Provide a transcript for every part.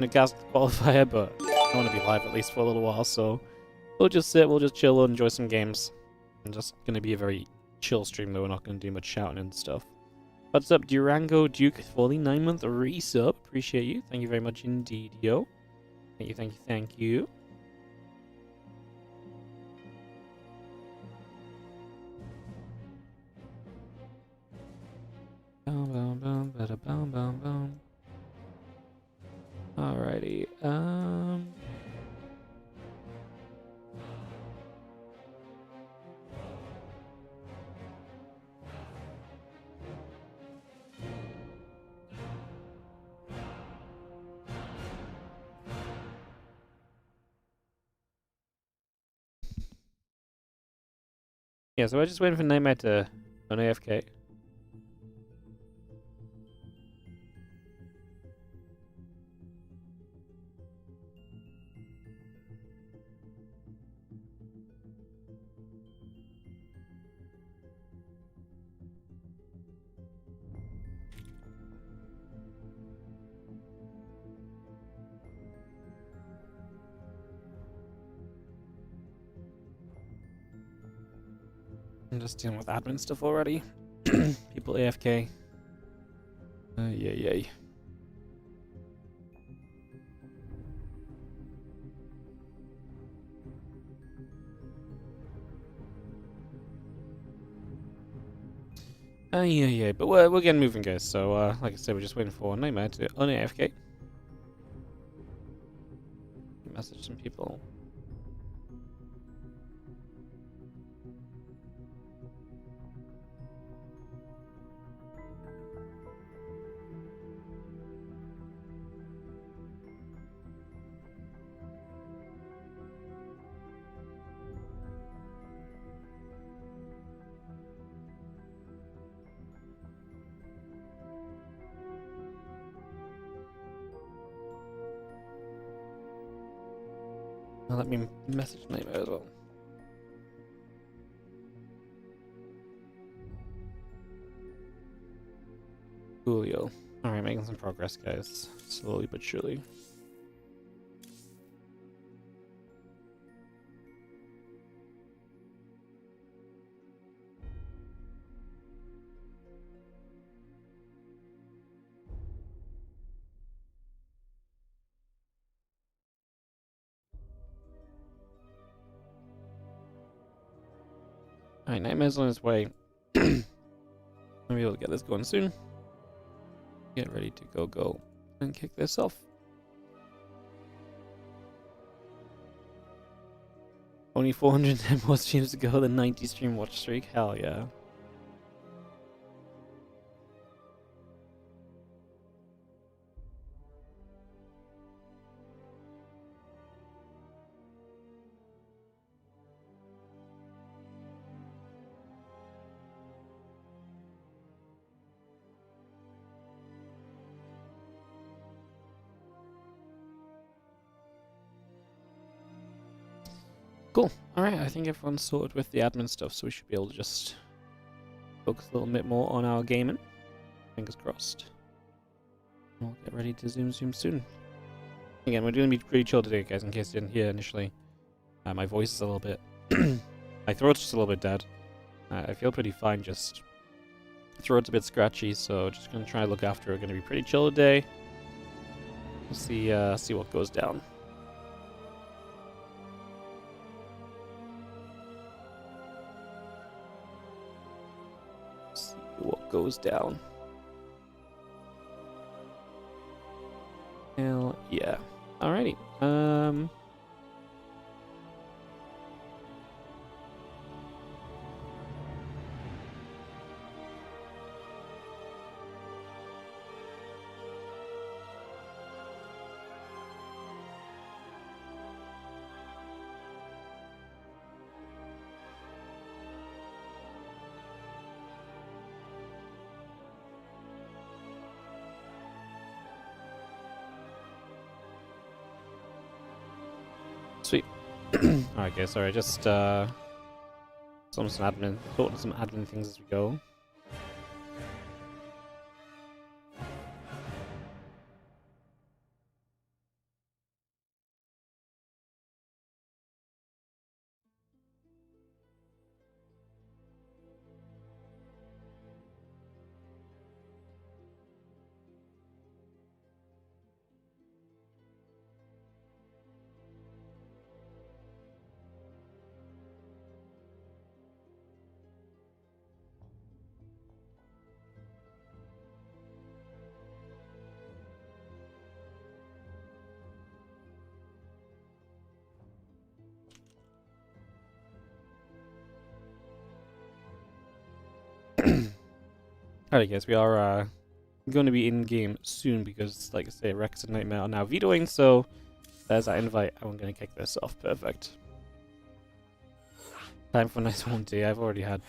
gonna cast the Qualifier, but I want to be live at least for a little while, so we'll just sit, we'll just chill, we'll enjoy some games. It's just gonna be a very chill stream, though. We're not gonna do much shouting and stuff. What's up, Durango Duke for the 9-month resub? Appreciate you. Thank you very much indeed, yo. Thank you, thank you, thank you. Alrighty, yeah, so we're just waiting for Nightmare to run AFK. I'm just dealing with admin stuff already. People AFK. Yay. Yeah, but we're getting moving, guys. So, like I said, we're just waiting for Nightmare to un-AFK. Message some people. Now let me message Nightmare as well. Coolio. Alright, making some progress, guys. Slowly but surely. Alright, Nightmare's on his way. I'll be able to get this going soon. Get ready to go, and kick this off. Only 410 more streams to go, the 90 stream watch streak. Hell yeah. Cool. Alright, I think everyone's sorted with the admin stuff, so we should be able to just focus a little bit more on our gaming. Fingers crossed. We'll get ready to zoom soon. Again, we're going to be pretty chill today, guys, in case you didn't hear initially. My voice is a little bit... my throat's just a little bit dead. I feel pretty fine, just... throat's a bit scratchy, so just going to try to look after it. Going to be pretty chill today. We'll see what goes down. What goes down. Hell yeah. Alrighty. Sweet. Alright guys, sorry, just some admin things as we go. Alright guys, we are going to be in game soon because, like I say, Rex and Nightmare are now vetoing, so there's our invite. I'm going to kick this off. Perfect. Time for a nice warm tea. I've already had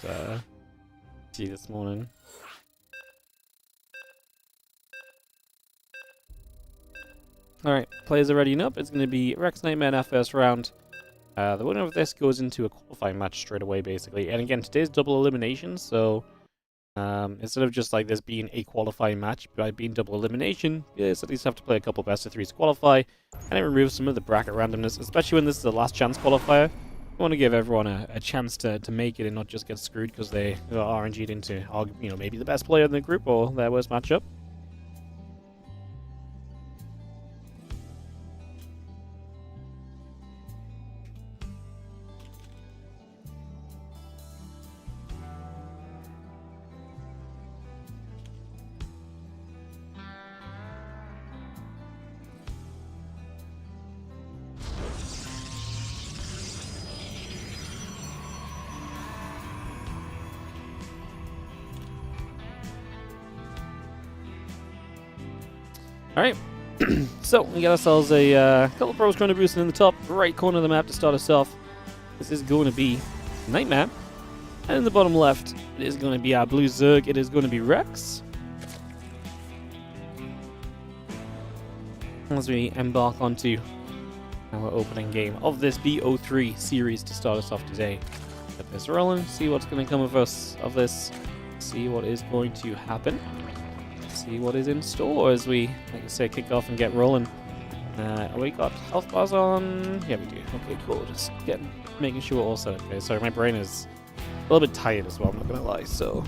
tea this morning. Alright, players are readying up. It's going to be Rex Nightmare in our first round. The winner of this goes into a qualifying match straight away, basically. And again, today's double elimination, so instead of just like this being a qualifying match, by being double elimination, you at least have to play a couple best of threes to qualify, and it removes some of the bracket randomness, especially when this is the last chance qualifier. You want to give everyone a chance to make it and not just get screwed because they are RNG'd into, you know, maybe the best player in the group or their worst matchup. Alright, so we got ourselves a couple pros chrono boosting in the top right corner of the map to start us off. This is going to be Nightmare. And in the bottom left, it is going to be our blue Zerg. It is going to be Rex. As we embark onto our opening game of this BO3 series to start us off today. Get this rolling, see what's going to come of us of this, see what is going to happen. See what is in store as we, like I say, kick off and get rolling. We got health bars on. Yeah, we do. Okay, cool. Just making sure we're all set. Okay, sorry, my brain is a little bit tired as well. I'm not gonna lie. So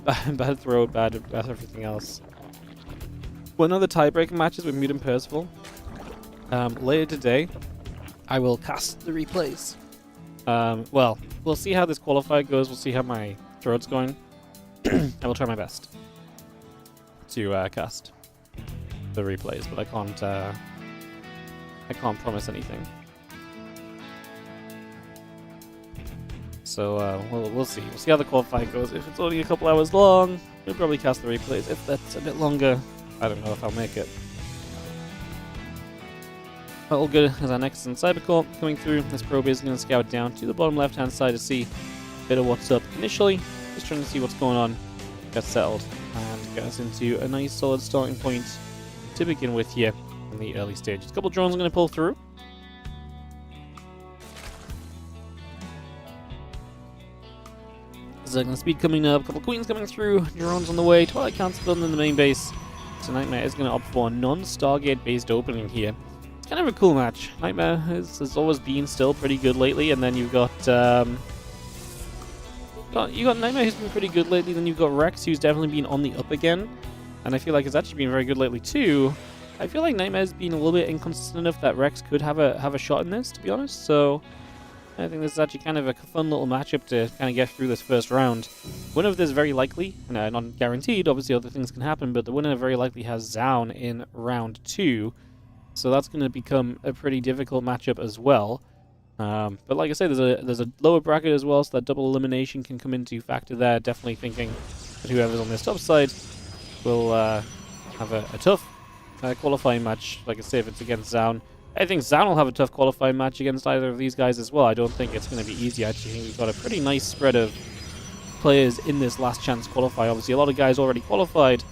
bad throat, bad everything else. One of the tiebreaker matches with Mute and Percival. Later today, I will cast the replays. Well, we'll see how this qualifier goes. We'll see how my throat's going. I will try my best to cast the replays, but I can't promise anything. So we'll see. We'll see how the qualifier goes. If it's only a couple hours long, we'll probably cast the replays. If that's a bit longer, I don't know if I'll make it. But all good as our next in Cybercore coming through. This probe is going to scout down to the bottom left-hand side to see a bit of what's up initially. Just trying to see what's going on, get settled, and get us into a nice solid starting point to begin with here in the early stages. A couple drones I'm going to pull through. Zerg speed coming up, a couple queens coming through, drones on the way, Twilight Council building in the main base. So Nightmare is going to opt for a non-Stargate based opening here. It's kind of a cool match. Nightmare has always been still pretty good lately, and then you've got you got Nightmare who's been pretty good lately, then you've got Rex who's definitely been on the up again, and I feel like it's actually been very good lately too. I feel like Nightmare's been a little bit inconsistent enough that Rex could have a shot in this, to be honest, so I think this is actually kind of a fun little matchup to kind of get through this first round. Winner of this very likely, not guaranteed, obviously other things can happen, but the winner very likely has Zoun in round 2, so that's going to become a pretty difficult matchup as well. But like I say, there's a lower bracket as well, so that double elimination can come into factor there. Definitely thinking that whoever's on this top side will have a tough qualifying match. Like I say, if it's against Zoun, I think Zoun will have a tough qualifying match against either of these guys as well. I don't think it's going to be easy. I actually think we've got a pretty nice spread of players in this last chance qualifier. Obviously, a lot of guys already qualified,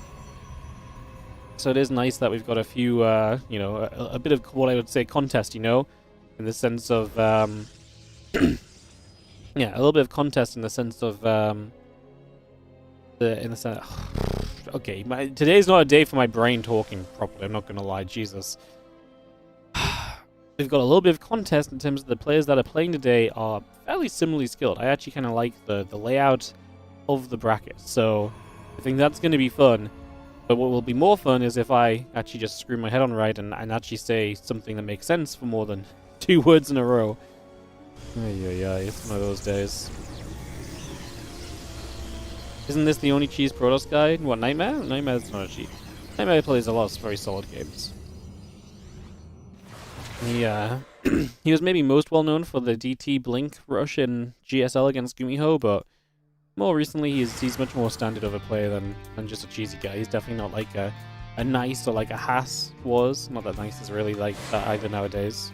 so it is nice that we've got a few, you know, a bit of what I would say contest, you know, in the sense of, yeah, a little bit of contest in the sense of, okay, today's not a day for my brain talking properly, I'm not going to lie, Jesus. We've got a little bit of contest in terms of the players that are playing today are fairly similarly skilled. I actually kind of like the layout of the bracket, so I think that's going to be fun. But what will be more fun is if I actually just screw my head on right and actually say something that makes sense for more than 2 words in a row. It's one of those days. Isn't this the only cheese Protoss guy? What, Nightmare? Nightmare's not a cheat. Nightmare plays a lot of very solid games. He was maybe most well known for the DT Blink rush in GSL against Gumiho, but more recently, he's much more standard of a player than just a cheesy guy. He's definitely not like a Nice or like a Haas was. Not that Nice is really like that either nowadays.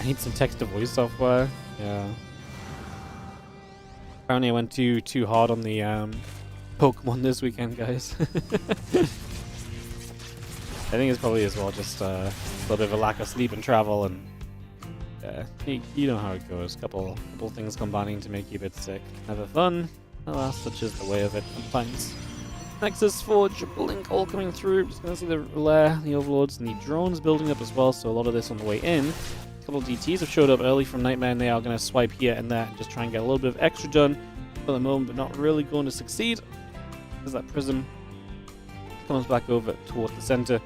I need some text-to-voice software. Yeah. Apparently I went too hard on the Pokemon this weekend, guys. I think it's probably as well just a little bit of a lack of sleep and travel, and you know how it goes. Couple things combining to make you a bit sick. Never fun. Alas, such is the way of it sometimes. Nexus Forge, Blink all coming through. Just gonna see the Lair, the Overlords, and the drones building up as well, so a lot of this on the way in. A couple of DTs have showed up early from Nightmare, and they are gonna swipe here and there and just try and get a little bit of extra done for the moment, but not really going to succeed. As that Prism comes back over toward the center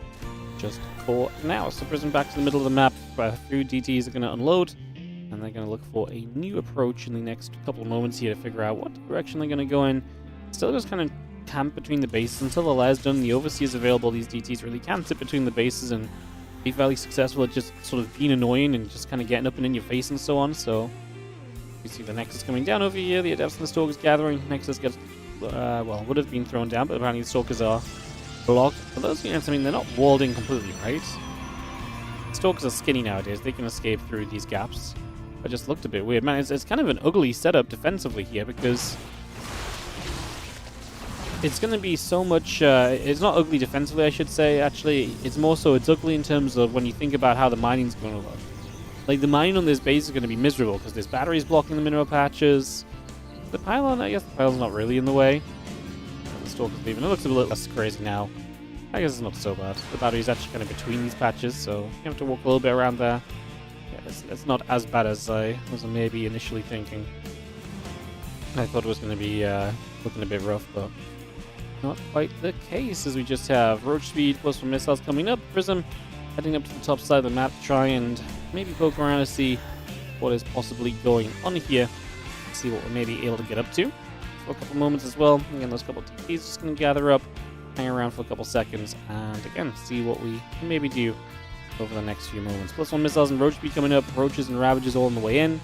just for now. So Prism back to the middle of the map, where a few DTs are going to unload, and they're going to look for a new approach in the next couple of moments here to figure out what direction they're going to go in. Still just kind of camp between the bases until the Lair's done, the Overseer is available. These DTs really can sit between the bases and be fairly successful at just sort of being annoying and just kind of getting up and in your face and so on. So you see the Nexus coming down over here, the Adepts and the Stalkers gathering. Nexus gets, well, would have been thrown down, but apparently the Stalkers are blocked. For those units, I mean, they're not walled in completely, right? Stalkers are skinny nowadays. They can escape through these gaps. But just looked a bit weird. Man, it's kind of an ugly setup defensively here, because it's going to be so much... it's not ugly defensively, I should say. Actually, it's more so it's ugly in terms of when you think about how the mining's going to look. Like, the mining on this base is going to be miserable, because there's batteries blocking the mineral patches. The pylon, I guess the pylon's not really in the way. The Stalker's leaving. It looks a little less crazy now. I guess it's not so bad. The battery's actually kind of between these patches, so you have to walk a little bit around there. Yeah, it's not as bad as I was maybe initially thinking. I thought it was going to be looking a bit rough, but not quite the case, as we just have Roach Speed plus some missiles coming up. Prism heading up to the top side of the map to try and maybe poke around to see what is possibly going on here. See what we're maybe able to get up to for a couple moments as well. Again, those couple of TPs just going to gather up, hang around for a couple seconds, and again, see what we can maybe do over the next few moments. Plus one missiles and Roach Speed coming up, Roaches and Ravages all on the way in.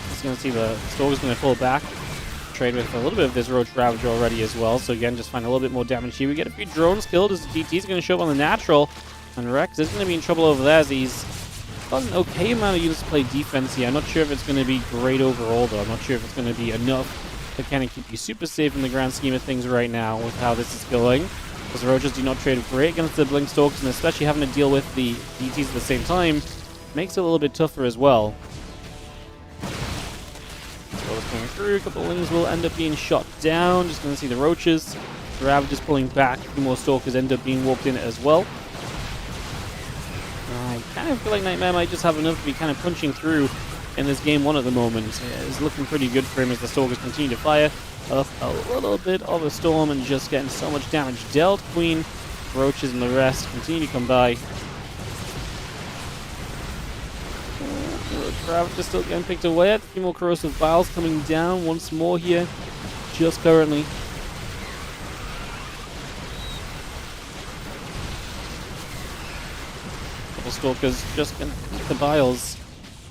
Just going to see the Stalker's going to pull back, trade with a little bit of this Roach Ravager already as well, so again, just find a little bit more damage here. We get a few drones killed as the TT's going to show up on the natural, and Rex is going to be in trouble over there as he's got an okay amount of units to play defense here. I'm not sure if it's going to be great overall, though. I'm not sure if it's going to be enough to kind of keep you super safe in the grand scheme of things right now with how this is going. Because the Roaches do not trade great against the Blink Stalkers, and especially having to deal with the DTs at the same time makes it a little bit tougher as well. So it's going through. A couple of wings will end up being shot down. Just going to see the Roaches. The Ravagers pulling back. A few more Stalkers end up being warped in as well. I kind of feel like Nightmare might just have enough to be kind of punching through in this game one at the moment. It's looking pretty good for him as the Stalkers continue to fire up a little bit of a storm and just getting so much damage dealt. Queen, Roaches, and the rest continue to come by. Ravager still getting picked away at. A few more Corrosive Vials coming down once more here, just currently. Stalkers just gonna eat the Vials.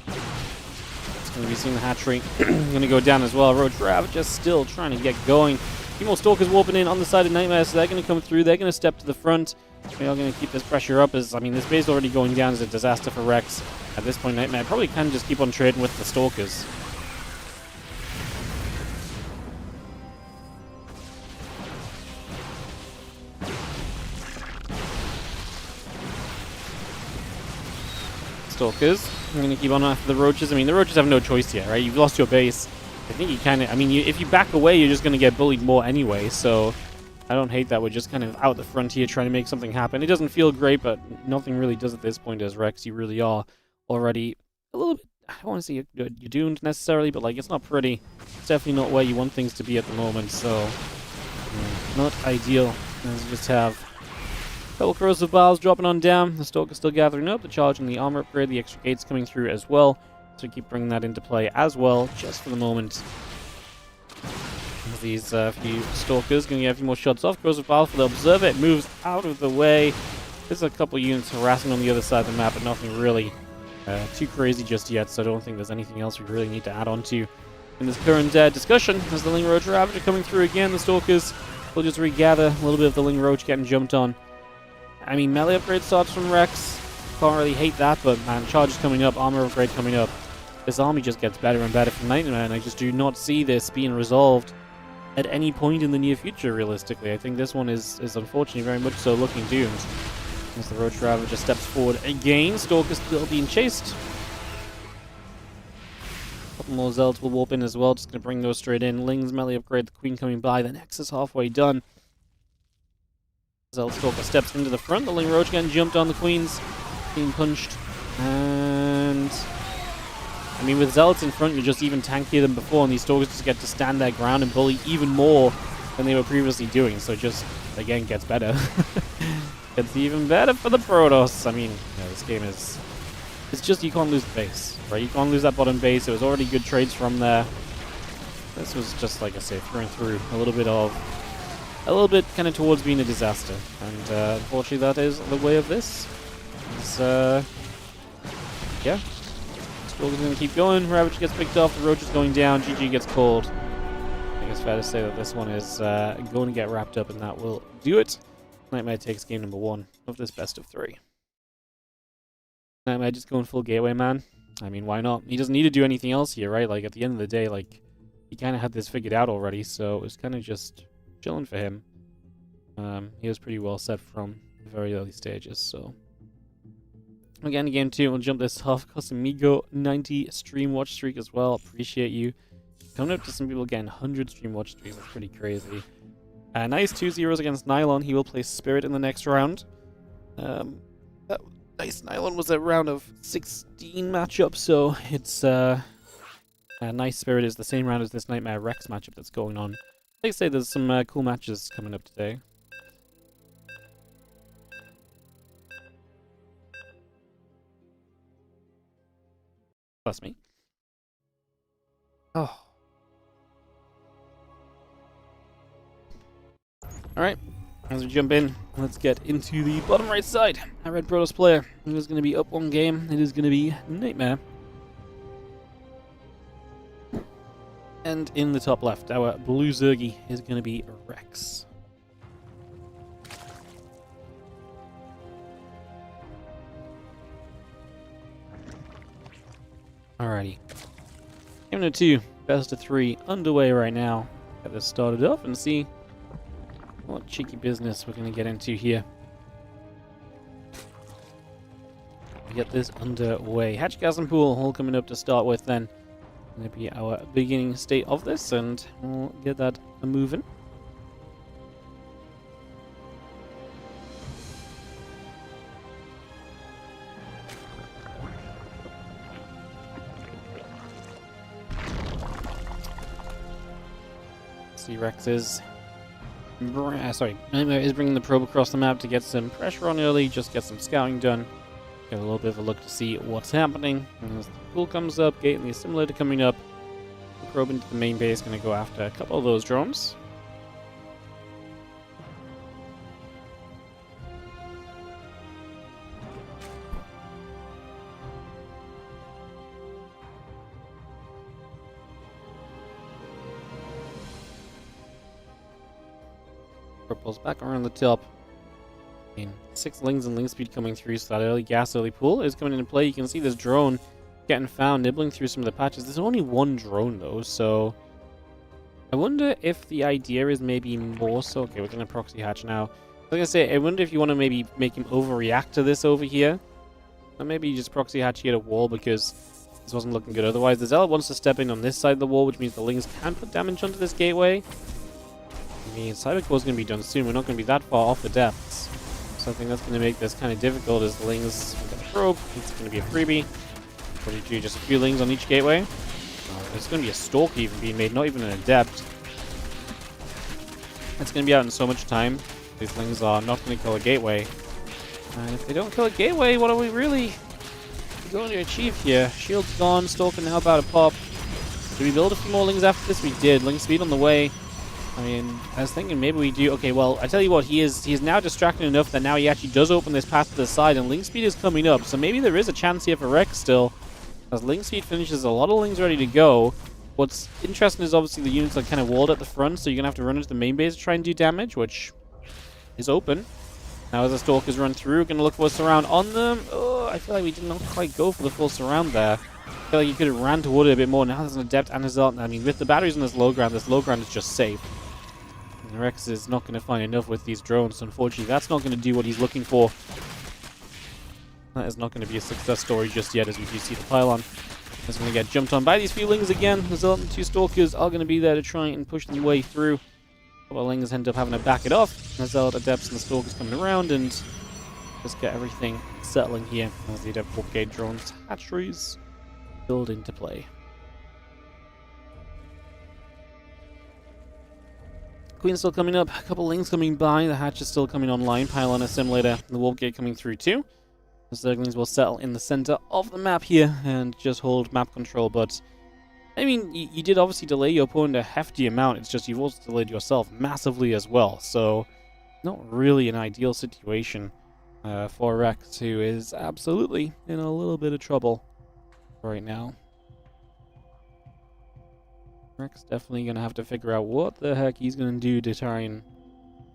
It's gonna be seeing the hatchery gonna go down as well. Roach Ravager still trying to get going. A few more Stalkers warping in on the side of Nightmare, so they're gonna come through. They're gonna step to the front. We are gonna keep this pressure up, as I mean, this base already going down is a disaster for Rex. At this point, Nightmare probably can just keep on trading with the Stalkers. Stalkers. I'm going to keep on after the Roaches. I mean, the Roaches have no choice here, right? You've lost your base. I think you kind of... I mean, if you back away, you're just going to get bullied more anyway, so I don't hate that we're just kind of out the front here trying to make something happen. It doesn't feel great, but nothing really does at this point as Rex. You really are already a little bit... I don't want to say you're doomed necessarily, but, like, it's not pretty. It's definitely not where you want things to be at the moment, so... not ideal. As you just have... Couple Corrosive Vials dropping on down. The Stalker's still gathering up. The charge and the armor upgrade. The extra gates coming through as well. So keep bringing that into play as well, just for the moment. These few Stalkers going to get a few more shots off. Corrosive Vial for the Observer. It moves out of the way. There's a couple units harassing on the other side of the map, but nothing really too crazy just yet, so I don't think there's anything else we really need to add on to in this current discussion. As the Ling Roach Ravager coming through again, the Stalkers will just regather a little bit of the Ling Roach getting jumped on. I mean, melee upgrade starts from Rex. Can't really hate that, but man, charges coming up, armor upgrade coming up. This army just gets better and better from Nightmare, and I just do not see this being resolved at any point in the near future, realistically. I think this one is unfortunately very much so looking doomed. As the Roach Ravager steps forward again, Stalker's still being chased. A couple more Zealots will warp in as well, just going to bring those straight in. Ling's melee upgrade, the Queen coming by, the Nexus halfway done. Zealot Stalker steps into the front, the Ling Roach getting jumped on, the Queen's being punched. And I mean, with Zealots in front, you're just even tankier than before, and these Stalkers just get to stand their ground and bully even more than they were previously doing, so it just, again, gets better. It's even better for the Protoss. I mean, this game is... It's just you can't lose the base, right? You can't lose that bottom base. It was already good trades from there. This was just, like I say, through a little bit kind of towards being a disaster. And unfortunately, that is the way of this. It's, yeah. Stalker's going to keep going. Ravage gets picked off. The Roach is going down. GG gets called. I think it's fair to say that this one is going to get wrapped up, and that will do it. Nightmare takes game number 1 of this best of 3. Nightmare just going full gateway, man. I mean, why not? He doesn't need to do anything else here, right? Like, at the end of the day, like, he kind of had this figured out already, so it was kind of just chilling for him. He was pretty well set from the very early stages, so... Again, game 2, we'll jump this half Casamigo 90 stream watch streak as well. Appreciate you. Coming up to some people getting 100 stream watch streaks. That's pretty crazy. Nice 2-0s against Nylon. He will play Spirit in the next round. Nice. Nylon was a round of 16 matchup, so it's Nice Spirit is the same round as this Nightmare Rex matchup that's going on. Like I say, there's some cool matches coming up today. Bless me. Oh. Alright, as we jump in, let's get into the bottom right side. Our Red Protoss player, who is going to be up one game, it is going to be Nightmare. And in the top left, our blue Zergy is going to be Rex. Alrighty. Game number 2, best of 3, underway right now. Get this started off and see what cheeky business we're going to get into here. Get this underway. Hatchgasm Pool all coming up to start with then. Going to be our beginning state of this, and we'll get that moving. See, Rex is... Nightmare is bringing the probe across the map to get some pressure on early, just get some scouting done. Get a little bit of a look to see what's happening. And as the pool comes up, gate and the assimilator coming up, the probe into the main base going to go after a couple of those drones. Pulls back around the top. I mean, 6 Lings and Ling Speed coming through, so that early gas, early pool is coming into play. You can see this drone getting found, nibbling through some of the patches. There's only one drone, though, so... I wonder if the idea is maybe more so... Okay, we're going to proxy hatch now. I was going to say, I wonder if you want to maybe make him overreact to this over here. Or maybe you just proxy hatch here at a wall, because this wasn't looking good otherwise. The Zealot wants to step in on this side of the wall, which means the Lings can put damage onto this gateway. I mean, Cybercore is going to be done soon. We're not going to be that far off the depths. So I think that's going to make this kind of difficult as the Lings with the probe. It's going to be a freebie. What do you do? Just a few Lings on each gateway? Oh, there's going to be a Stalk even being made, not even an Adept. It's going to be out in so much time. These Lings are not going to kill a gateway. And if they don't kill a gateway, what are we really going to achieve here? Shield's gone. Stalker now about to pop. Did we build a few more Lings after this? We did. Ling speed on the way. I mean, I was thinking maybe we do... Okay, well, I tell you what, he's now distracted enough that now he actually does open this path to the side, and link speed is coming up, so maybe there is a chance here for Rex still. As link speed finishes, a lot of links ready to go. What's interesting is obviously the units are kind of walled at the front, so you're going to have to run into the main base to try and do damage, which is open. Now as the Stalkers run through, going to look for a surround on them. Oh, I feel like we did not quite go for the full surround there. I feel like you could have ran toward it a bit more. Now there's an Adept and a Zealot. I mean, with the batteries on this low ground is just safe. And Rex is not going to find enough with these drones. Unfortunately, that's not going to do what he's looking for. That is not going to be a success story just yet, as we do see the pylon. It's going to get jumped on by these few lings again. The Zealot and 2 Stalkers are going to be there to try and push their way through. A couple of lings end up having to back it off. The Zealot, Adepts, and the Stalkers coming around and just get everything settling here as the Adept Warp drones hatcheries build into play. Queen's still coming up. A couple lings coming by. The hatch is still coming online. Pylon Assimilator. The Warp Gate coming through too. The Zerglings will settle in the center of the map here and just hold map control. But, I mean, you did obviously delay your opponent a hefty amount. It's just you've also delayed yourself massively as well. So, not really an ideal situation for Rex, who is absolutely in a little bit of trouble right now. Rex definitely going to have to figure out what the heck he's going to do to try and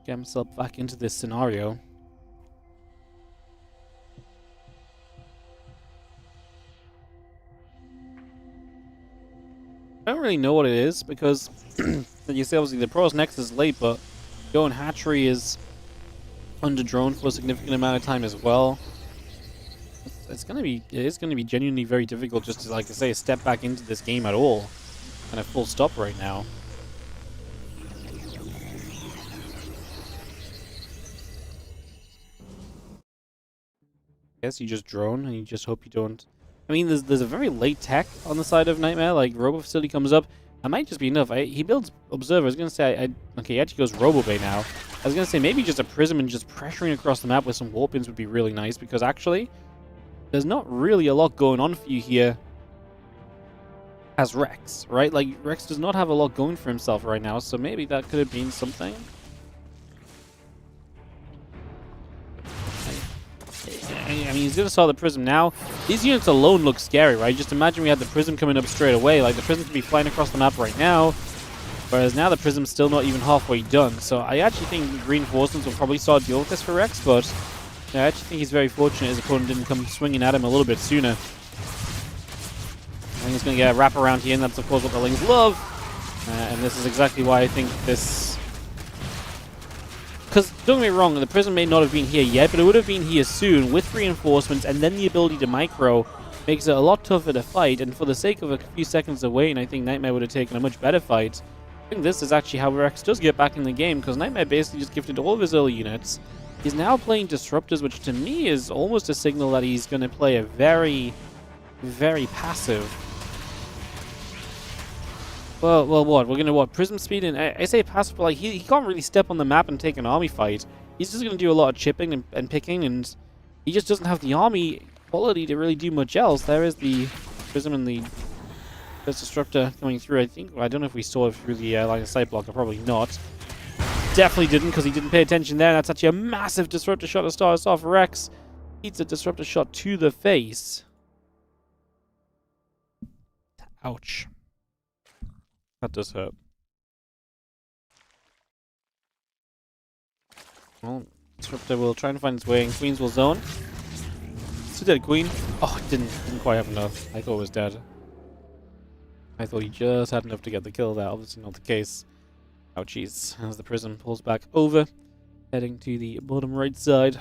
get himself back into this scenario. I don't really know what it is, because you see obviously the Protoss Nexus is late, but Going Hatchery is under drone for a significant amount of time as well. It is gonna be genuinely very difficult just to, like I say, step back into this game at all. Kind of full stop right now. I guess you just drone and you just hope you don't. I mean, there's a very late tech on the side of Nightmare. Like Robo Facility comes up, that might just be enough. He builds Observer. I was gonna say, okay, he actually goes Robo Bay now. I was gonna say maybe just a Prism and just pressuring across the map with some warp pins would be really nice, because actually, there's not really a lot going on for you here as Rex, right? Like Rex does not have a lot going for himself right now, so maybe that could have been something. I mean, he's going to saw the Prism now. These units alone look scary, right? Just imagine we had the Prism coming up straight away. Like, the Prism could be flying across the map right now, whereas now the Prism's still not even halfway done. So I actually think Reinforcements will probably start to deal with this for Rex, but yeah, I actually think he's very fortunate his opponent didn't come swinging at him a little bit sooner. I think he's going to get a wrap around here, and that's, of course, what the Lings love. And this is exactly why I think this... Because, don't get me wrong, the Prism may not have been here yet, but it would have been here soon with reinforcements, and then the ability to micro makes it a lot tougher to fight. And for the sake of a few seconds of waiting, I think Nightmare would have taken a much better fight. I think this is actually how Rex does get back in the game, because Nightmare basically just gifted all of his early units. He's now playing Disruptors, which to me is almost a signal that he's going to play a very, very passive... Well, what? We're gonna, what, Prism Speed? And I say passive, like, he can't really step on the map and take an army fight. He's just gonna do a lot of chipping and picking, and he just doesn't have the army quality to really do much else. There is the Prism and the first Disruptor coming through, I think. Well, I don't know if we saw it through the line of sight blocker, probably not. Definitely didn't, because he didn't pay attention there. That's actually a massive Disruptor shot to start us off. Rex eats a Disruptor shot to the face. Ouch. That does hurt. Well, Disruptor will try and find its way, and Queens will zone. It's a dead Queen. Oh, it didn't quite have enough. I thought it was dead. I thought he just had enough to get the kill there. Obviously not the case. Ouchies. As the Prism pulls back over, heading to the bottom right side.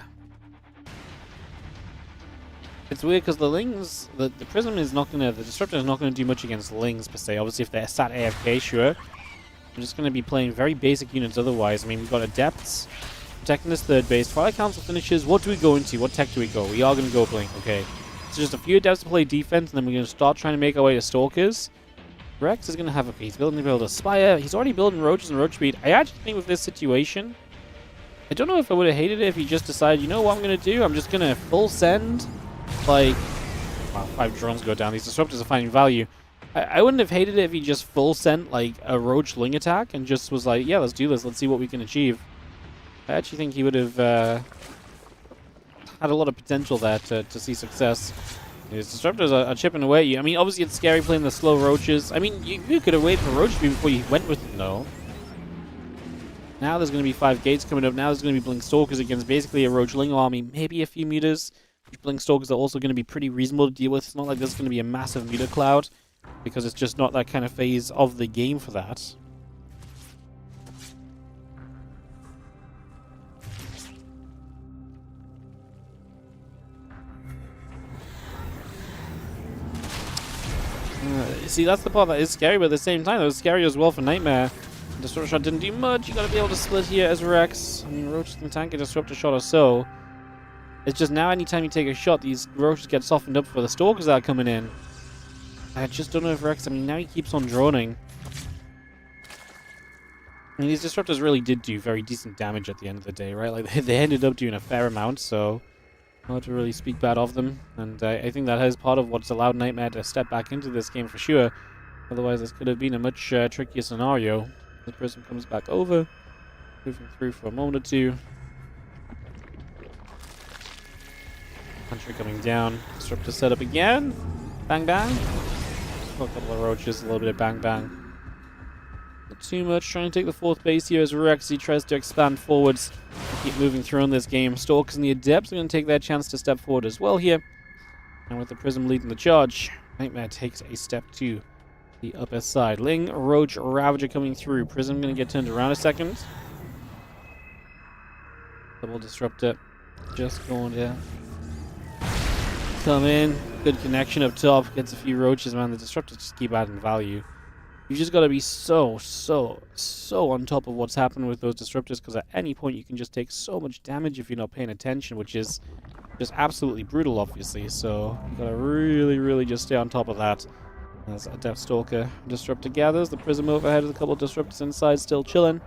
It's weird because the Lings, the Prism is not going to, the Disruptor is not going to do much against Lings per se. Obviously, if they're sat AFK, sure. I'm just going to be playing very basic units otherwise. I mean, we've got Adepts protecting this third base. Twilight Council finishes. What do we go into? What tech do we go? We are going to go Blink, okay. So just a few Adepts to play defense, and then we're going to start trying to make our way to Stalkers. Rex is going to have a, he's building a Spire. He's already building Roaches and Roach Speed. I actually think with this situation, I don't know if I would have hated it if he just decided, you know what I'm going to do? I'm just going to full send. Like, wow, 5 drones go down. These Disruptors are finding value. I wouldn't have hated it if he just full sent like a Roach Ling attack and just was like, yeah, let's do this. Let's see what we can achieve. I actually think he would have had a lot of potential there to see success. His disruptors are chipping away. I mean, obviously it's scary playing the slow roaches. I mean, you could have waited for Roach before you went with them, though. Now there's going to be 5 gates coming up. Now there's going to be Blink Stalkers against basically a Roach Ling army, maybe a few meters. Which Blink Stalkers are also going to be pretty reasonable to deal with. It's not like there's going to be a massive meter cloud, because it's just not that kind of phase of the game for that. See, that's the part that is scary, but at the same time, that was scary as well for Nightmare. Disruptor shot didn't do much. You gotta be able to split here as Rex. I mean, Roaches can tank a disruptor shot or so. It's just now, anytime you take a shot, these Roaches get softened up for the Stalkers that are coming in. I just don't know if Rex, I mean, now he keeps on droning. I mean, these Disruptors really did do very decent damage at the end of the day, right? Like, they ended up doing a fair amount, so hard to really speak bad of them. And I think that is part of what's allowed Nightmare to step back into this game for sure. Otherwise, this could have been a much trickier scenario. The Prism comes back over, moving through for a moment or two. Country coming down. Disruptor set up again. Bang bang. A couple of roaches, a little bit of bang bang. Not too much. Trying to take the 4th base here as Rexy tries to expand forwards. Keep moving through in this game. Stalkers and the Adepts are going to take their chance to step forward as well here. And with the Prism leading the charge, Nightmare takes a step to the upper side. Ling, Roach, Ravager coming through. Prism going to get turned around a second. Double Disruptor just going to come in. Good connection up top. Gets a few Roaches, man. The Disruptors just keep adding value. You just got to be so on top of what's happening with those Disruptors, because at any point you can just take so much damage if you're not paying attention, which is just absolutely brutal, obviously. So you got to really just stay on top of that. As a Death Stalker Disruptor gathers, the Prism overhead with a couple of Disruptors inside, still chilling.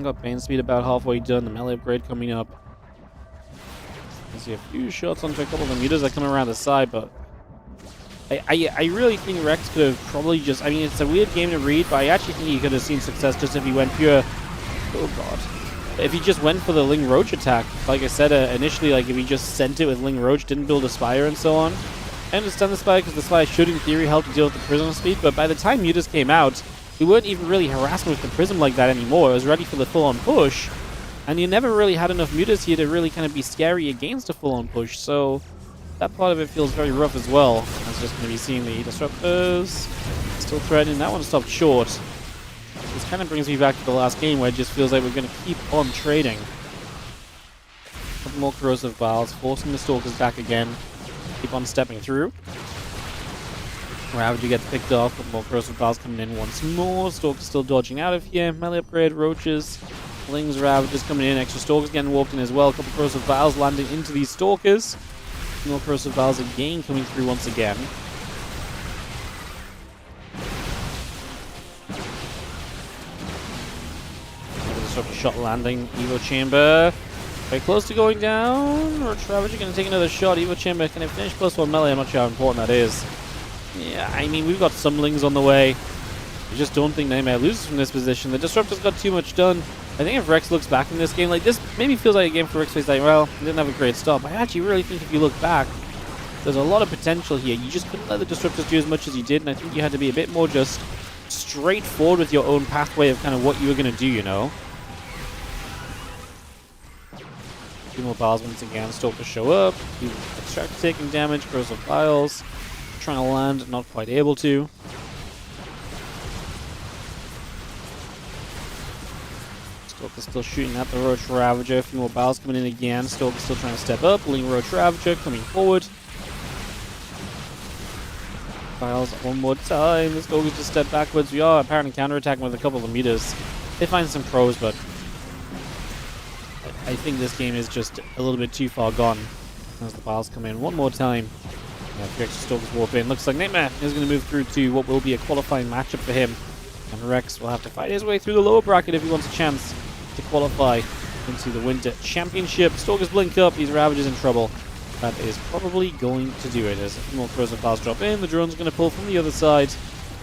Got Pain Speed about halfway done. The melee upgrade coming up. You see a few shots onto a couple of the meters that come around the side, but I really think Rex could have probably just... I mean, it's a weird game to read, but I actually think he could have seen success just if he went pure... Oh, God. If he just went for the Ling Roach attack. Like I said initially, like if he just sent it with Ling Roach, didn't build a Spire and so on. I understand the Spire because the Spire should, in theory, help to deal with the Prism speed, but by the time Mutas came out, we weren't even really harassing with the Prism like that anymore. It was ready for the full-on push, and you never really had enough Mutas here to really kind of be scary against a full-on push, so that part of it feels very rough as well. That's just going to be seeing the Disruptors still threatening. That one stopped short. This kind of brings me back to the last game where it just feels like we're going to keep on trading. A couple more Corrosive Vials, forcing the Stalkers back again. Keep on stepping through. Ravager gets picked off, with more Corrosive Vials coming in once more. Stalkers still dodging out of here. Melee upgrade, Roaches, Lings, Ravagers coming in. Extra Stalkers getting walked in as well. A couple Corrosive Vials landing into these Stalkers. More Corrosive Vials again coming through once again. Disruptor shot landing. Evo Chamber very close to going down. Ravager going to take another shot. Evo Chamber can it finish +1 melee? I'm not sure how important that is. Yeah, I mean, we've got some Lings on the way. I just don't think Nightmare loses from this position. The Disruptor's got too much done. I think if Rex looks back in this game, like this maybe feels like a game for Rex where he's like, well, he didn't have a great start. But I actually really think if you look back, there's a lot of potential here. You just couldn't let the Disruptors do as much as you did, and I think you had to be a bit more just straightforward with your own pathway of kind of what you were going to do, you know? Two more Vials once again. Stalkers show up. Extractor taking damage. Corrosive Vials. Trying to land, not quite able to. Stalker's still shooting at the Roach Ravager. A few more Vials coming in again. Stalker's still trying to step up. Ling Roach Ravager coming forward. Vials one more time. The Stalkers just step backwards. We are apparently counterattacking with a couple of meters. They find some pros, but I think this game is just a little bit too far gone. As the Vials come in one more time. A few extra Stalkers warp in. Looks like Nightmare is going to move through to what will be a qualifying matchup for him. And Rex will have to fight his way through the lower bracket if he wants a chance to qualify into the Winter Championship. Stalkers blink up. These Ravagers in trouble. that is probably going to do it. As a few more crows and files drop in, the drone's going to pull from the other side.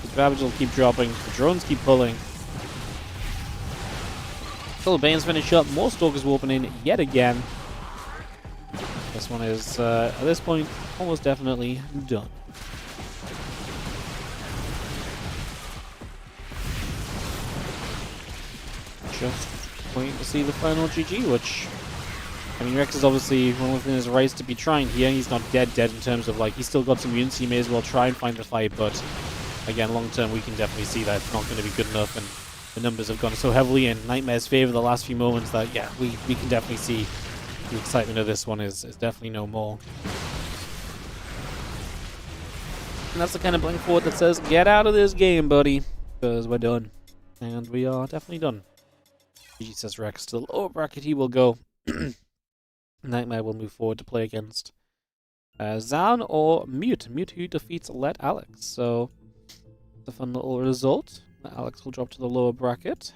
The Ravage will keep dropping, the drones keep pulling. Until the Bane's finish up, more Stalkers warping in yet again. This one is, at this point, almost definitely done. Just waiting to see the final GG, which, I mean, Rex is obviously well within his rights to be trying here. He's not dead in terms of, like, he's still got some units. He may as well try and find the fight, but again, long term, we can definitely see that it's not going to be good enough, and the numbers have gone so heavily in Nightmare's favor the last few moments that, yeah, we can definitely see the excitement of this one is definitely no more. And that's the kind of blank forward that says, get out of this game, buddy, because we're done. And we are definitely done. GG says Rex to the lower bracket he will go. Nightmare will move forward to play against Zoun or Mute. Mute who defeats Let Alex. So, it's a fun little result. Alex will drop to the lower bracket.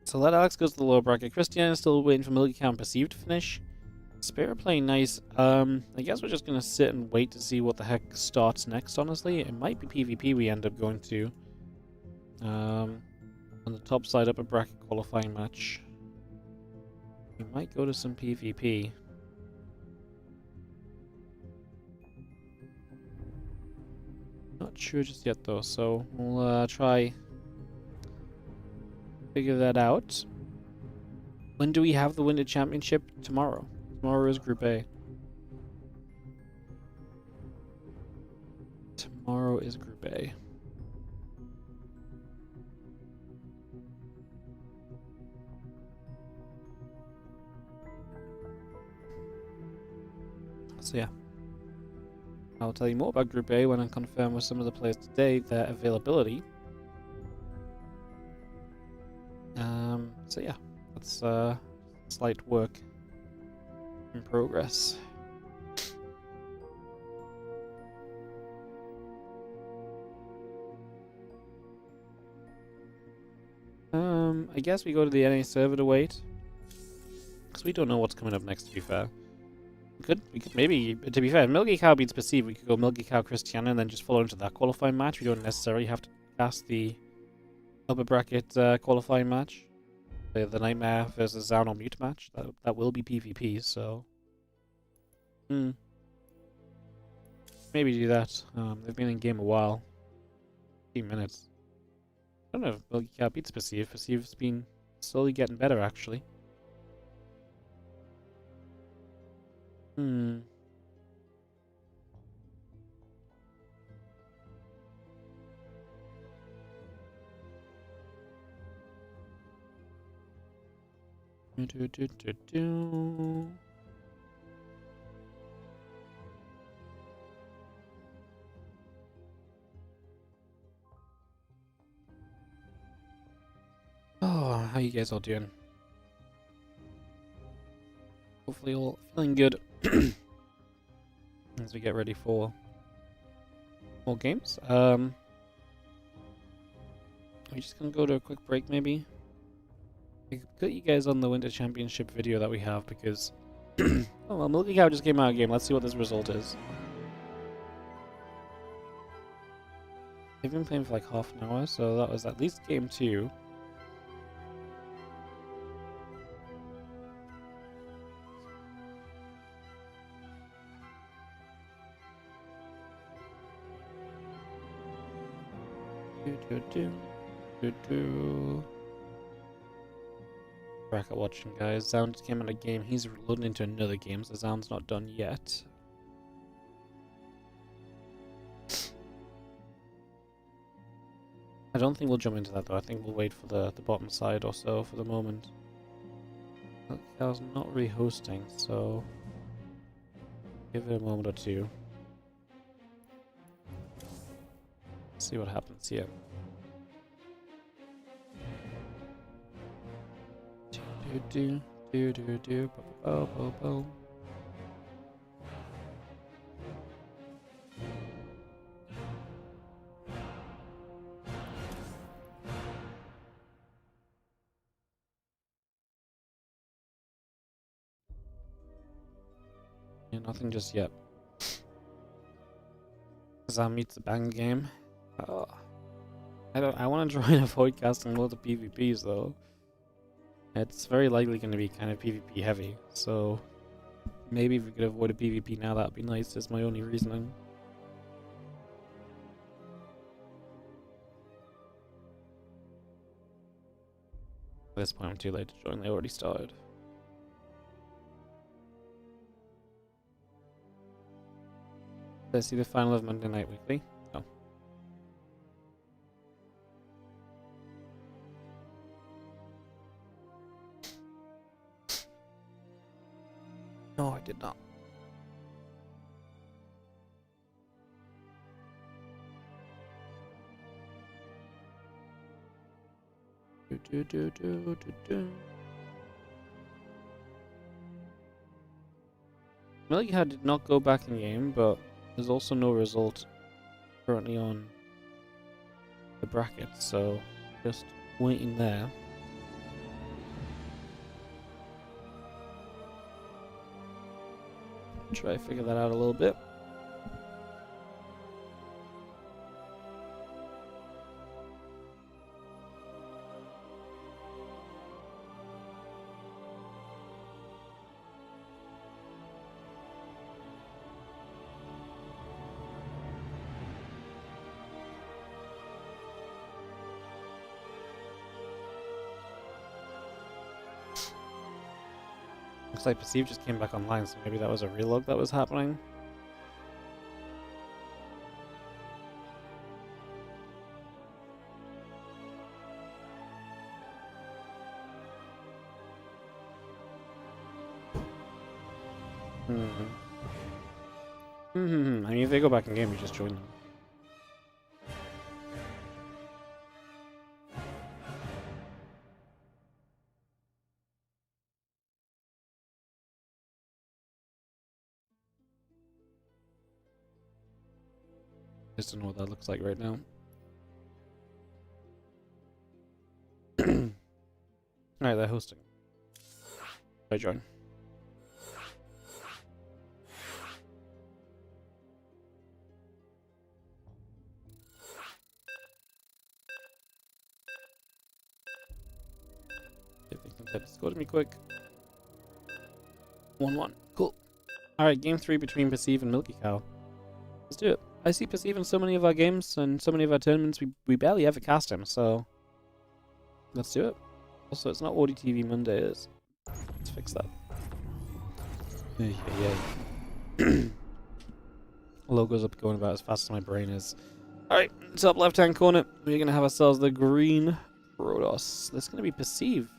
So Let Alex goes to the lower bracket. Cristiano is still waiting for Milky and Perceived to finish. Spirit playing nice. I guess we're just going to sit and wait to see what the heck starts next, honestly. It might be PvP we end up going to. On the top side upper bracket qualifying match. We might go to some PvP. Not sure just yet though, so we'll try figure that out. When do we have the Winter Championship? Tomorrow. Tomorrow is Group A. Tomorrow is Group A. So yeah. I'll tell you more about Group A when I confirm with some of the players today their availability. So yeah, that's slight work in progress. I guess we go to the NA server to wait, because we don't know what's coming up next, to be fair. We could maybe, to be fair, if Milky Cow beats Perceive, we could go Milky Cow Cristiano and then just follow into that qualifying match. We don't necessarily have to cast the upper bracket qualifying match. The Nightmare versus Zoun or Mute match. That will be PvP, so... Maybe do that. They've been in game a while. 15 minutes. I don't know if Milky Cow beats Perceive. Perceive's been slowly getting better, actually. Oh, how you guys all doing? Hopefully all feeling good as we get ready for more games. We're just gonna go to a quick break, maybe. I could put you guys on the Winter Championship video that we have because oh well, Milky Cow just came out of game. Let's see what this result is. They've been playing for like half an hour, so that was at least game 2. Bracket watching, guys. Zoun just came in a game. He's loading into another game, so Zoun's not done yet. I don't think we'll jump into that though. I think we'll wait for the bottom side or so for the moment. Cow's not really hosting, so give it a moment or two. See what happens here. Yeah, nothing just yet. Zoun meets the bang game. I want to try and avoid casting loads of PvPs though. It's very likely going to be kind of PvP heavy, so maybe if we could avoid a PvP now, that'd be nice. Is my only reasoning. At this point, I'm too late to join. They already started. Did I see the final of Monday Night Weekly? No. No, I did not. Milky did not go back in game, but there's also no result currently on the bracket, so just waiting there. Try to figure that out a little bit. Looks like Perceive just came back online, so maybe that was a relog that was happening. I mean, if they go back in game, you just join them. Just don't know what that looks like right now. Alright, they're hosting. I join. If they can get this go to me quick. 1-1. Cool. Alright, game 3 between Perceive and Milky Cow. Let's do it. I see Perceive in so many of our games and so many of our tournaments, we barely ever cast him, so let's do it. Also, it's not WardiTV Monday, let's fix that. Logo's up going about as fast as my brain is. Alright, top left hand corner, we're going to have ourselves the green Protoss. This is going to be Perceive.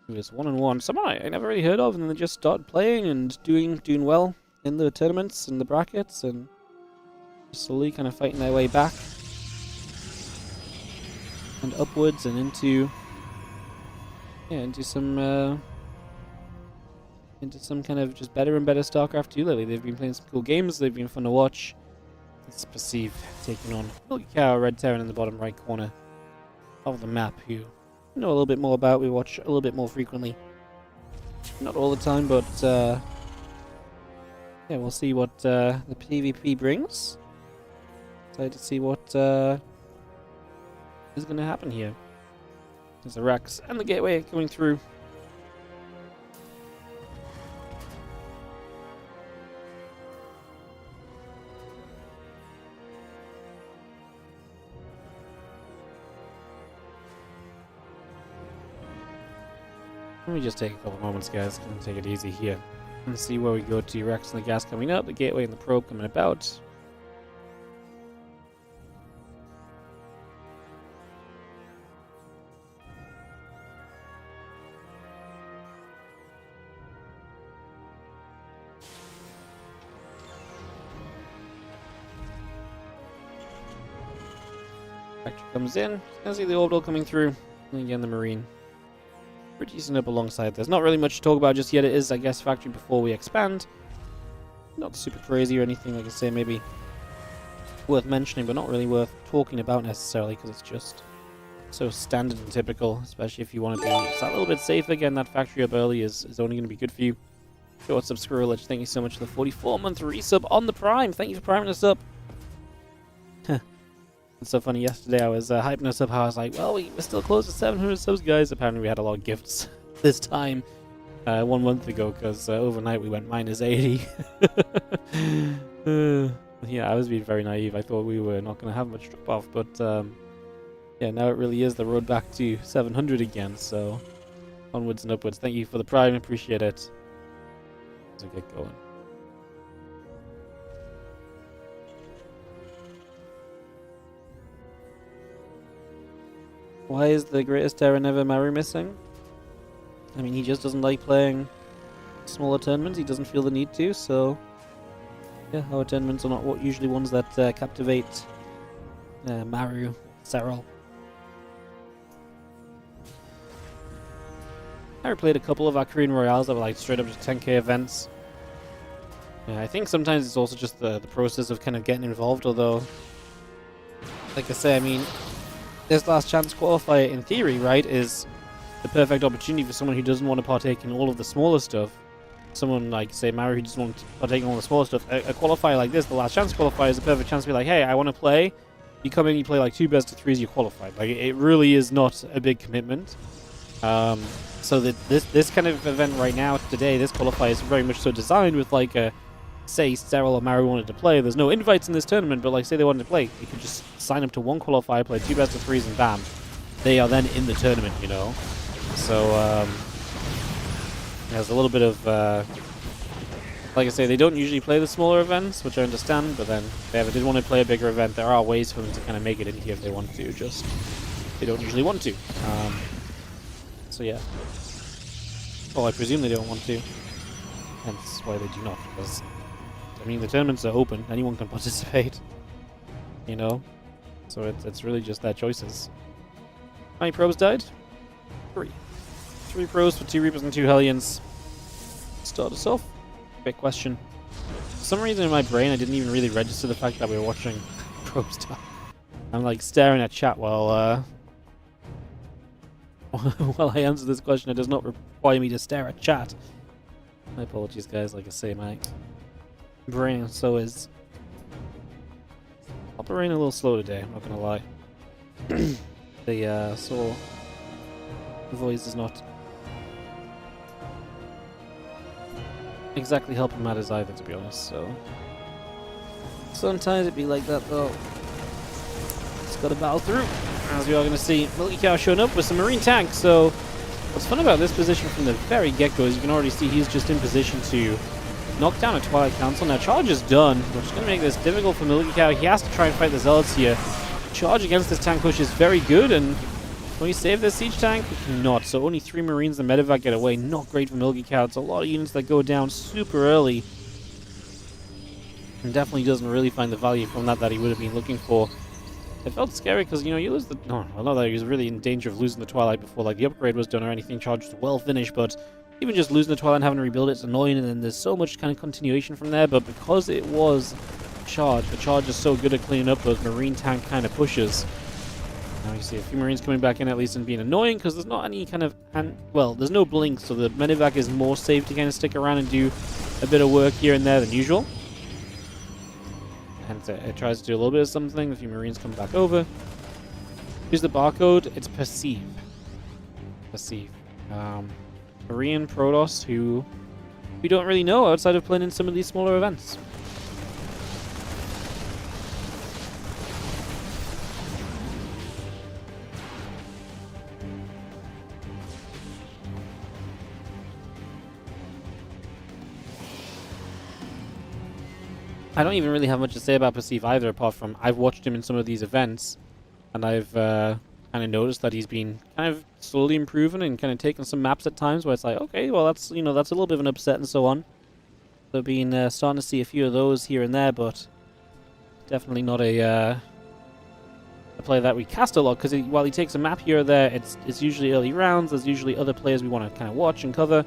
It's 1-1. Someone I never really heard of, and then they just started playing and doing well in the tournaments and the brackets, and slowly kind of fighting their way back and upwards and into some kind of just better and better StarCraft 2 lately. They've been playing some cool games, they've been fun to watch. It's Perceive taking on Milky Cow, Red Terran in the bottom right corner of the map, who you know a little bit more about, we watch a little bit more frequently. Not all the time, but yeah, we'll see what the PvP brings. Excited to see what is going to happen here. There's the Rex and the Gateway coming through. Let me just take a couple moments, guys. Gonna take it easy here. And see where we go to. Rex and the gas coming up, the Gateway and the Probe coming about. Factory comes in. Gonna see the orbital coming through. And again, the Marine. Reducing up alongside. There's not really much to talk about just yet. It is, I guess, factory before we expand. Not super crazy or anything, like I say, maybe worth mentioning, but not really worth talking about necessarily, because it's just so standard and typical, especially if you want to be just a little bit safer. Getting that factory up early is only going to be good for you. Yo, what's up, Squirrelage? Thank you so much for the 44-month resub on the Prime. Thank you for priming us up. It's so funny. Yesterday I was hyping us up how I was like, well, we're still close to 700 subs, guys. Apparently we had a lot of gifts this time 1 month ago because overnight we went -80. Yeah, I was being very naive. I thought we were not going to have much drop off, but yeah, now it really is the road back to 700 again. So onwards and upwards. Thank you for the Prime. Appreciate it. As we get going. Why is the greatest terror never Maru missing? I mean, he just doesn't like playing smaller tournaments. He doesn't feel the need to, so yeah, our tournaments are not usually ones that captivate Maru, Serral. I replayed a couple of our Korean Royales that were like straight up just 10k events. Yeah, I think sometimes it's also just the process of kind of getting involved, although, like I say, I mean, this last chance qualifier, in theory, right, is the perfect opportunity for someone who doesn't want to partake in all of the smaller stuff. Someone like, say, Maru, who doesn't want to partake in all the smaller stuff. A qualifier like this, the last chance qualifier, is a perfect chance to be like, hey, I want to play. You come in, you play like 2 best of 3s, you qualified. Like, it really is not a big commitment. So that this kind of event right now, today, this qualifier is very much so designed with like a, say, Serral or Maru wanted to play. There's no invites in this tournament, but like, say they wanted to play, you could just sign up to one qualifier, play 2 best of 3s, and bam, they are then in the tournament, you know. So there's a little bit of like I say, they don't usually play the smaller events, which I understand, but then if they ever did want to play a bigger event, there are ways for them to kind of make it in here if they want to, just they don't usually want to. So yeah. Well, I presume they don't want to, hence why they do not, because I mean, the tournaments are open, anyone can participate, you know, so it's really just their choices. How many pros died? 3. 3 pros for 2 Reapers and 2 Hellions. Start us off. Big question. For some reason in my brain, I didn't even really register the fact that we were watching pros die. I'm like staring at chat while while I answer this question. It does not require me to stare at chat. My apologies, guys. Like I say, my brain so is operating a little slow today, I'm not gonna lie. So the voice is not exactly helping matters either, to be honest, so sometimes it be like that though. Just gotta battle through. As we are gonna see, Milky Cow showing up with some marine tanks. So what's fun about this position from the very get-go is you can already see he's just in position to knock down a Twilight Council. Now charge is done, which is going to make this difficult for Milky Cow. He has to try and fight the Zealots here. Charge against this tank push is very good, and can we save this siege tank? We cannot. So only 3 Marines and Medevac get away. Not great for Milky Cow. It's a lot of units that go down super early. And definitely doesn't really find the value from that he would have been looking for. It felt scary because, you know, you lose the... No, I know that he was really in danger of losing the Twilight before, like, the upgrade was done or anything. Charge was well finished, but even just losing the Twilight and having to rebuild it's annoying, and then there's so much kind of continuation from there. But because it was Charge, the Charge is so good at cleaning up those Marine tank kind of pushes. Now you see a few Marines coming back in at least and being annoying because there's not any kind of... well, there's no blink, so the Medevac is more safe to kind of stick around and do a bit of work here and there than usual. And it tries to do a little bit of something. A few Marines come back over. Here's the barcode. It's Perceive. Perceive. Korean Protoss who we don't really know outside of playing in some of these smaller events. I don't even really have much to say about Perceive either, apart from I've watched him in some of these events, and I've kind of noticed that he's been kind of slowly improving and kind of taking some maps at times where it's like, okay, well that's, you know, that's a little bit of an upset and so on. So been starting to see a few of those here and there, but definitely not a player that we cast a lot, because while he takes a map here or there, it's usually early rounds. There's usually other players we want to kind of watch and cover.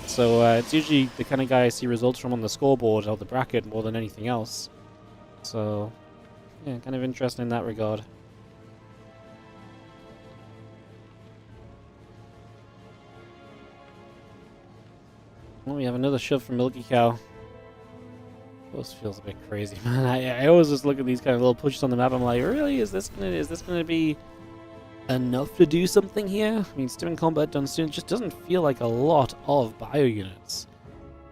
So it's usually the kind of guy I see results from on the scoreboard or the bracket more than anything else. So yeah, kind of interesting in that regard. Well, we have another shove from Milky Cow. This feels a bit crazy, man. I always just look at these kind of little pushes on the map. I'm like, really? Is this gonna be enough to do something here? I mean, Stim Combat done soon just doesn't feel like a lot of bio units.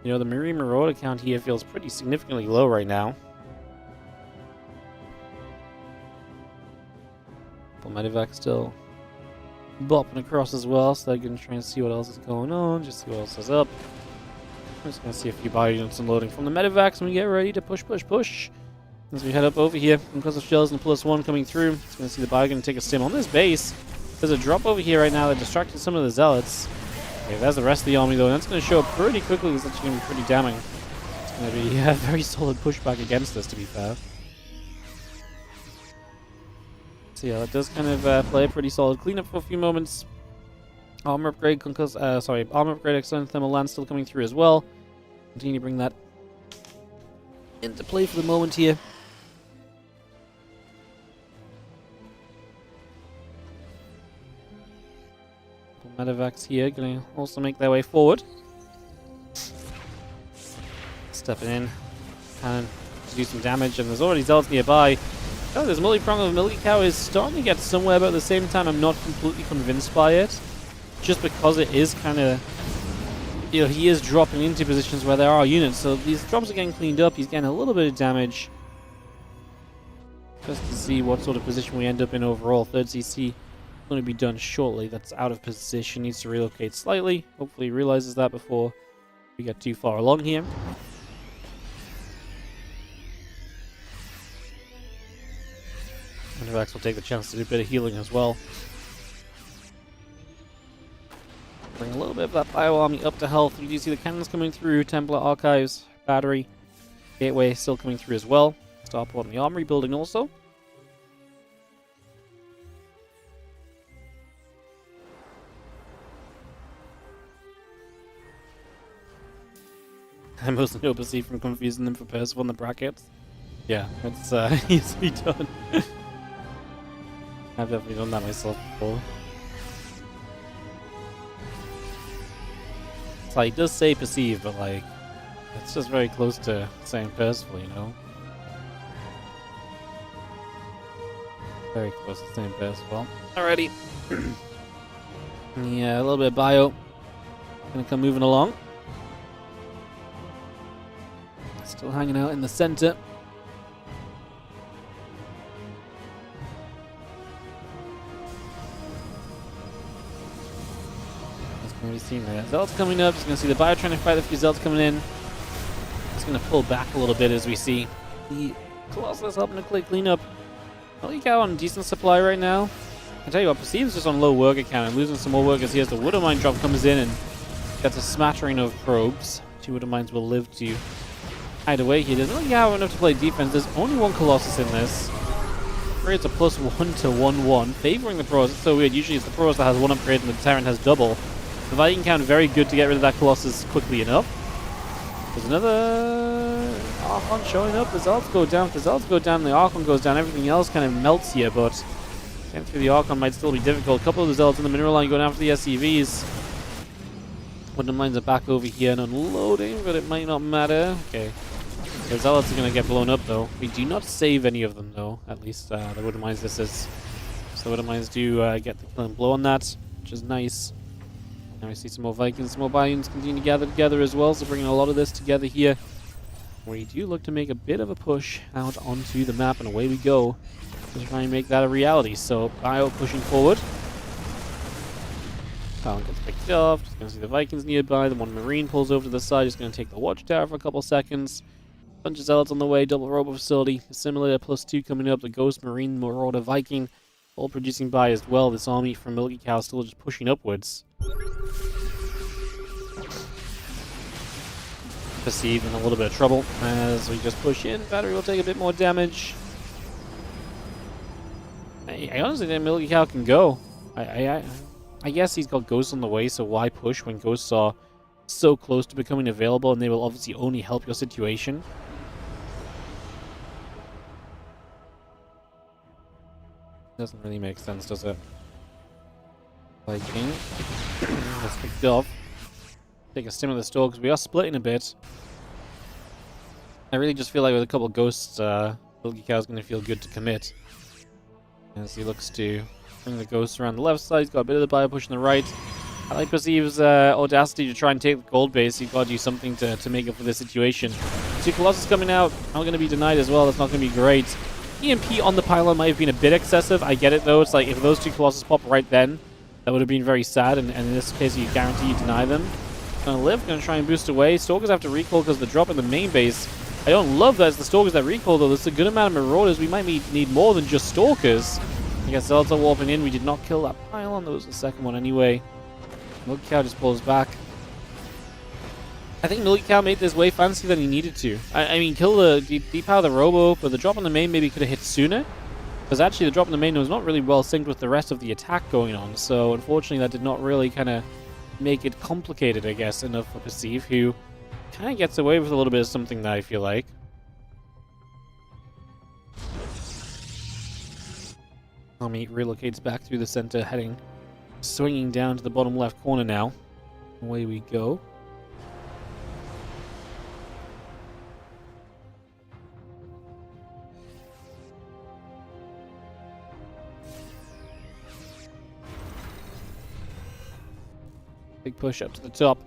You know, the Marine Marauder count here feels pretty significantly low right now. Medivac still bopping across as well, so they're going to try and see what else is going on, just see what else is up. I'm just going to see a few bio units unloading from the Medivacs, and we get ready to push. As we head up over here, because of shells and +1 coming through, it's going to see the bio going to take a stim on this base. There's a drop over here right now that distracted some of the zealots. Okay, that's the rest of the army though, and that's going to show up pretty quickly. It's actually going to be pretty damning. It's going to be a very solid pushback against this, to be fair. So yeah, that does kind of play a pretty solid cleanup for a few moments. Armor upgrade, armor upgrade, extended thermal lance still coming through as well. Continue to bring that into play for the moment here. Medivacs here, going to also make their way forward. Stepping in, cannon to do some damage, and there's already zealots nearby. Oh, this multi-prong of Milky Cow is starting to get somewhere, but at the same time, I'm not completely convinced by it. Just because it is kind of, you know, he is dropping into positions where there are units, so these drops are getting cleaned up. He's getting a little bit of damage. Just to see what sort of position we end up in overall. Third CC going to be done shortly. That's out of position. Needs to relocate slightly. Hopefully, he realizes that before we get too far along here. Medivacs will take the chance to do a bit of healing as well. Bring a little bit of that bio army up to health. We do see the cannons coming through. Templar Archives, Battery, Gateway still coming through as well. Starport and the Armory building also. I mostly know perceived from confusing them for Percival in the brackets. Yeah, it's easily done. I've definitely done that myself before. It's like, it does say perceive, but like, it's just very close to saying Percival, you know? Very close to saying Percival. Alrighty. Yeah, a little bit of bio. Gonna come moving along. Still hanging out in the center. Already seen that. Zealots coming up. Just going to see the bio trying to fight a few zealots coming in. Just going to pull back a little bit as we see the Colossus helping to clean up. Milky Cow on decent supply right now. I tell you what, Perceive's just on low worker count and losing some more workers here as the Wood Mine drop comes in and gets a smattering of probes. 2 Wood Mines will live to hide away here. Doesn't really have enough to play defense. There's only one Colossus in this. It's a +1 to 1/1, favoring the pros. It's so weird. Usually it's the pros that has 1 upgrade and the Terran has double. The Viking count very good to get rid of that Colossus quickly enough. There's another Archon showing up. The Zealots go down. If the Zealots go down, the Archon goes down. Everything else kind of melts here, but getting through the Archon might still be difficult. A couple of the Zealots in the mineral line going after the SCVs. Wooden Mines are back over here and unloading, but it might not matter. Okay. The Zealots are going to get blown up, though. We do not save any of them, though. At least the Wooden Mines this is. So the Wooden Mines do get the killing blow on that, which is nice. Now we see some more Vikings, some more Bayons continue to gather together as well, so bringing a lot of this together here. We do look to make a bit of a push out onto the map, and away we go to try and make that a reality. So, Bio pushing forward. Talon gets picked off, just going to see the Vikings nearby. The one Marine pulls over to the side, just going to take the Watchtower for a couple seconds. Bunch of Zealots on the way, double Robo Facility, Assimilator +2 coming up, the Ghost Marine, Marauder Viking, all producing by as well. This army from Milky Cow still just pushing upwards. Perceived in a little bit of trouble as we just push in. Battery will take a bit more damage. I honestly think Milky Cow can go. I guess he's got Ghosts on the way, so why push when Ghosts are so close to becoming available, and they will obviously only help your situation. Doesn't really make sense, does it? Viking. That's picked off. take a stim of the store because we are splitting a bit. I really just feel like with a couple of ghosts, Milky Cow's going to feel good to commit. As he looks to bring the ghosts around the left side. He's got a bit of the bio push on the right. I like Perceive's audacity to try and take the gold base. He's got to do something to make up for this situation. Two Colossus coming out. Not going to be denied as well. That's not going to be great. EMP on the pylon might have been a bit excessive. I get it though. It's like if those two Colossus pop right then, that would have been very sad. And in this case, you guarantee you deny them. Gonna live. Gonna try and boost away. Stalkers have to recall because of the drop in the main base. I don't love that it's the Stalkers that recall though. There's a good amount of Marauders. We might need more than just Stalkers. I guess Zelda warping in. We did not kill that pylon. That was the second one anyway. Milky Cow just pulls back. I think Milky Cow made this way fancy than he needed to. I mean, kill the depower the Robo, but the drop on the main maybe could have hit sooner. Because actually the drop on the main was not really well synced with the rest of the attack going on. So unfortunately that did not really kind of make it complicated, I guess, enough for Perceive, who kind of gets away with a little bit of something that I feel like. Army relocates back through the center, swinging down to the bottom left corner now. Away we go. Big push up to the top.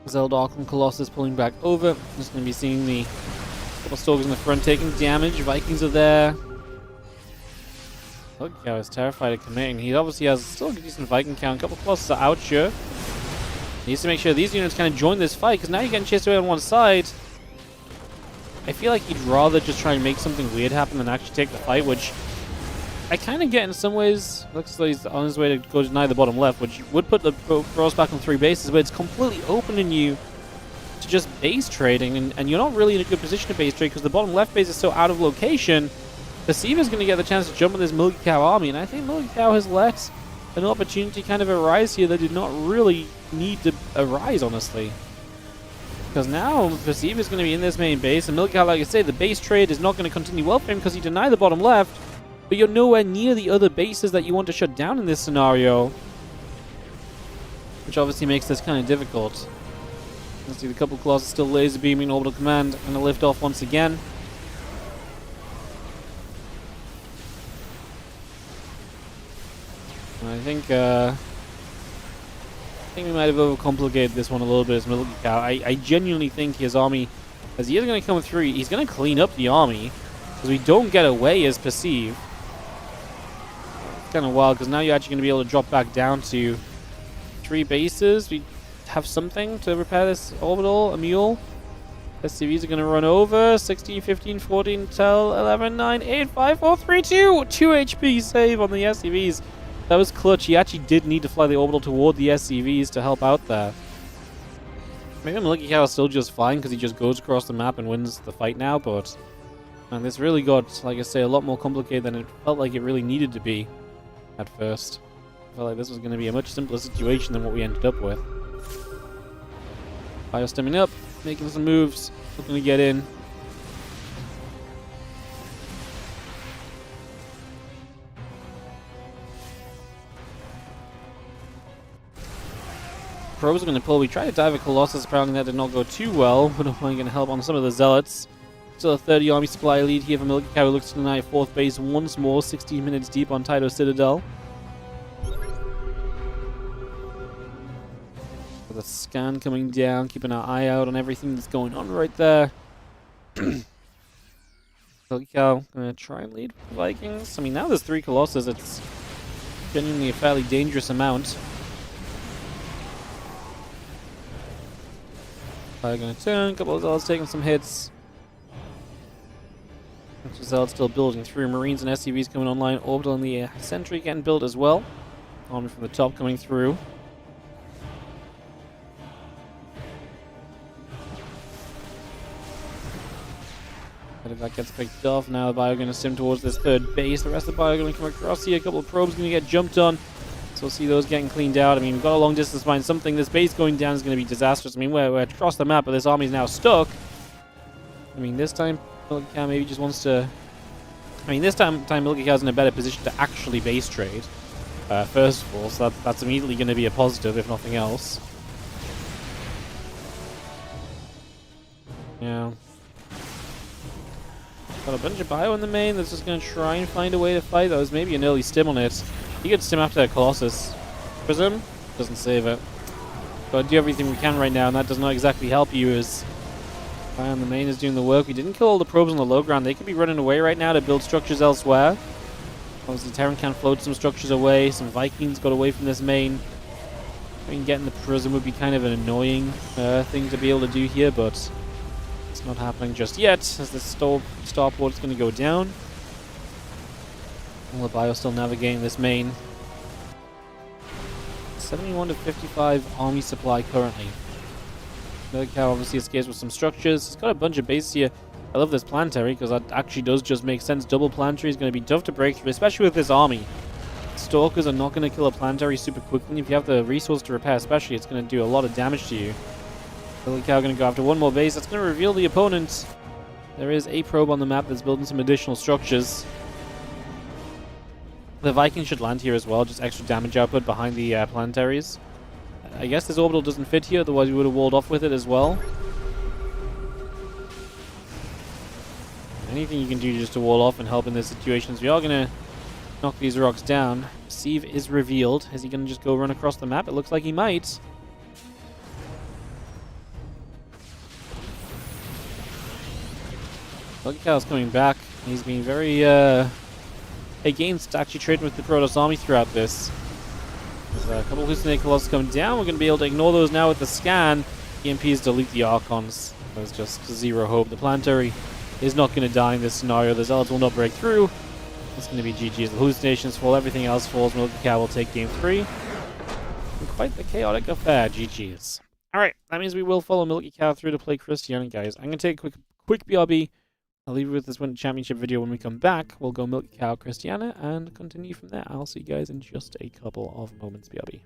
Zeldok and Colossus pulling back over. Just going to be seeing the couple Stalkers in the front taking damage. Vikings are there. Milky Cow is terrified of committing. He obviously has still a decent Viking count. A couple Colossus are out here. He needs to make sure these units kind of join this fight, because now you're getting chased away on one side. I feel like he'd rather just try and make something weird happen than actually take the fight, which I kind of get in some ways. Looks like he's on his way to go deny the bottom left, which would put the pros back on 3 bases, but it's completely opening you to just base trading, and you're not really in a good position to base trade because the bottom left base is so out of location. Perceive is going to get the chance to jump on this Milky Cow army, and I think Milky Cow has let an opportunity kind of arise here that did not really need to arise, honestly. Because now Perceive is going to be in this main base, and Milky Cow, like I say, the base trade is not going to continue well for him because he denied the bottom left, but you're nowhere near the other bases that you want to shut down in this scenario, which obviously makes this kind of difficult. Let's see, the couple Colossus still laser beaming orbital command, and a lift off once again. I think we might have overcomplicated this one a little bit as Milky Cow. I genuinely think his army, as he is going to come through, he's going to clean up the army, because we don't get away as Perceive. It's kind of wild, because now you're actually going to be able to drop back down to 3 bases. We have something to repair this orbital, a mule. SCVs are going to run over. 16, 15, 14, 10, 11, 9, 8, 5, 4, 3, 2. 2 HP save on the SCVs. That was clutch. He actually did need to fly the orbital toward the SCVs to help out there. Maybe Milky Cow is still just fine because he just goes across the map and wins the fight now, but man, this really got, like I say, a lot more complicated than it felt like it really needed to be at first. I felt like this was going to be a much simpler situation than what we ended up with. Bio stemming up, making some moves, looking to get in. Probes are going to pull. We tried to dive a Colossus, apparently that did not go too well, but I'm going to help on some of the Zealots. Still a 30 army supply lead here for Milky Cow, who looks to deny 4th base once more, 16 minutes deep on Tyto Citadel. With a scan coming down, keeping our eye out on everything that's going on right there. Milky Cow going to try and lead with the Vikings. I mean, now there's 3 Colossus, it's genuinely a fairly dangerous amount. Going to turn, a couple of Zealots taking some hits. Zealots still building through. Marines and SCVs coming online. Orbital and the Sentry getting built as well. Army from the top coming through. But if that gets picked off, now the Bio going to sim towards this 3rd base. The rest of the Bio going to come across here. A couple of probes going to get jumped on. So we'll see those getting cleaned out. I mean, we've got a long distance to find something. This base going down is going to be disastrous. I mean, we're across the map, but this army is now stuck. I mean, this time, Milky Cow maybe just wants to... I mean, this time Milky Cow's in a better position to actually base trade, first of all. So that's immediately going to be a positive, if nothing else. Yeah. Got a bunch of bio in the main that's just going to try and find a way to fight. That was maybe an early stim on it. He gets stim after Colossus. Prism doesn't save it. Gotta do everything we can right now, and that does not exactly help you as bio on the main is doing the work. We didn't kill all the probes on the low ground. They could be running away right now to build structures elsewhere. Obviously, Terran can float some structures away. Some Vikings got away from this main. I mean, getting the Prism would be kind of an annoying thing to be able to do here, but it's not happening just yet, as the starport is going to go down. All the bio still navigating this main. 71 to 55 army supply currently. Milky obviously escapes with some structures. He's got a bunch of bases here. I love this planetary because that actually does just make sense. Double planetary is going to be tough to break through, especially with this army. Stalkers are not going to kill a planetary super quickly. If you have the resource to repair, especially, it's going to do a lot of damage to you. Milky going to go after one more base. That's going to reveal the opponent. There is a probe on the map that's building some additional structures. The Vikings should land here as well, just extra damage output behind the planetaries. I guess this orbital doesn't fit here, otherwise we would have walled off with it as well. Anything you can do just to wall off and help in this situation. So we are going to knock these rocks down. Sieve is revealed. Is he going to just go run across the map? It looks like he might. Milky Cow's coming back. He's been very against actually trading with the Protoss army throughout this. There's a couple of hallucinated Colossus coming down. We're going to be able to ignore those now with the scan. EMPs delete the Archons. There's just zero hope. The planetary is not going to die in this scenario. The Zealots will not break through. It's going to be GG as the hallucinations fall. Everything else falls. Milky Cow will take game 3. And quite the chaotic affair. GG's. Alright, that means we will follow Milky Cow through to play Cristiano, guys. I'm going to take a quick BRB. I'll leave you with this Winter Championship video. When we come back, we'll go Milky Cow Cristiano and continue from there. I'll see you guys in just a couple of moments, BRB.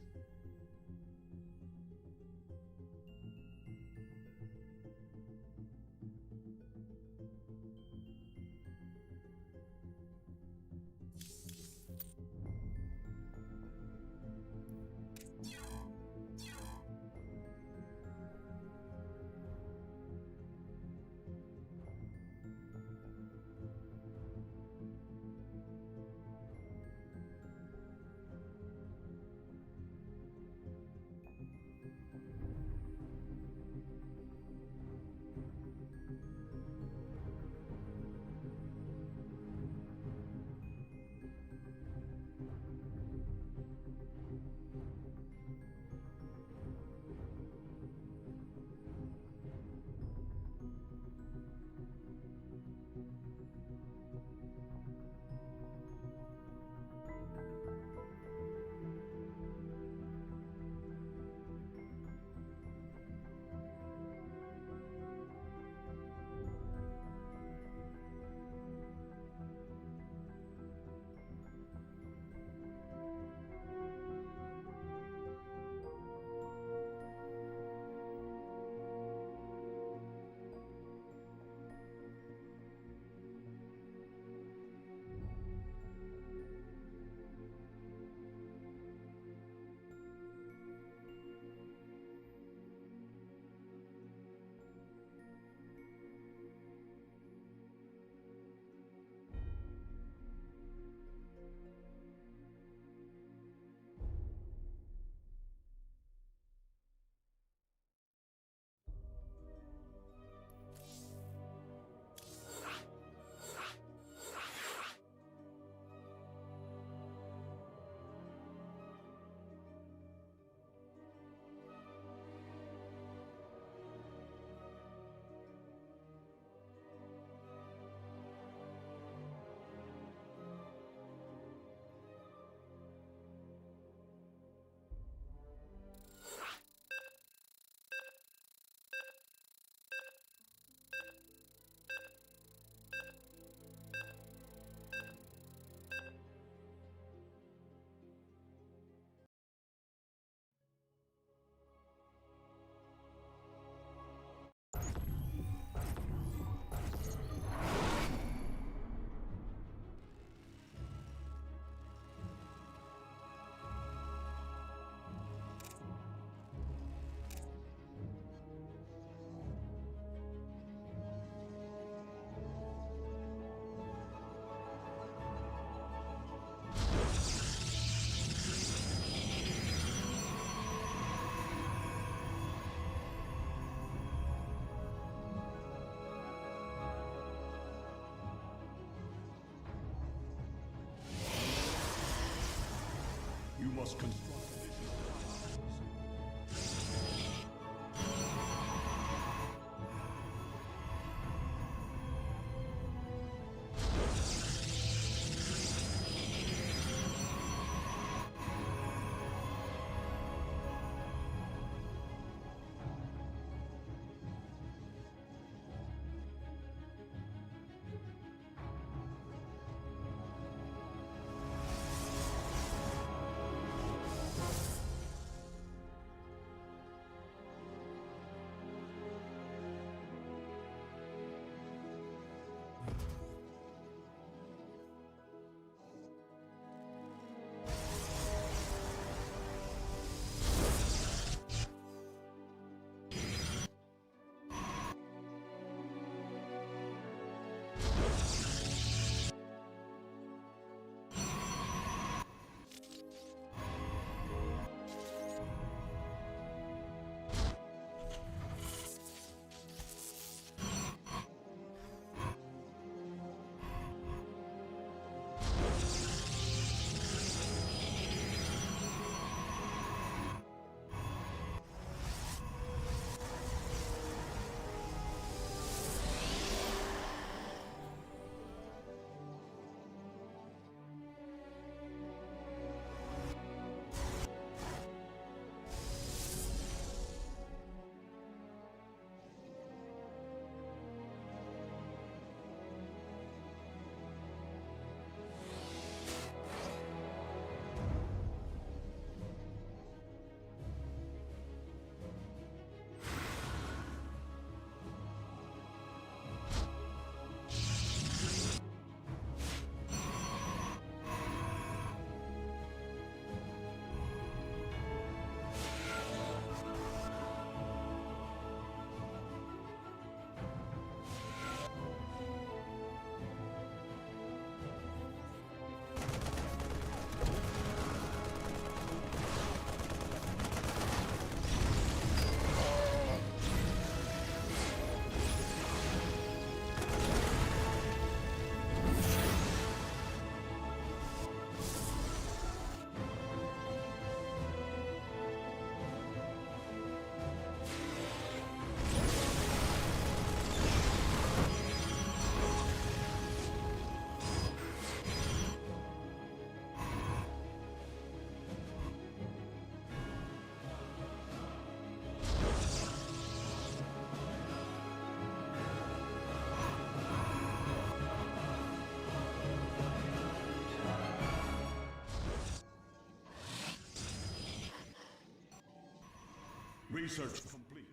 Research complete.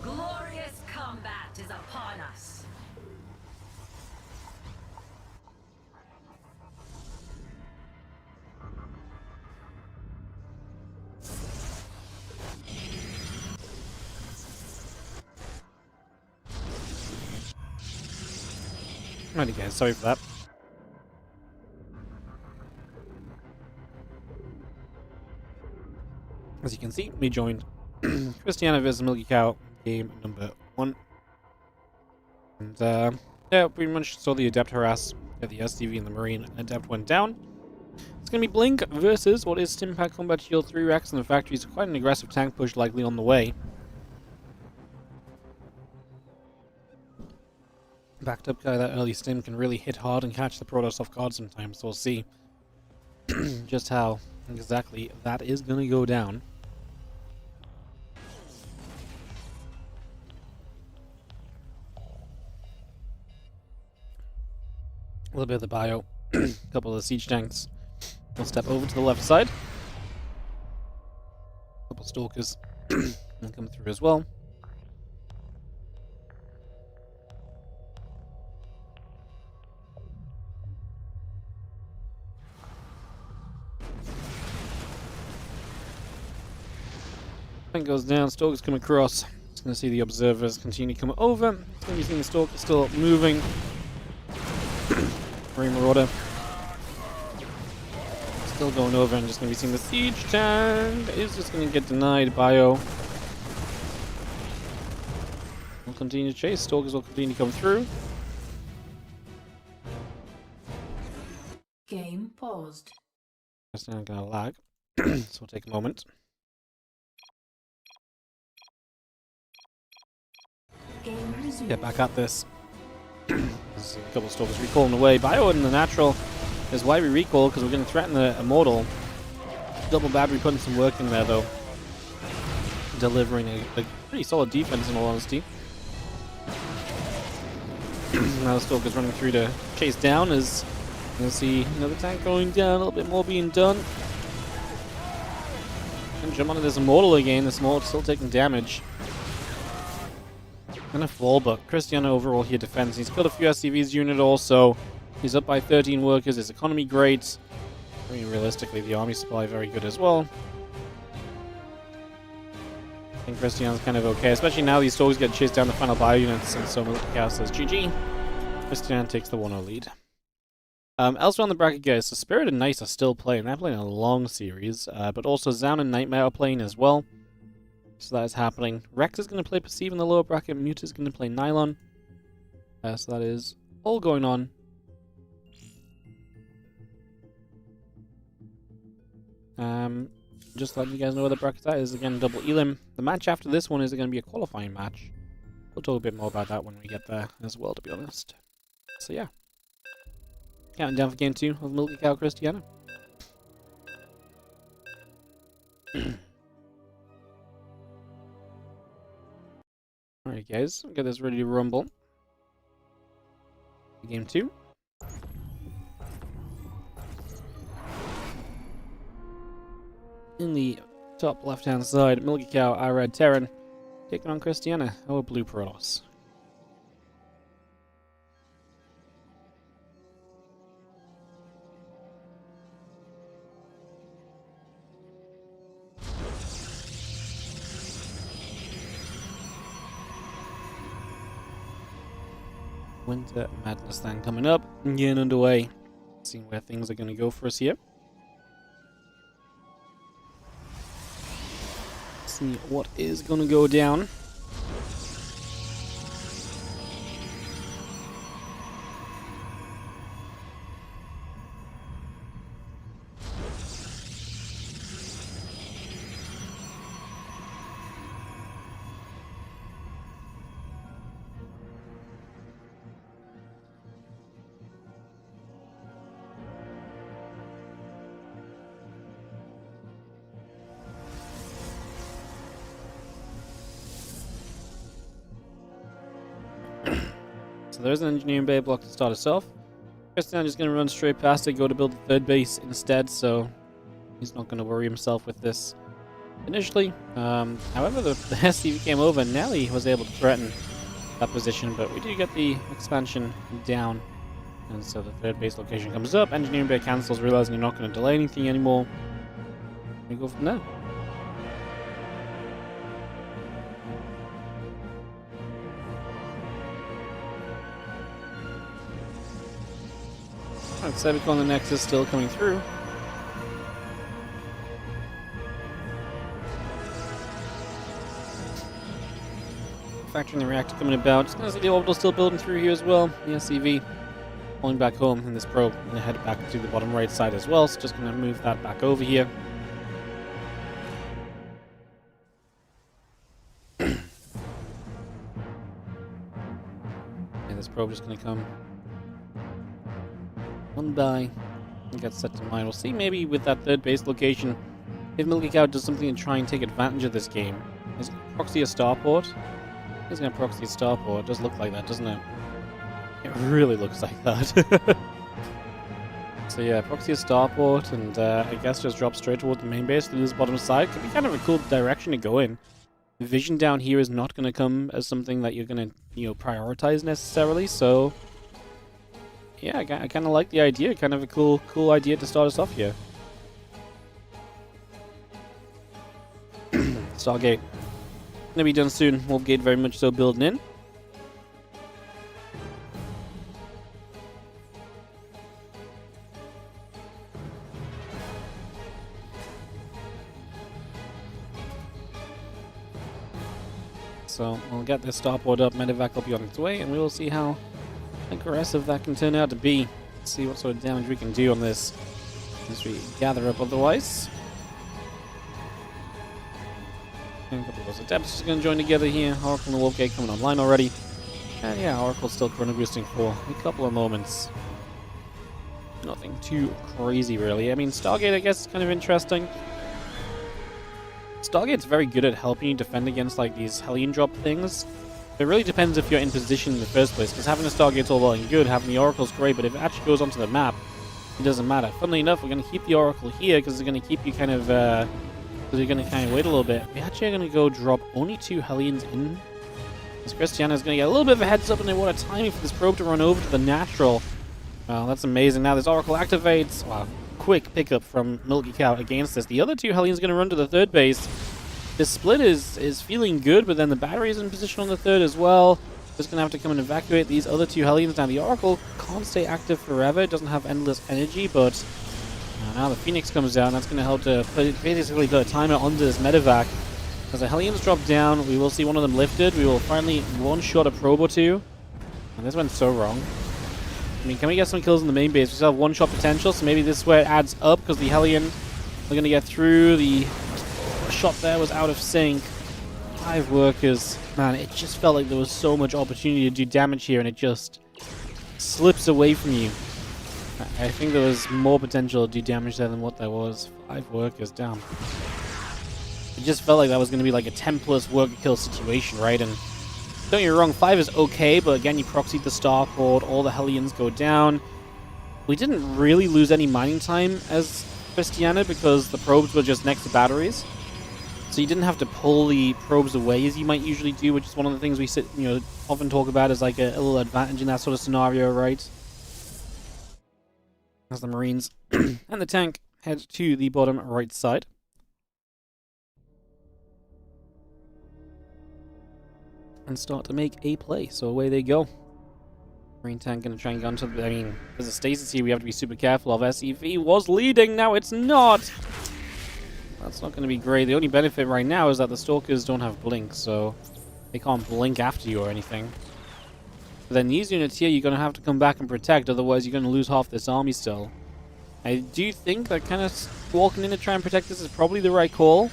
Glorious combat is upon us. Alrighty guys, sorry for that. As you can see, we joined Cristiano vs Milky Cow, game number 1. And yeah, pretty much saw the Adept harass at the STV and the Marine, and Adept went down. It's going to be Blink versus what is Stimpack Combat Shield 3 Rex, and the factory's quite an aggressive tank push likely on the way. Backed up guy, that early stim can really hit hard and catch the Protoss off guard sometimes, so we'll see just how exactly that is going to go down. A little bit of the bio, a couple of the siege tanks. We'll step over to the left side. A couple stalkers will come through as well. Tank goes down, stalkers come across. Just going to see the observers continue to come over. It's going to be seeing the stalker still moving. Marine Marauder still going over, and just going to be seeing the siege tank is just going to get denied. Bio will continue to chase. Stalkers will continue to come through. Game paused. That's not gonna lag, so we'll take a moment. Game resumed. Get back at this. There's a couple of stalkers recalling away. Bio in the natural is why we recall, because we're going to threaten the Immortal. Double Battery putting some work in there, though. Delivering a pretty solid defense, in all honesty. Now the Stalker's running through to chase down as you'll see another tank going down, a little bit more being done. And jump onto this Immortal again. This Immortal's still taking damage. Gonna fall, but Cristiano overall here defends. He's killed a few SCV's unit also. He's up by 13 workers. His economy great. I mean, realistically, the army supply very good as well. I think Cristiano's kind of okay, especially now these stalkers get chased down the final bio units, and so Milky says GG. Cristiano takes the 1-0 lead. Elsewhere on the bracket, guys, so Spirit and Nice are still playing. They're playing a long series, but also Zoun and Nightmare are playing as well. So that is happening. Rex is going to play Perceive in the lower bracket. Mute is going to play Nylon. So that is all going on. Just letting you guys know where the bracket is. Again, double Elim. The match after this one is going to be a qualifying match. We'll talk a bit more about that when we get there as well, to be honest. So yeah. Counting down for game 2 of Milky Cristiano. Alright guys, get this ready to rumble. Game 2. In the top left hand side, Milky Cow, our red Terran, taking on Cristiano, our blue Protoss. Winter Madness then coming up and getting underway. Seeing where things are going to go for us here. See what is going to go down. So there's an engineering bay block to start us off. Cristiano just going to run straight past it, go to build the third base instead, so he's not going to worry himself with this initially. However, the SCV came over and Nelly was able to threaten that position, but we do get the expansion down. And so the third base location comes up, engineering bay cancels, realizing you're not going to delay anything anymore. We go from there. Alright, Sebik on the Nexus still coming through. Factoring the reactor coming about. Just gonna see the orbital still building through here as well. The SCV pulling back home in this probe. I'm gonna head back to the bottom right side as well, so just gonna move that back over here. And this probe just gonna come one by and get set to mine. We'll see maybe with that third base location if Milky Cow does something to try and take advantage of this game. Is it proxy a starport? He's going to proxy a starport. It does look like that, doesn't it? It really looks like that. So yeah, proxy a starport and I guess just drop straight toward the main base through this bottom side. Could be kind of a cool direction to go in. The vision down here is not going to come as something that you're going to, prioritize necessarily, so yeah, I kind of like the idea. Kind of a cool idea to start us off here. Stargate gonna be done soon. Wolf Gate very much so building in. So we'll get this starport up. Medevac will be on its way, and we will see how aggressive that can turn out to be. see what sort of damage we can do on this as we gather up otherwise. And a couple of those adepts are going to join together here. Oracle and the Wolfgate coming online already. And yeah, Oracle's still chrono boosting for a couple of moments. Nothing too crazy, really. I mean, Stargate, I guess, is kind of interesting. Stargate's very good at helping you defend against, like, these Hellion drop things. It really depends if you're in position in the first place, because having a Stargate's all well and good, having the Oracle's great, but if it actually goes onto the map, it doesn't matter. Funnily enough, we're going to keep the Oracle here, because it's going to keep you kind of, because you're going to kind of wait a little bit. We actually are going to go drop only 2 Hellions in. Because Cristiano's going to get a little bit of a heads up, and they want a timing for this probe to run over to the natural. Wow, that's amazing. Now this Oracle activates. Wow, quick pickup from Milky Cow against this. The other 2 Hellions going to run to the third base. This split is feeling good, but then the battery is in position on the third as well. Just going to have to come and evacuate these other 2 Hellions. Now the Oracle can't stay active forever. It doesn't have endless energy, but now the Phoenix comes down. That's going to help to basically put a timer onto this medevac. As the Hellions drop down, we will see one of them lifted. We will finally one-shot a probe or 2. And this went so wrong. I mean, can we get some kills in the main base? We still have one-shot potential, so maybe this is where it adds up, because the Hellions are going to get through. The shot there was out of sync. 5 workers. Man, it just felt like there was so much opportunity to do damage here, and it just slips away from you. I think there was more potential to do damage there than what there was. 5 workers, damn. It just felt like that was going to be like a 10+ worker kill situation, right? And don't get me wrong, 5 is okay, but again, you proxied the starport, all the Hellions go down. We didn't really lose any mining time as Cristiano because the probes were just next to batteries. So you didn't have to pull the probes away as you might usually do, which is one of the things we often talk about as like a little advantage in that sort of scenario, right? As the Marines and the tank head to the bottom right side. And start to make a play. So away they go. Marine tank going to try and go onto the... I mean, there's a stasis here we have to be super careful of. SEV was leading, now it's not! That's not going to be great. The only benefit right now is that the Stalkers don't have blink, so they can't blink after you or anything. But then these units here, you're going to have to come back and protect, otherwise you're going to lose half this army still. I do think that kind of walking in to try and protect this is probably the right call.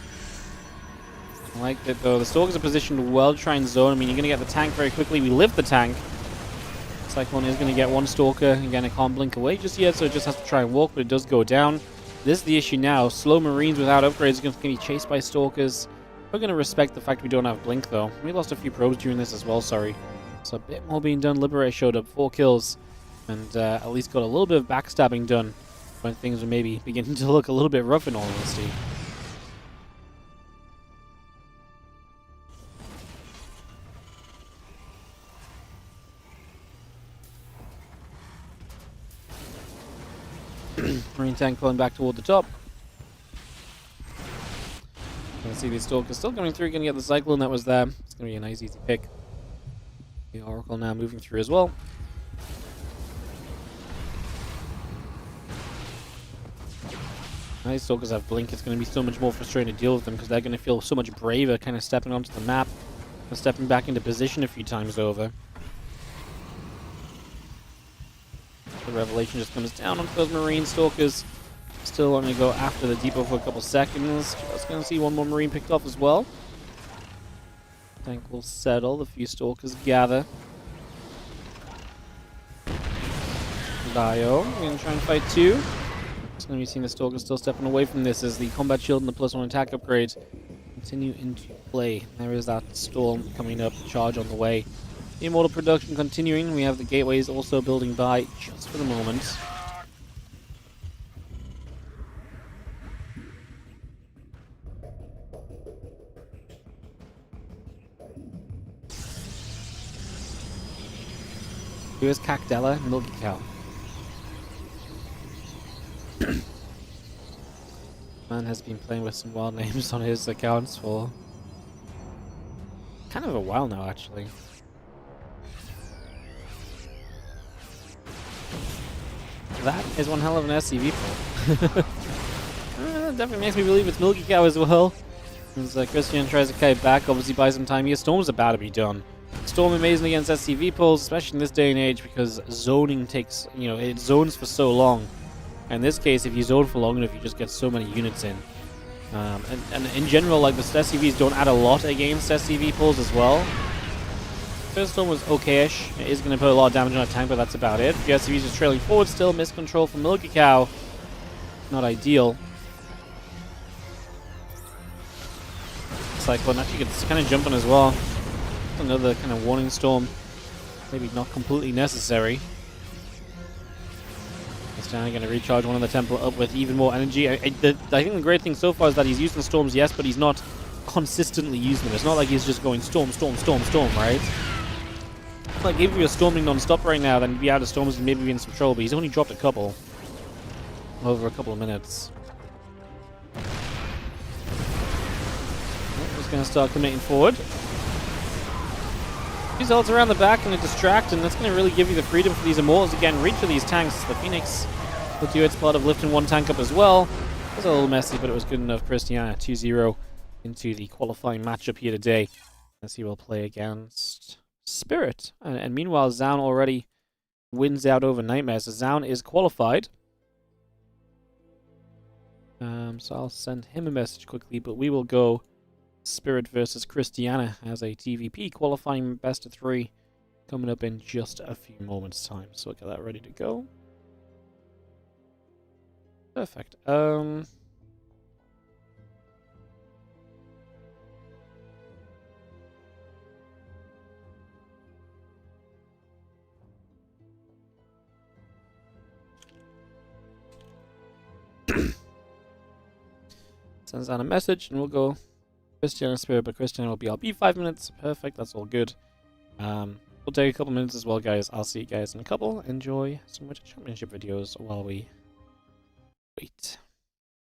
I like that though. The Stalkers are positioned well to try and zone. I mean, you're going to get the tank very quickly. We lift the tank. Cyclone is going to get 1 Stalker. Again, it can't blink away just yet, so it just has to try and walk, but it does go down. This is the issue now. Slow Marines without upgrades are going to be chased by Stalkers. We're going to respect the fact we don't have blink though. We lost a few probes during this as well, sorry. So a bit more being done. Liberate showed up, 4 kills. And at least got a little bit of backstabbing done when things were maybe beginning to look a little bit rough in all honesty. Marine tank pulling back toward the top. You can see the Stalkers still coming through, going to get the Cyclone that was there. It's going to be a nice easy pick. The Oracle now moving through as well. Now these Stalkers have blink. It's going to be so much more frustrating to deal with them because they're going to feel so much braver kind of stepping onto the map and stepping back into position a few times over. The Revelation just comes down onto those Marine Stalkers. Still want to go after the depot for a couple seconds. Just going to see 1 more Marine picked off as well. Tank will settle. The few Stalkers gather. Dio, we're going to try and fight 2. Just going to be seeing the Stalkers still stepping away from this as the combat shield and the +1 attack upgrades continue into play. There is that storm coming up, charge on the way. The Immortal production continuing. We have the gateways also building by just for the moment. Here's Cacdella, Milky Cow. Man has been playing with some wild names on his accounts for kind of a while now, actually. That is one hell of an SCV pull. That definitely makes me believe it's Milky Cow as well. As Cristiano tries to kite back, obviously buy some time here. Storm's about to be done. Storm amazing against SCV pulls, especially in this day and age, because zoning takes, it zones for so long. In this case, if you zone for long enough, you just get so many units in. And in general, like, the SCVs don't add a lot against SCV pulls as well. First Storm was okay-ish. It is going to put a lot of damage on a tank, but that's about it. The SCVs just trailing forward still. Miscontrol from Milky Cow. Not ideal. Cyclone actually gets kind of jumping as well. Another kind of warning storm. Maybe not completely necessary. Cristiano going to recharge one of the temple up with even more energy. I think the great thing so far is that he's using storms, yes, but he's not consistently using them. It's not like he's just going storm, storm, storm, storm, right? Like, if we were storming non-stop right now, then he'd be out of storms and maybe be in some trouble, but he's only dropped a couple. Over a couple of minutes. Just going to start committing forward. These ults around the back and distract, and that's going to really give you the freedom for these Immortals to get in reach of these tanks. The Phoenix will do its part of lifting one tank up as well. It was a little messy, but it was good enough. Cristiano 2-0 into the qualifying matchup here today, as he will play against Spirit. And meanwhile, Zoun already wins out over Nightmare, so Zoun is qualified. So I'll send him a message quickly, but we will go Spirit versus Cristiano as a TVP qualifying best of 3 coming up in just a few moments' time. So we'll get that ready to go. Perfect. Sends out a message and we'll go Cristiano Spirit, but Cristiano will be RB 5 minutes. Perfect, that's all good. We'll take a couple minutes as well, guys. I'll see you guys in a couple. Enjoy some Winter Championship videos while we wait.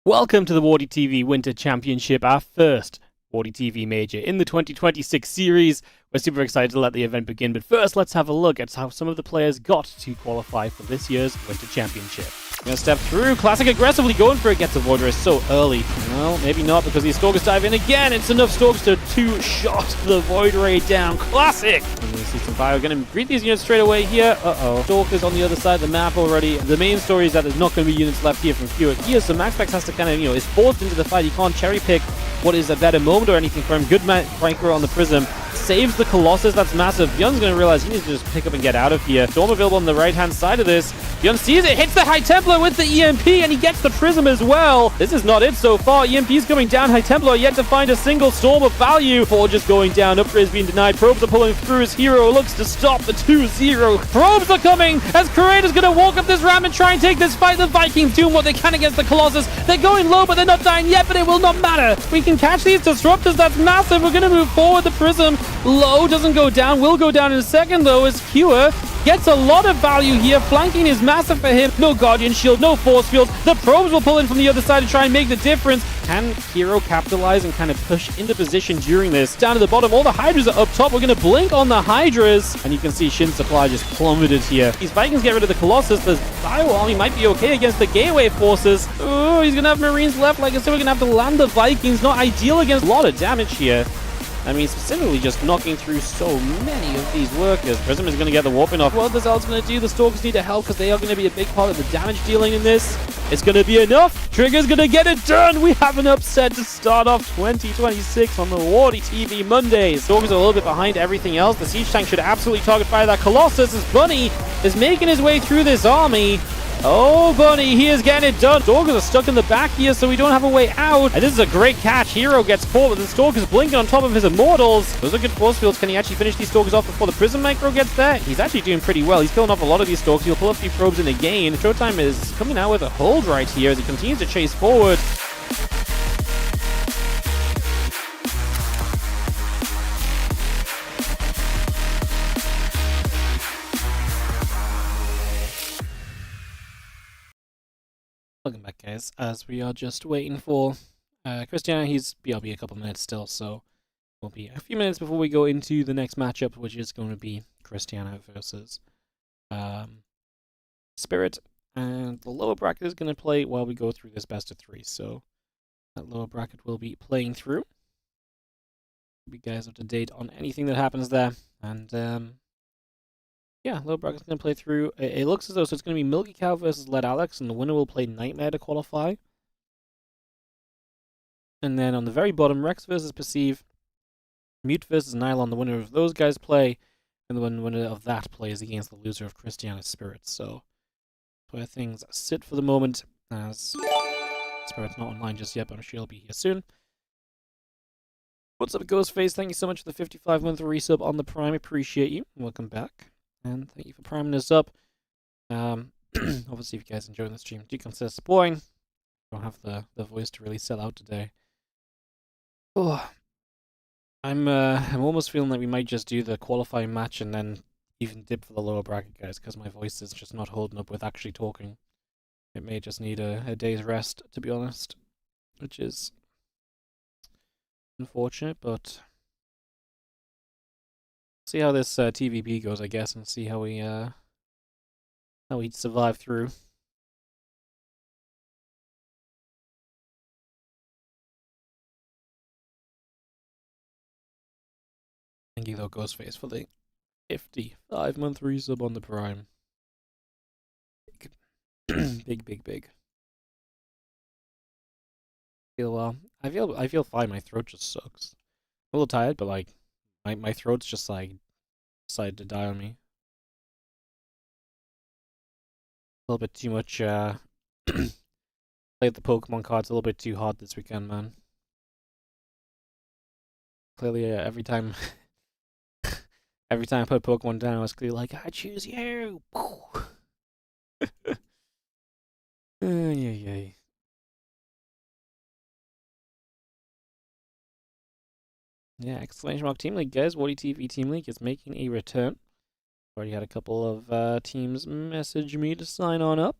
Welcome to the WardiTV Winter Championship, our first WardiTV major in the 2026 series. We're super excited to let the event begin, but first let's have a look at how some of the players got to qualify for this year's Winter Championship. Gonna step through. Classic aggressively going for it. Gets a Void Ray so early. Well, maybe not, because these Stalkers dive in again. It's enough Stalkers to two-shot the Void Ray down. Classic! And we see some fire. We're gonna greet these units straight away here. Uh-oh. Stalkers on the other side of the map already. The main story is that there's not gonna be units left here from Fewer here, so MaxPax has to kind of, is forced into the fight. He can't cherry-pick what is a better moment or anything for him. Good Micro on the Prism. Saves the Colossus. That's massive. Bjorn's going to realize he needs to just pick up and get out of here. Storm available on the right-hand side of this. Bjorn sees it, hits the High Templar with the EMP, and he gets the Prism as well. This is not it so far. EMP's coming down. High Templar yet to find a single Storm of value. Forge is going down. Upgrades being denied. Probes are pulling through. His hero looks to stop the 2-0. Probes are coming as Creator's going to walk up this ramp and try and take this fight. The Vikings doing what they can against the Colossus. They're going low, but they're not dying yet, but it will not matter. We can catch these Disruptors. That's massive. We're going to move forward. The Prism low doesn't go down. Will go down in a second, though, as Cure gets a lot of value here. Flanking is massive for him. No Guardian Shield, no Force Fields. The Probes will pull in from the other side to try and make the difference. Can Hero capitalize and kind of push into position during this? Down to the bottom, all the Hydras are up top. We're going to blink on the Hydras. And you can see Shin's supply just plummeted here. These Vikings get rid of the Colossus. The Bio Army might be okay against the Gateway forces. Oh, he's going to have Marines left. Like I said, we're going to have to land the Vikings. Not ideal against a lot of damage here. I mean, specifically just knocking through so many of these workers. Prism is going to get the warping off. What the hell's going to do? The Stalkers need to help because they are going to be a big part of the damage dealing in this. It's going to be enough. Trigger's going to get it done. We have an upset to start off 2026 on the WardiTV Mondays. Stalkers are a little bit behind everything else. The Siege Tank should absolutely target fire that Colossus as Bunny is making his way through this army. Oh, Bunny, he is getting it done. Stalkers are stuck in the back here, so we don't have a way out. And this is a great catch. Hero gets caught, but the Stalker's blinking on top of his Immortals. Those are good force fields. Can he actually finish these Stalkers off before the Prism Micro gets there? He's actually doing pretty well. He's killing off a lot of these Stalkers. He'll pull a few probes in again. Showtime is coming out with a hold right here as he continues to chase forward. Welcome back, guys, as we are just waiting for Cristiano. He's BRB a couple minutes still, so it will be a few minutes before we go into the next matchup, which is going to be Cristiano versus Spirit. And the lower bracket is going to play while we go through this best of 3, so that lower bracket will be playing through. Keep you guys up to date on anything that happens there. And yeah, Low Bracket's gonna play through. It looks as though it's gonna be Milky Cow versus Led Alex, and the winner will play Nightmare to qualify. And then on the very bottom, Rex versus Perceive, Mute versus Nylon. The winner of those guys play, and the winner of that plays against the loser of Cristiano's Spirits. So where things sit for the moment, as Spirit's not online just yet, but I'm sure he'll be here soon. What's up, Ghostface? Thank you so much for the 55-month resub on the Prime. Appreciate you. Welcome back. And thank you for priming us up. Obviously, if you guys enjoy the stream, do consider supporting. I don't have the voice to really sell out today. Oh, I'm almost feeling like we might just do the qualifying match and then even dip for the lower bracket guys, because my voice is just not holding up with actually talking. It may just need a day's rest, to be honest, which is unfortunate, but see how this TVP goes, I guess, and see how we survive through. Thank you though, Ghostface, for the 55-month resub on the Prime. Big. I feel fine. My throat just sucks. I'm a little tired, but like my throat's just like decided to die on me. A little bit too much played the Pokemon cards a little bit too hard this weekend, man. Clearly, every time I put Pokemon down, I was clearly like, I choose you. Yeah. Yeah, exclamation mark Team League, guys. WardiTV Team League is making a return. Already had a couple of teams message me to sign on up.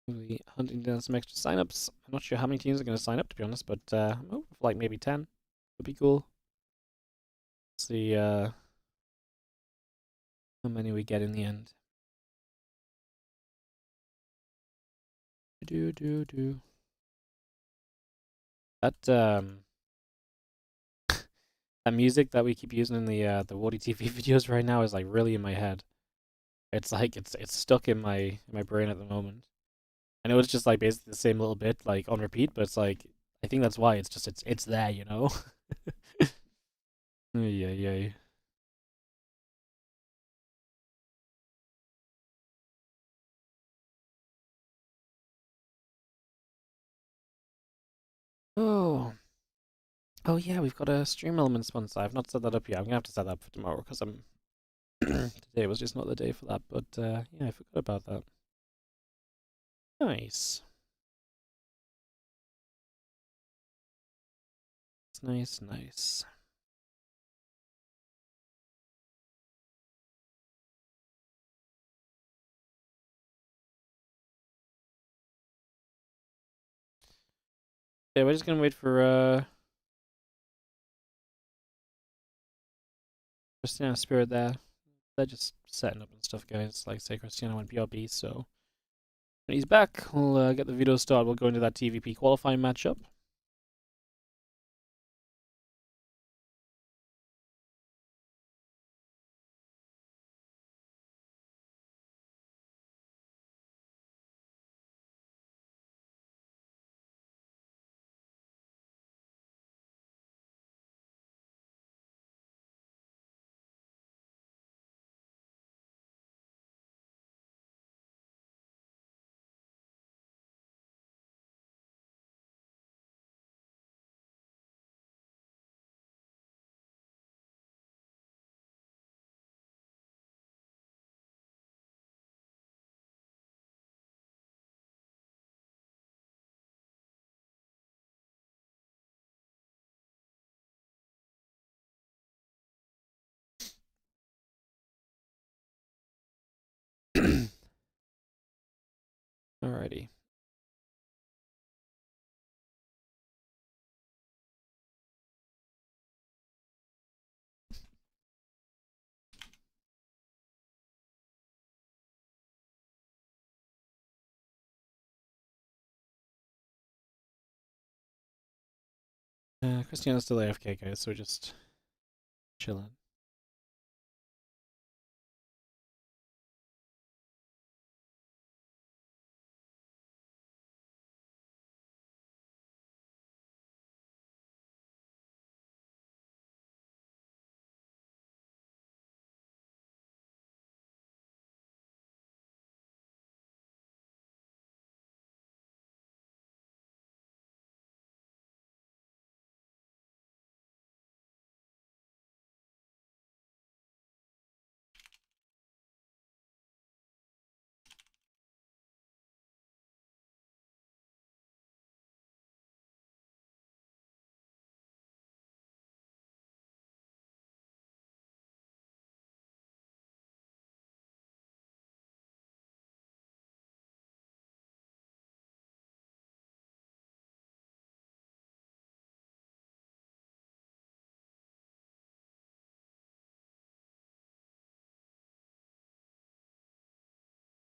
We'll be hunting down some extra signups. I'm not sure how many teams are going to sign up, to be honest, but I'm hoping for like maybe 10. Would be cool. See how many we get in the end. That that music that we keep using in the WardiTV videos right now is like really in my head. It's like it's stuck in my brain at the moment. I know it's just like basically the same little bit like on repeat, but it's like I think that's why it's just it's there, you know. Yeah. Oh yeah, we've got a stream element sponsor. I've not set that up yet. I'm gonna have to set that up for tomorrow because I'm today was just not the day for that. But yeah, I forgot about that. Nice. Nice. Yeah, we're just gonna wait for Cristiano Spirit there. They're just setting up and stuff, guys. Like say Cristiano went BRB, so when he's back, we'll get the video started. We'll go into that TVP qualifying matchup. Alrighty. Cristiano's still AFK, guys, so just chilling.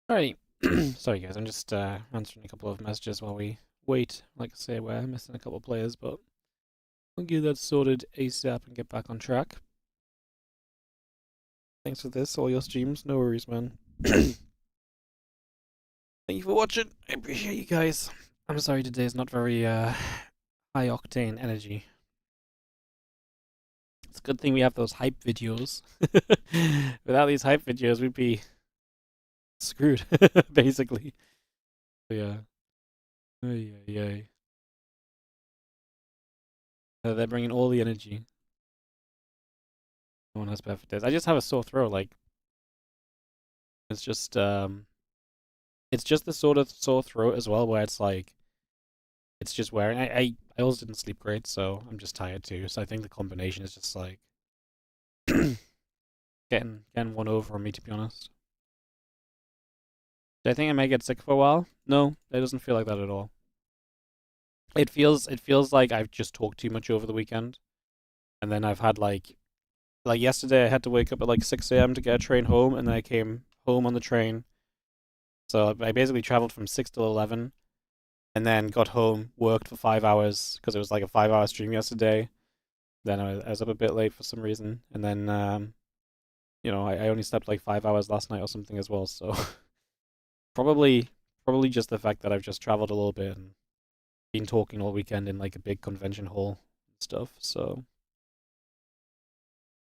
Alright. Sorry guys, I'm just answering a couple of messages while we wait. Like I say, we're missing a couple of players, but we'll get that sorted ASAP and get back on track. Thanks for this, all your streams. No worries, man. Thank you for watching. I appreciate you guys. I'm sorry today is not very high octane energy. It's a good thing we have those hype videos. Without these hype videos, we'd be screwed, basically. Yeah. Yeah. They're bringing all the energy. No one has perfect days. I just have a sore throat. Like, it's just the sort of sore throat as well, where it's like, it's just wearing. I also didn't sleep great, so I'm just tired too. So I think the combination is just like getting one over on me, to be honest. Do I think I may get sick for a while? No, it doesn't feel like that at all. It feels like I've just talked too much over the weekend, and then I've had like yesterday I had to wake up at like 6 a.m. to get a train home, and then I came home on the train. So I basically traveled from 6 till 11, and then got home, worked for 5 hours because it was like a 5-hour stream yesterday. Then I was up a bit late for some reason, and then I only slept like 5 hours last night or something as well. So probably just the fact that I've just traveled a little bit and been talking all weekend in like a big convention hall and stuff. So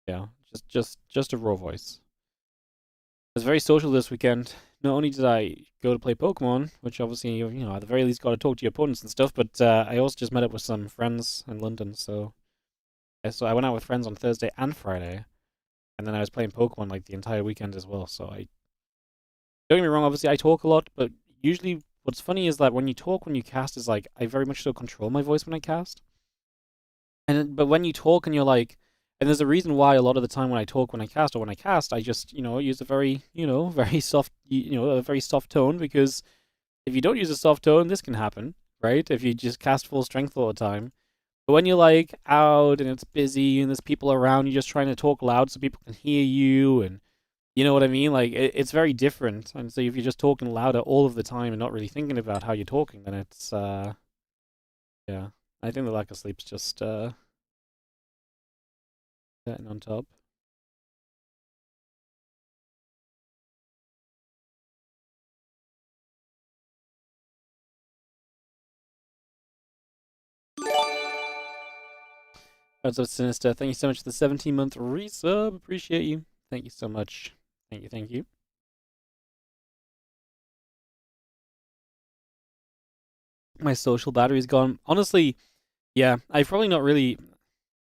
yeah, just a raw voice. I was very social this weekend. Not only did I go to play Pokemon, which obviously at the very least got to talk to your opponents and stuff, but I also just met up with some friends in London. So I went out with friends on Thursday and Friday, and then I was playing Pokemon like the entire weekend as well. So don't get me wrong, obviously I talk a lot, but usually what's funny is that when you talk when you cast is like I very much so control my voice when I cast. But when you talk and you're like, and there's a reason why a lot of the time when I talk when I cast or when I cast, I just use a very very soft a very soft tone, because if you don't use a soft tone, this can happen, right? If you just cast full strength all the time. But when you're like out and it's busy and there's people around, you're just trying to talk loud so people can hear you, and you know what I mean? Like it's very different. And so if you're just talking louder all of the time and not really thinking about how you're talking, then it's yeah. I think the lack of sleep's just getting on top. What's up, Sinister? Thank you so much for the 17-month resub. Appreciate you. Thank you so much. Thank you. My social battery's gone. Honestly, yeah, I've probably not really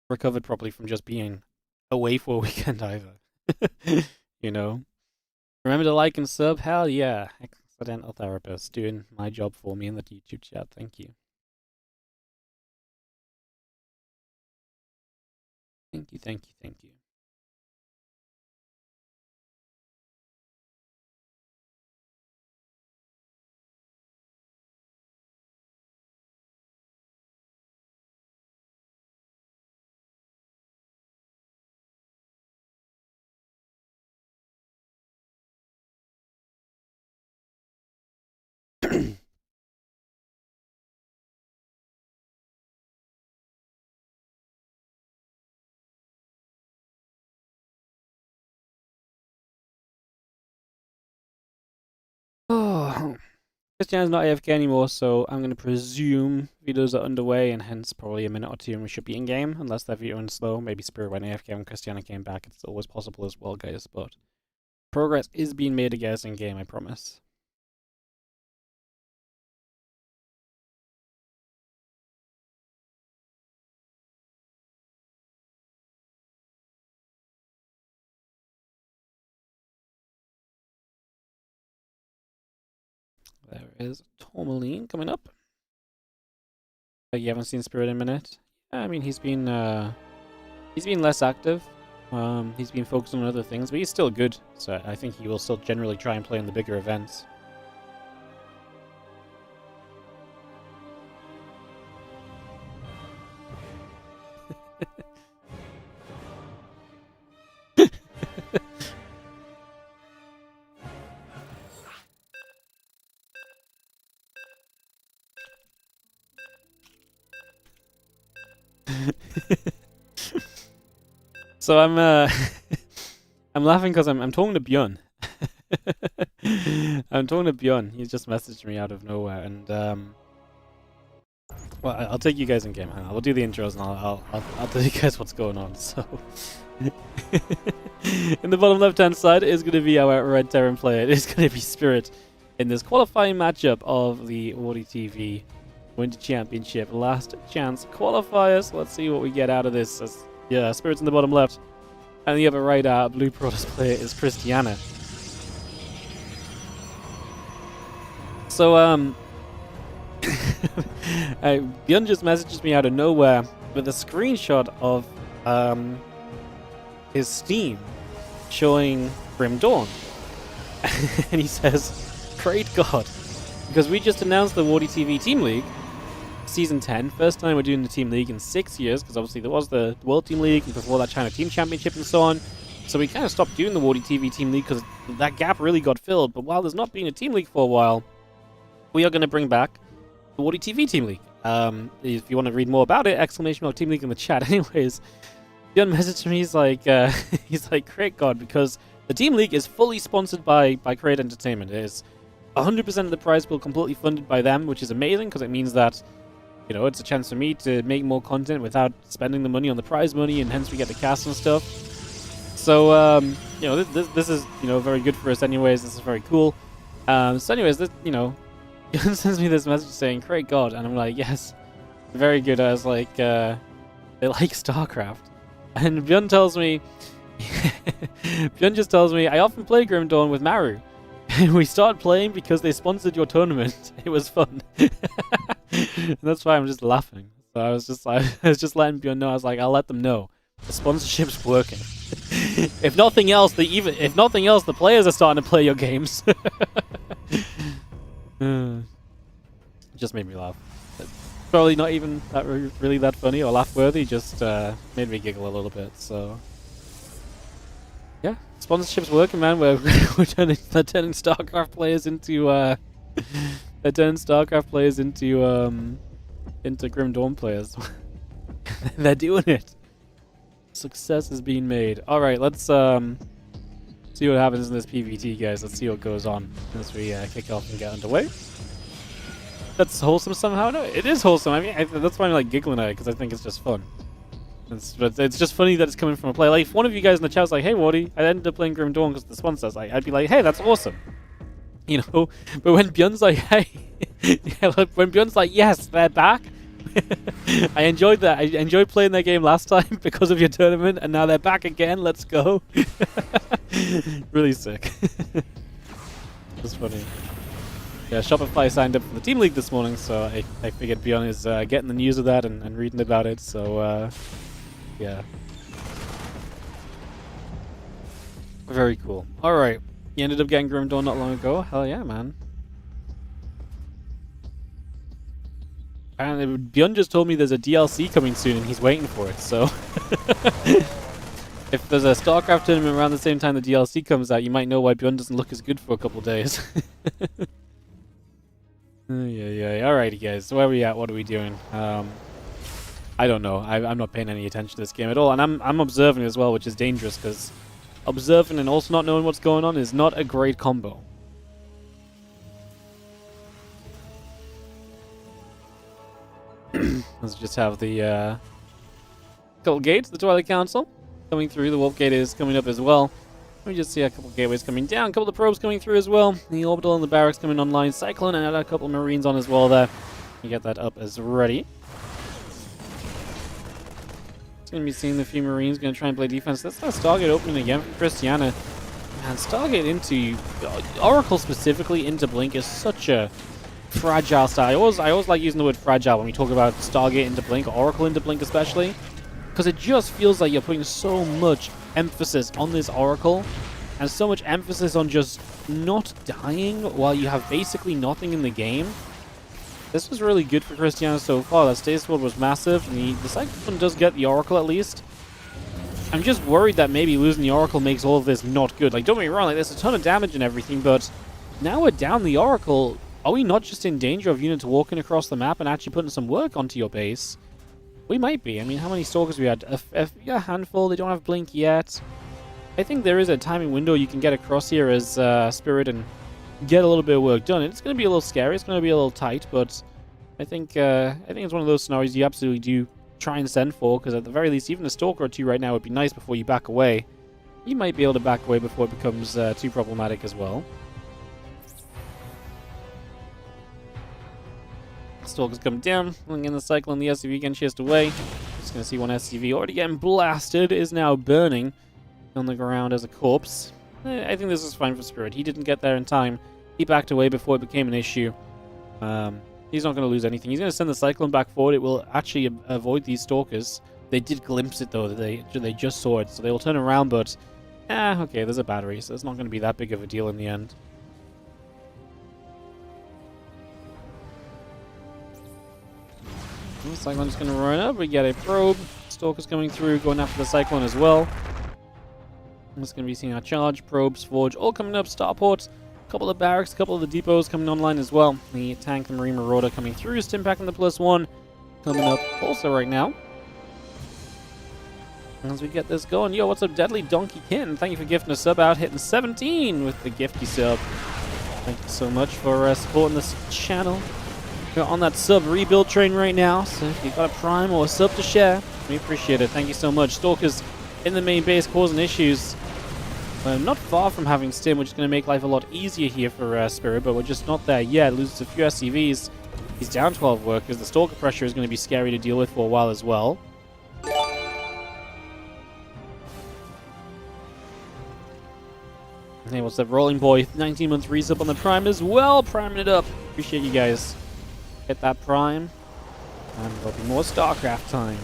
recovered properly from just being away for a weekend either. you know? Remember to like and sub? Hell yeah. Accidental therapist doing my job for me in the YouTube chat. Thank you. Thank you. Oh, Cristiano's not AFK anymore, so I'm going to presume videos are underway, and hence probably a minute or two and we should be in game, unless they're viewing slow. Maybe Spirit went AFK when Cristiano came back. It's always possible as well, guys, but progress is being made, I guess, in game, I promise. There is Tourmaline coming up. You haven't seen Spirit in a minute? Yeah, I mean, he's been less active. He's been focused on other things, but he's still good. So I think he will still generally try and play in the bigger events. So I'm I'm laughing because I'm talking to Björn. I'm talking to Björn. He's just messaged me out of nowhere, and well, I'll take you guys in game. Hang on, we'll do the intros, and I'll tell you guys what's going on. So, in the bottom left-hand side is going to be our Red Terran player. It is going to be Spirit in this qualifying matchup of the WardiTV Winter Championship last chance qualifiers. Let's see what we get out of this. Yeah, Spirit's in the bottom left, and the other right blue Protoss player is Cristiano. So Björn just messages me out of nowhere with a screenshot of his Steam showing Grim Dawn. And he says, "Great God, because we just announced the WardiTV Team League, Season 10. First time we're doing the Team League in 6 years, because obviously there was the World Team League, and before that China Team Championship and so on. So we kind of stopped doing the WardiTV Team League because that gap really got filled. But while there's not been a Team League for a while, we are going to bring back the WardiTV Team League. If you want to read more about it, !Team League in the chat." Anyways, Björn messaged me. He's like, "Great God, because the Team League is fully sponsored by Create Entertainment. It is 100% of the prize pool completely funded by them, which is amazing because it means that, you know, it's a chance for me to make more content without spending the money on the prize money, and hence we get the cast and stuff. So, you know, this is, you know, very good for us anyways. This is very cool. So anyways, you know, Björn sends me this message saying, "Great God," and I'm like, "Yes, very good." I was like, "They like StarCraft." And Björn tells me, Björn just tells me, "I often play Grim Dawn with Maru. We started playing because they sponsored your tournament. It was fun." And that's why I'm just laughing. So I was just letting Björn know. I was like, I'll let them know the sponsorship's working. If nothing else, the players are starting to play your games. Just made me laugh. Probably not even really that funny or laugh worthy. Just made me giggle a little bit. So yeah, sponsorship's working, man. We're turning StarCraft players into into Grim Dawn players. They're doing it. Success is being made. All right, let's see what happens in this PvT, guys. Let's see what goes on as we kick off and get underway. That's wholesome somehow. No, it is wholesome. I mean, that's why I'm like giggling at it, because I think it's just fun. It's just funny that it's coming from a play. Like, if one of you guys in the chat was like, "Hey, Wardy, I ended up playing Grim Dawn because the sponsors," like, I'd be like, "Hey, that's awesome." You know, but when Björn's like, "Hey," yeah, when Björn's like, "Yes, they're back," I enjoyed that. I enjoyed playing their game last time because of your tournament, and now they're back again. Let's go. Really sick. That's funny. Yeah, Shopify signed up for the Team League this morning, so I figured Björn is getting the news of that and reading about it. So yeah, very cool. All right, you ended up getting Grim Dawn not long ago. Hell yeah, man. And Björn just told me there's a DLC coming soon and he's waiting for it, so if there's a StarCraft tournament around the same time the DLC comes out, you might know why Björn doesn't look as good for a couple days. Yeah. Alrighty, guys, so where are we at? What are we doing? I don't know. I'm not paying any attention to this game at all, and I'm observing as well, which is dangerous, because observing and also not knowing what's going on is not a great combo. Let's just have the couple gates, the Twilight Council coming through. The Wolf Gate is coming up as well. Let me just see a couple gateways coming down, a couple of probes coming through as well. The orbital and the barracks coming online. Cyclone and a couple of Marines on as well there. You get that up as ready. It's going to be seeing the few Marines going to try and play defense. That's that Stargate opening again from Cristiano. Man, Stargate into Oracle specifically into Blink is such a fragile style. I always like using the word fragile when we talk about Stargate into Blink, or Oracle into Blink especially, because it just feels like you're putting so much emphasis on this Oracle and so much emphasis on just not dying while you have basically nothing in the game. This was really good for Cristiano so far. That Stasis World was massive, and the Cyclone does get the Oracle at least. I'm just worried that maybe losing the Oracle makes all of this not good. Like, don't get me wrong, like, there's a ton of damage and everything, but now we're down the Oracle. Are we not just in danger of units walking across the map and actually putting some work onto your base? We might be. I mean, how many Stalkers we had? Yeah, a handful. They don't have Blink yet. I think there is a timing window you can get across here as Spirit and get a little bit of work done. It's going to be a little scary. It's going to be a little tight, but I think it's one of those scenarios you absolutely do try and send for, because at the very least, even a Stalker or two right now would be nice before you back away. You might be able to back away before it becomes too problematic as well. Stalker's come down, looking in the cycle on the SCV again, chased away. Just going to see one SCV already getting blasted, is now burning on the ground as a corpse. I think this is fine for Spirit. He didn't get there in time. He backed away before it became an issue. He's not going to lose anything. He's going to send the Cyclone back forward. It will actually avoid these Stalkers. They did glimpse it, though. They just saw it, so they will turn around, but... okay, there's a battery, so it's not going to be that big of a deal in the end. The Cyclone's going to run up. We get a probe. Stalker's coming through, going after the Cyclone as well. It's going to be seeing our charge, probes, forge, all coming up. Starports, a couple of barracks, a couple of the depots coming online as well. The tank, the Marine Marauder coming through. Stim packing the +1 coming up also right now. As we get this going. Yo, what's up, Deadly Donkey Kitten? Thank you for gifting a sub out, hitting 17 with the gifty sub. Thank you so much for supporting this channel. We're on that sub rebuild train right now, so if you've got a prime or a sub to share, we appreciate it. Thank you so much. Stalkers in the main base causing issues. Not far from having Stim, which is going to make life a lot easier here for Spirit, but we're just not there yet. Loses a few SCVs. He's down 12 workers. The Stalker pressure is going to be scary to deal with for a while as well. Hey, what's up, Rolling Boy? 19-month resub on the Prime as well. Priming it up. Appreciate you guys. Hit that Prime. And there'll be more StarCraft time.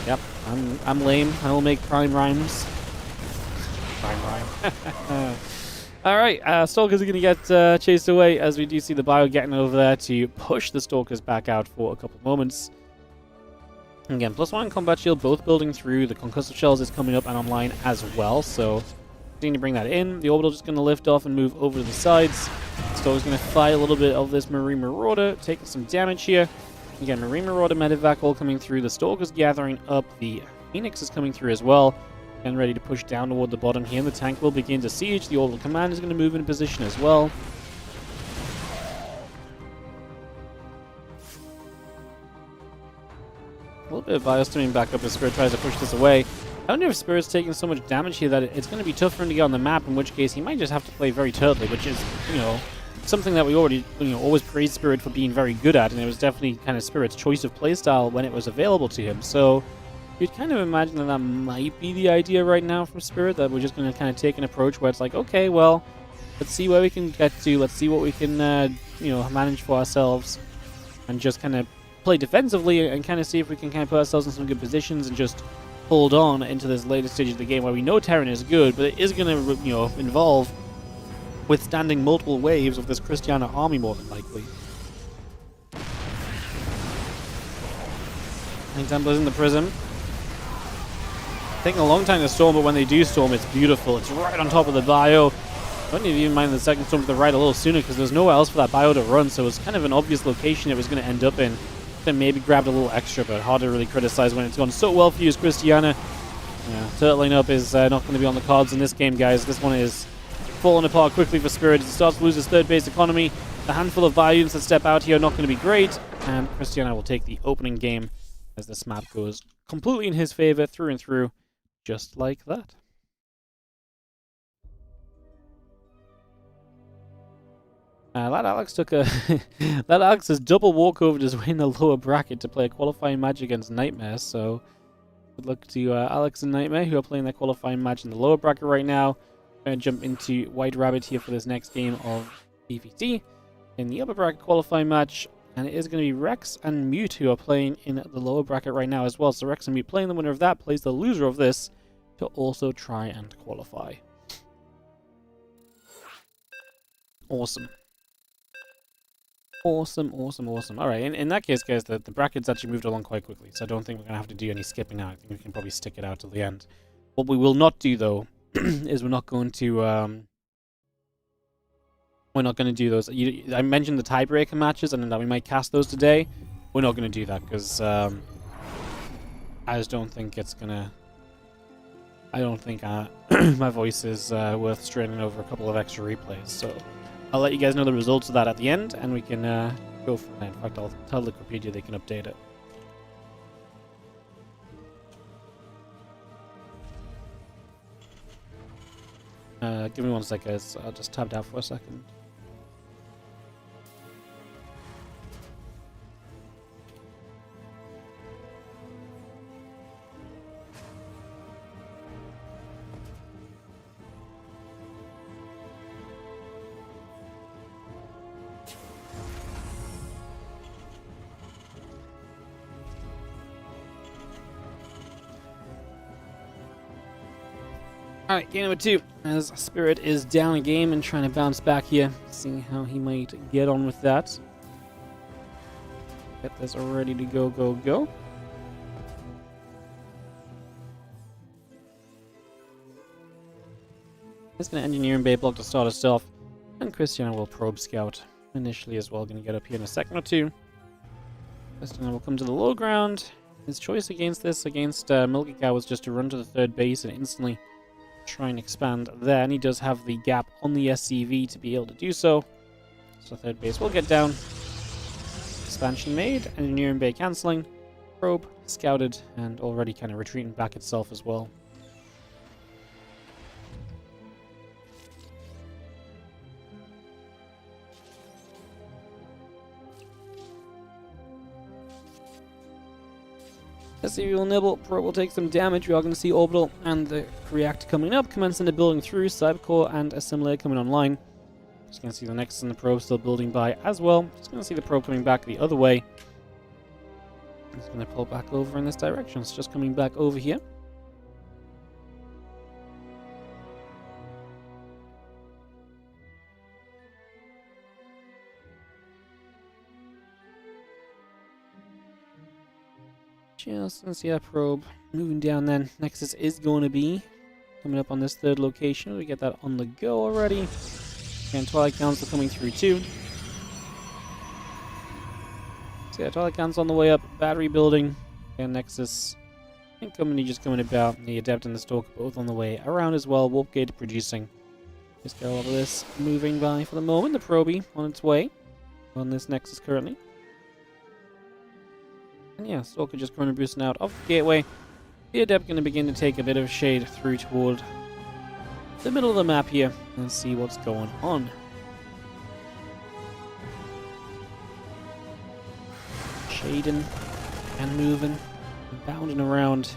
Yep, I'm lame. I will make Prime rhymes. Prime rhyme. Alright, Stalkers are going to get chased away as we do see the Bio getting over there to push the Stalkers back out for a couple moments. Again, +1 combat shield, both building through. The concussive shells is coming up and online as well, so need to bring that in. The orbital just going to lift off and move over to the sides. Stalker's going to fight a little bit of this Marine Marauder, taking some damage here. Again, Marine Marauder, Medivac all coming through. The Stalker's gathering up. The Phoenix is coming through as well. And ready to push down toward the bottom here. The tank will begin to siege. The orbital command is going to move into position as well. A little bit of biostiming back up as Spirit tries to push this away. I don't know if Spirit's taking so much damage here that it's going to be tough for him to get on the map, in which case he might just have to play very turtly, which is, something that we already, always praised Spirit for being very good at, and it was definitely kind of Spirit's choice of playstyle when it was available to him. So you'd kind of imagine that that might be the idea right now from Spirit, that we're just going to kind of take an approach where it's like, okay, well, let's see where we can get to, let's see what we can, manage for ourselves, and just kind of play defensively and kind of see if we can kind of put ourselves in some good positions and just hold on into this later stage of the game where we know Terran is good, but it is going to, involve withstanding multiple waves of this Cristiano army more than likely. Templar's in the prism. Taking a long time to storm, but when they do storm, it's beautiful. It's right on top of the bio. I don't even mind the second storm to the right a little sooner because there's nowhere else for that bio to run, so it's kind of an obvious location it was going to end up in. Then maybe grabbed a little extra, but hard to really criticize when it's gone so well for you as Cristiano. Turtling up is not going to be on the cards in this game, guys. This one is falling apart quickly for Spirit. He starts to lose his third base economy. The handful of bio units that step out here are not going to be great, and Cristiano will take the opening game as this map goes completely in his favor through and through, just like that. That Alex took a that Alex has double walkover his way in the lower bracket to play a qualifying match against Nightmare. So good luck to Alex and Nightmare, who are playing their qualifying match in the lower bracket right now. We're going to jump into White Rabbit here for this next game of PvT in the upper bracket qualifying match, and it is going to be Rex and Mute who are playing in the lower bracket right now as well. So Rex and Mute playing, the winner of that plays the loser of this to also try and qualify. Awesome. Awesome. Alright, in that case, guys, the brackets actually moved along quite quickly, so I don't think we're going to have to do any skipping now. I think we can probably stick it out till the end. What we will not do, though, is we're not going to do those. I mentioned the tiebreaker matches, and that we might cast those today. We're not going to do that, because I just don't think it's gonna... I don't think my voice is worth straining over a couple of extra replays, so I'll let you guys know the results of that at the end, and we can go from there. In fact, I'll tell Wikipedia they can update it. Give me 1 sec, guys. I'll just tabbed out for a second. Alright, game number 2, as Spirit is down a game and trying to bounce back here, seeing how he might get on with that. Get this ready to go, go, go. He's going to engineer and bay block to start us off, and Cristiano will probe scout initially as well, going to get up here in a second or two. Cristiano will come to the low ground. His choice against this, against Milky was just to run to the third base and instantly try and expand there, and he does have the gap on the SCV to be able to do so. So third base will get down. Expansion made, engineering bay cancelling, probe scouted, and already kind of retreating back itself as well. SCV will nibble, probe will take some damage. We are going to see Orbital and the React coming up, commencing the building through, Cybercore and Assimilator coming online. Just going to see the Nexus and the probe still building by as well. Just going to see the probe coming back the other way. It's going to pull back over in this direction. It's just coming back over here. Just gonna see that probe moving down then. Nexus is going to be coming up on this third location. We get that on the go already. And Twilight Council coming through too. So yeah, Twilight Council on the way up. Battery building. And Nexus incoming, just coming about. The Adept and the Stalker both on the way around as well. Warp Gate producing. Just got all of this moving by for the moment. The Proby on its way on this Nexus currently. And yeah, Stalker just currently boosting out of the gateway. The Adept going to begin to take a bit of shade through toward the middle of the map here and see what's going on. Shading and moving and bounding around.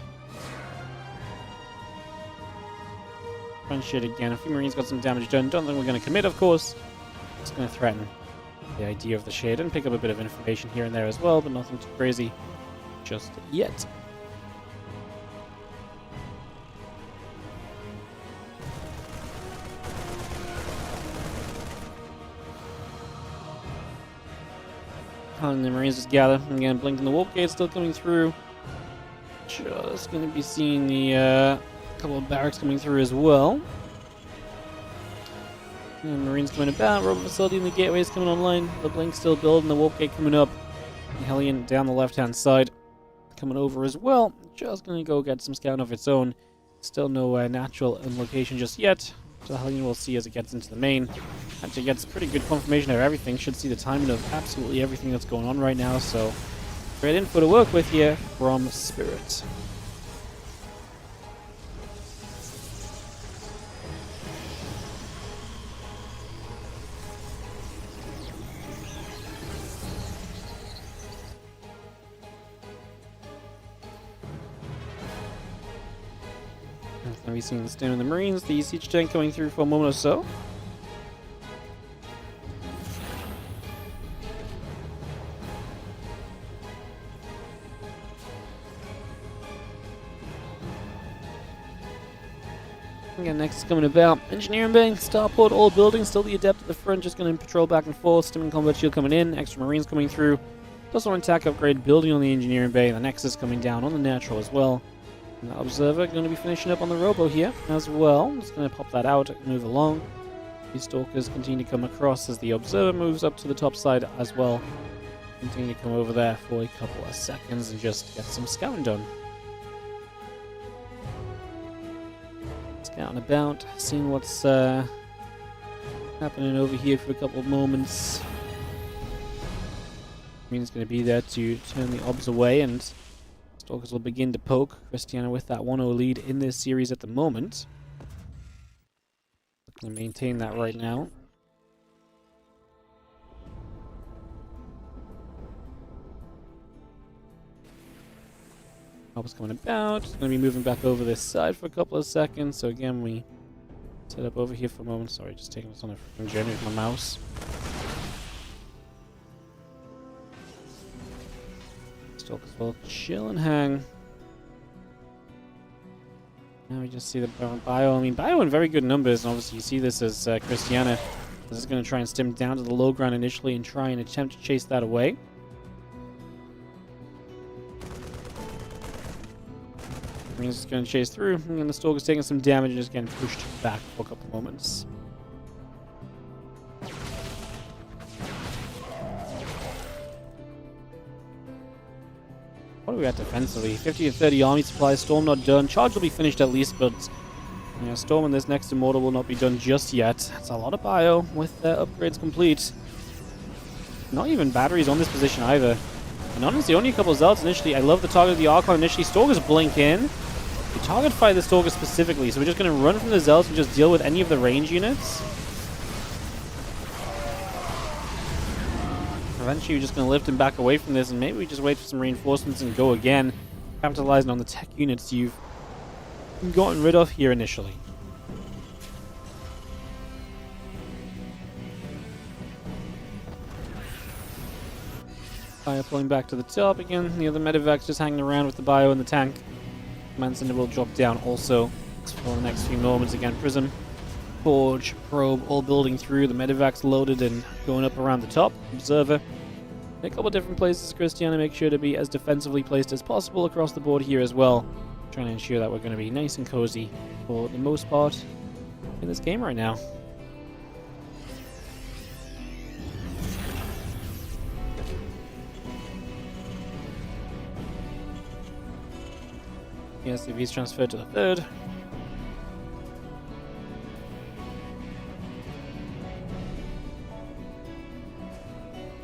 Front shit again. A few Marines got some damage done. Don't think we're going to commit, of course. Just going to threaten the idea of the shade and pick up a bit of information here and there as well, but nothing too crazy just yet. And the Marines just gather. Again, blinking the warp gate still coming through. Just going to be seeing the couple of barracks coming through as well. And Marines coming about. Robot facility in the gateway is coming online. The blink still building. The warp gate coming up. The Hellion down the left-hand side coming over as well. Just going to go get some scouting of its own. Still no natural location just yet. So the Hellion will see as it gets into the main. Actually gets pretty good confirmation of everything. Should see the timing of absolutely everything that's going on right now. So great info to work with here from Spirit. Now we've seen the stand of the Marines, the siege tank coming through for a moment or so. Again, next is coming about. Engineering Bay, Starport, all buildings, still the Adept at the front, just going to patrol back and forth. Stimming Combat Shield coming in, extra Marines coming through. Also an attack upgrade building on the Engineering Bay, the Nexus coming down on the Natural as well. And the Observer going to be finishing up on the Robo here as well. Just going to pop that out and move along. These Stalkers continue to come across as the Observer moves up to the top side as well. Continue to come over there for a couple of seconds and just get some scouting done. out and about, seeing what's happening over here for a couple of moments. Green's going to be there to turn the obs away, and Stalkers will begin to poke. Cristiano with that 1-0 lead in this series at the moment. Looking to maintain that right now. Obs coming about. Going to be moving back over this side for a couple of seconds. So again, we set up over here for a moment. Sorry, just taking this on a freaking journey with my mouse. Stalkers will chill and hang. Now we just see the Bio. I mean, Bio in very good numbers, and obviously you see this as Cristiano. This is going to try and stem down to the low ground initially and try and attempt to chase that away. He's just going to chase through, and the Stalker's taking some damage and just getting pushed back for a couple moments. What are we at defensively? 50 to 30 army supplies. Storm not done. Charge will be finished at least, but you know, Storm and this next Immortal will not be done just yet. That's a lot of bio with their upgrades complete. Not even batteries on this position either. And honestly, only a couple of Zealots initially. I love the target of the Archon initially. Stalkers blink in. We target fire the Stalker specifically, so we're just going to run from the Zealots and just deal with any of the range units. Eventually, we're just going to lift him back away from this, and maybe we just wait for some reinforcements and go again, capitalizing on the tech units you've gotten rid of here initially. Fire pulling back to the top again. The other medevac's just hanging around with the bio in the tank. Command Center will drop down also for the next few moments. Again, Prism, Forge, Probe, all building through. The medevac's loaded and going up around the top. Observer. A couple different places. Cristiano make sure to be as defensively placed as possible across the board here as well. Trying to ensure that we're going to be nice and cozy for the most part in this game right now. Yes, if he's transferred to the third.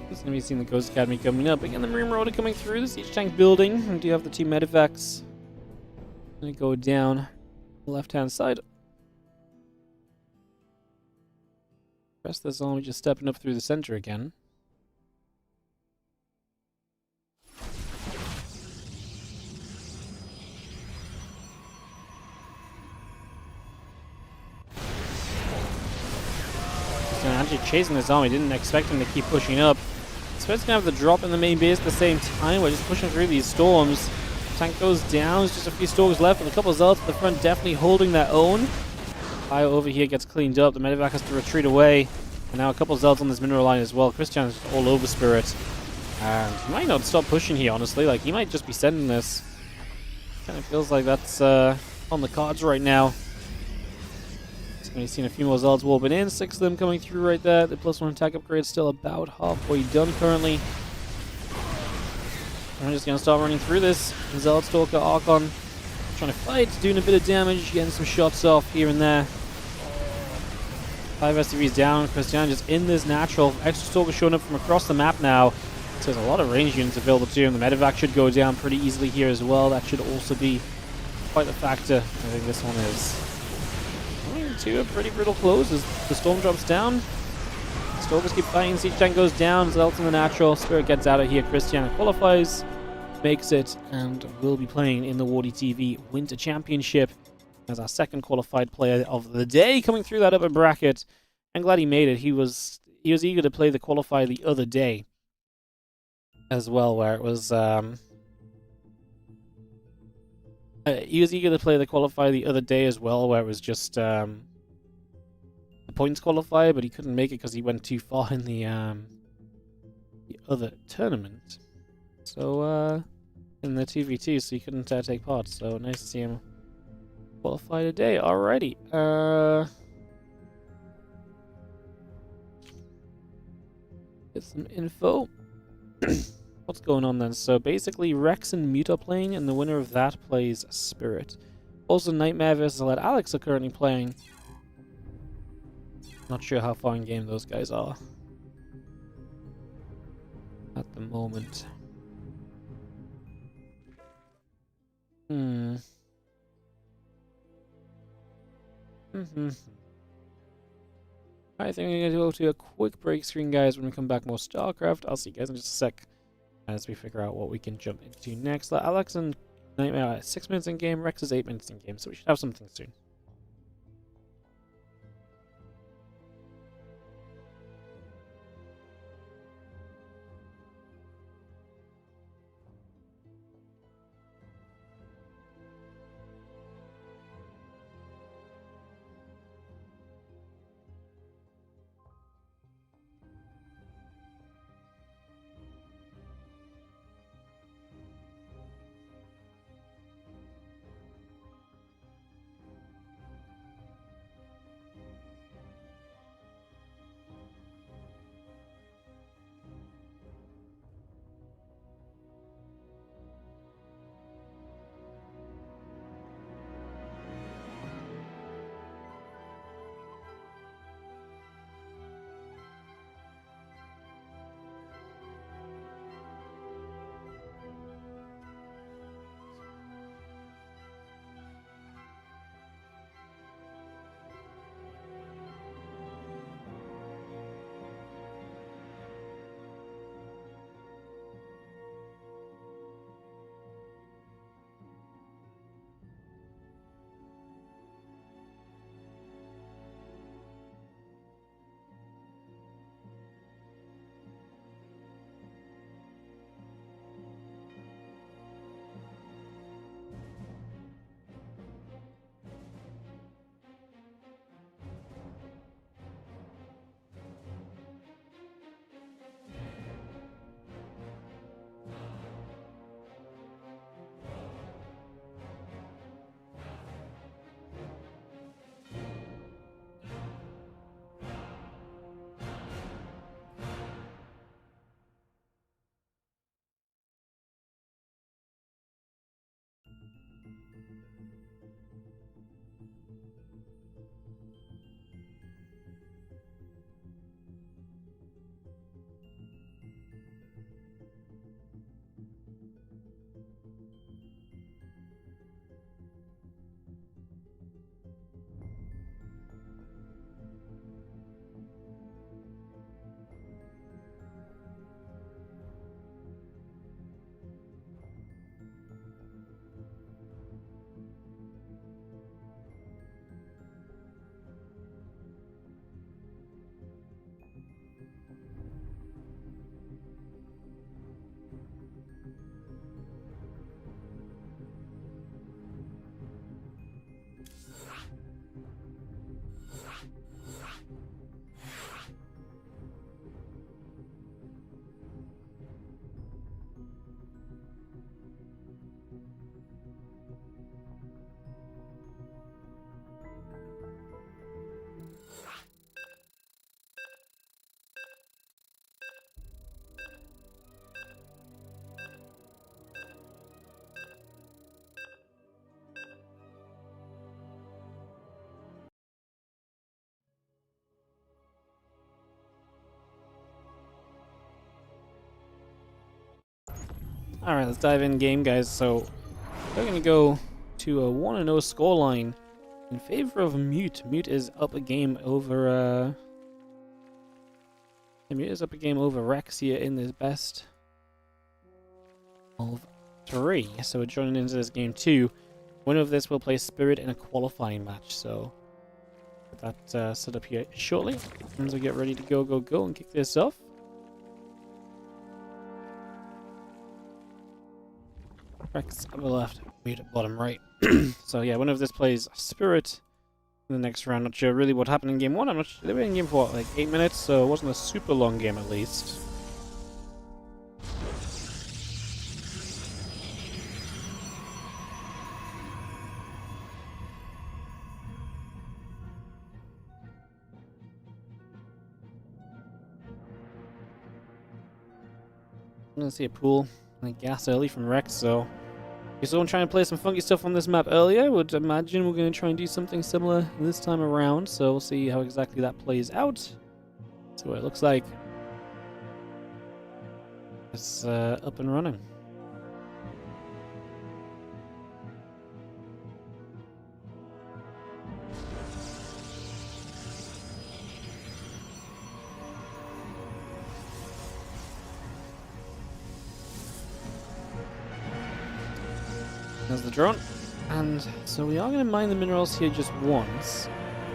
He's going to be seeing the Ghost Academy coming up. Again, the Marine Marauder coming through. The Siege Tank building. We do have the two medevacs. Going to go down the left-hand side. Press this on. We're just stepping up through the center again. Actually chasing this army, didn't expect him to keep pushing up. So it's gonna have the drop in the main base at the same time. We're just pushing through these storms. Tank goes down, there's just a few Stalkers left, and a couple of Zealots at the front definitely holding their own. Fire over here gets cleaned up, the medevac has to retreat away. And now a couple of Zealots on this mineral line as well. Cristiano's just all over Spirit. And he might not stop pushing here, honestly. Like, he might just be sending this. Kind of feels like that's on the cards right now. We've seen a few more Zealots warping in, 6 of them coming through right there. The +1 attack upgrade is still about halfway done currently. I'm just going to start running through this. Zealot, Stalker, Archon trying to fight, doing a bit of damage, getting some shots off here and there. 5 SCVs down, Cristiano just in this natural. Extra Stalker showing up from across the map now. So there's a lot of range units available to him. The medevac should go down pretty easily here as well. That should also be quite a factor. I think this one is. To a pretty brutal close as the storm drops down. Stalkers keep fighting, Siege Tank goes down, Zealots in the natural, Spirit gets out of here, Cristiano qualifies, makes it, and will be playing in the WardiTV Winter Championship as our second qualified player of the day, coming through that upper bracket. I'm glad he made it. He was eager to play the qualifier the other day as well, where it was he was eager to play the qualifier the other day as well, where it was just the points qualifier, but he couldn't make it because he went too far in the other tournament. So in the 2v2, so he couldn't take part. So nice to see him qualify today. Alrighty. Get some info. What's going on then? So basically Rex and Muta playing, and the winner of that plays Spirit. Also, Nightmare vs. Let Alex are currently playing. Not sure how far in game those guys are at the moment. I think I'm going to go to a quick break screen, guys. When we come back, more StarCraft. I'll see you guys in just a sec as we figure out what we can jump into next. Alex and Nightmare are 6 minutes in game. Rex is 8 minutes in game, so we should have something soon. Alright, let's dive in game, guys. So, we're going to go to a 1-0 scoreline in favor of Mute. Mute is up a game over, Mute is up a game over Rex here in this best of 3. So we're joining into this game 2. Winner of this will play Spirit in a qualifying match. So, get that set up here shortly. As we get ready to go and kick this off. Rex on the left, Mute at bottom right. So yeah, one of this plays Spirit in the next round. Not sure really what happened in game 1. I'm not sure. They were in game for what, like 8 minutes, so it wasn't a super long game at least. I'm gonna see a pool like gas early from Rex, so You saw him trying to play some funky stuff on this map earlier. I would imagine we're going to try and do something similar this time around. So we'll see how exactly that plays out. See what it looks like. It's up and running. There's the drone. And so we are going to mine the minerals here just once.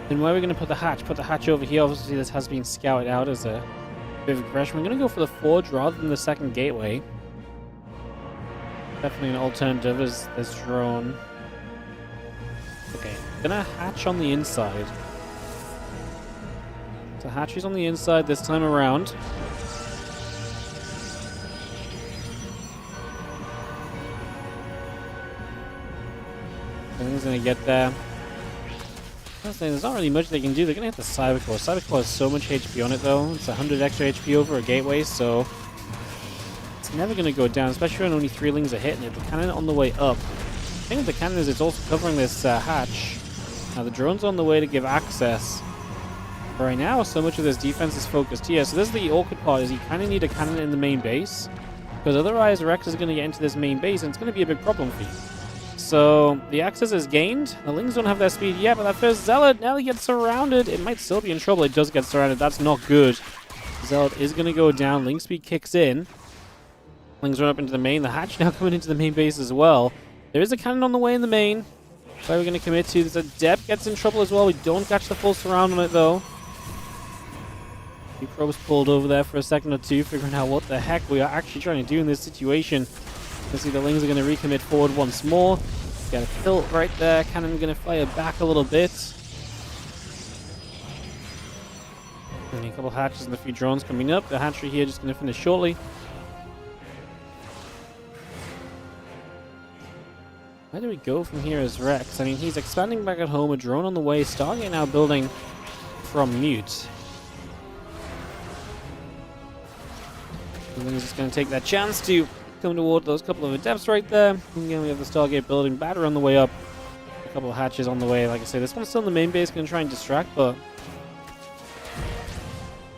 Then where are we going to put the hatch? Put the hatch over here. Obviously this has been scouted out as a bit of aggression. We're going to go for the forge rather than the second gateway. Definitely an alternative as this drone. Okay, gonna hatch on the inside. So hatch is on the inside this time around. Everything's gonna get there. There's not really much they can do. They're gonna hit the Cybercore. Cybercore has so much HP on it though. It's 100 extra HP over a gateway, so it's never gonna go down, especially when only 3 lings are hitting it. The cannon on the way up. The thing with the cannon is it's also covering this hatch. Now the drone's on the way to give access. But right now, so much of this defense is focused here. So this is the awkward part, is you kind of need a cannon in the main base. Because otherwise Rex is going to get into this main base and it's going to be a big problem for you. So the access is gained. The lings don't have their speed yet, but that first Zealot nearly gets surrounded. It might still be in trouble. It does get surrounded. That's not good. Zealot is going to go down. Ling speed kicks in. Lings run up into the main. The hatch now coming into the main base as well. There is a cannon on the way in the main. Where we're going to commit to. There's a Dep gets in trouble as well. We don't catch the full surround on it though. The probes pulled over there for a second or two, figuring out what the heck we are actually trying to do in this situation. You see the lings are going to recommit forward once more. Got a tilt right there. Cannon going to fire back a little bit. And a couple hatches and a few drones coming up. The hatchery here just going to finish shortly. Where do we go from here as Rex? I mean, he's expanding back at home. A drone on the way. Stargate now building from mute. He's just going to take that chance to come toward those couple of adepts right there. And again, we have the Stargate building. Batter on the way up. A couple of hatches on the way. Like I say, this one's still in the main base. Going to try and distract, but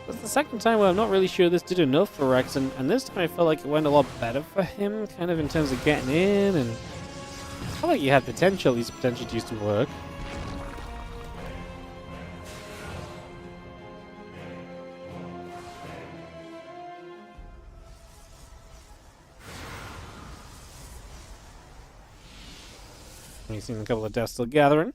that's the second time where I'm not really sure this did enough for Rex. And this time I felt like it went a lot better for him, kind of in terms of getting in. And I felt like he had potential. These potential used to work. We've seen a couple of deaths still gathering.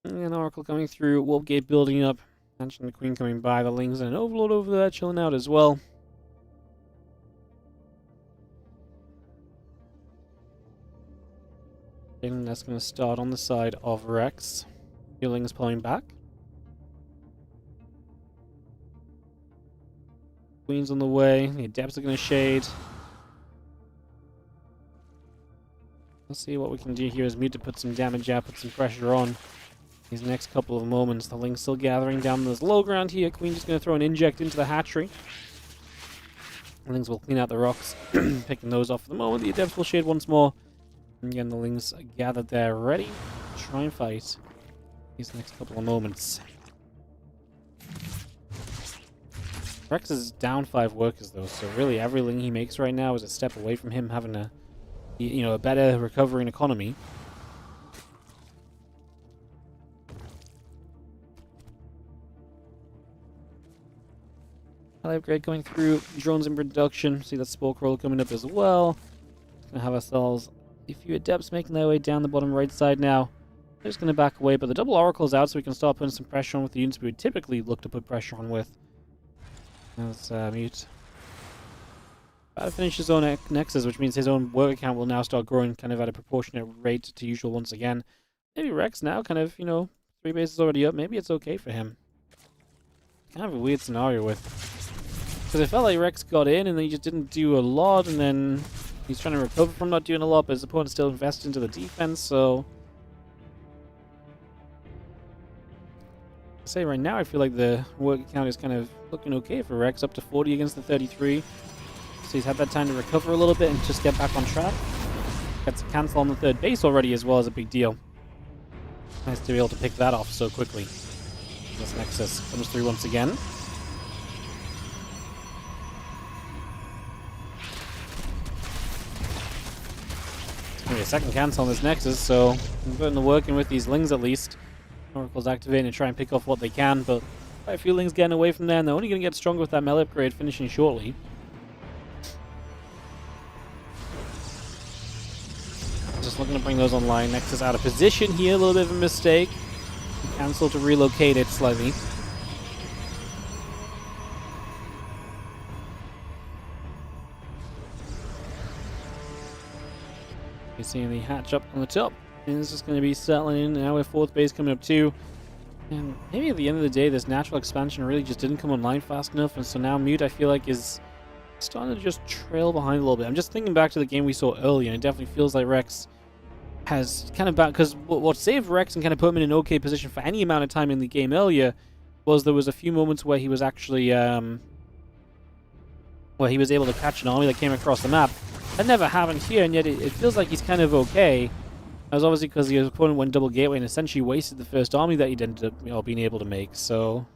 And Oracle coming through, Warp Gate building up. Mentioned the Queen coming by, the Lings and an Overlord over there chilling out as well. And that's going to start on the side of Rex. Your Lings pulling back. Queen's on the way, the Adepts are going to shade. Let's see what we can do here as Mute to put some damage out, put some pressure on these next couple of moments. The Ling's still gathering down this low ground here. Queen just going to throw an inject into the hatchery. The Lings will clean out the rocks, picking those off for the moment. The Adepts will shade once more. And again, the Lings are gathered there, ready to try and fight these next couple of moments. Rex is down 5 workers though, so really every Ling he makes right now is a step away from him having a better recovering economy. Highlight upgrade going through, drones in production. See that Spore Crawler coming up as well. Gonna have ourselves a few Adepts making their way down the bottom right side now. They're just gonna back away, but the double Oracle's out, so we can start putting some pressure on with the units we would typically look to put pressure on with. Let's mute. About to finish his own Nexus, which means his own worker count will now start growing kind of at a proportionate rate to usual once again. Maybe Rex now kind of, 3 bases already up. Maybe it's okay for him. Kind of a weird scenario with... Because it felt like Rex got in and then he just didn't do a lot, and then he's trying to recover from not doing a lot, but his opponent still invested into the defense, so... Say right now I feel like the worker count is kind of looking okay for Rex, up to 40 against the 33. So he's had that time to recover a little bit and just get back on track. Gets a cancel on the third base already as well as a big deal. Nice to be able to pick that off so quickly. This Nexus comes through once again. It's going to be a second cancel on this Nexus, so I'm putting the work in with these Lings at least. Oracle's activating to try and pick off what they can, but quite a few Lings getting away from there, and they're only going to get stronger with that melee upgrade finishing shortly. Just looking to bring those online. Nexus out of position here, a little bit of a mistake. Cancel to relocate it slightly. You're seeing the hatch up on the top. And this is going to be settling in now with fourth base coming up too. And maybe at the end of the day, this natural expansion really just didn't come online fast enough. And so now Mute, I feel like, is starting to just trail behind a little bit. I'm just thinking back to the game we saw earlier, and it definitely feels like Rex has kind of back, because what saved Rex and kind of put him in an okay position for any amount of time in the game earlier was there was a few moments where he was actually where he was able to catch an army that came across the map. That never happened here, and yet it feels like he's kind of okay. That was obviously because the opponent went double gateway and essentially wasted the first army that he'd ended up being able to make. So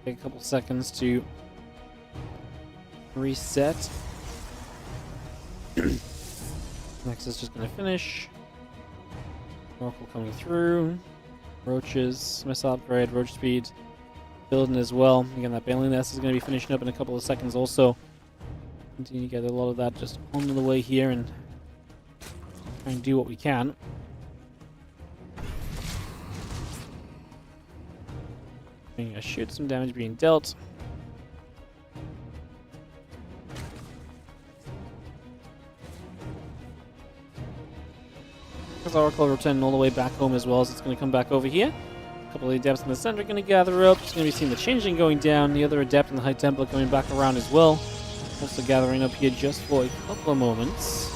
take a couple seconds to reset. Next is just going to finish. Oracle coming through. Roaches, missile upgrade, roach speed building as well. Again, that Bailing Nest is going to be finishing up in a couple of seconds also. Continue to get a lot of that just on the way here and try and do what we can. I shoot some damage being dealt. Because Oracle returning all the way back home as well, so it's going to come back over here. A couple of Adepts in the center are going to gather up. It's going to be seeing the Changeling going down. The other Adept in the High Templar coming back around as well. Also gathering up here just for a couple of moments.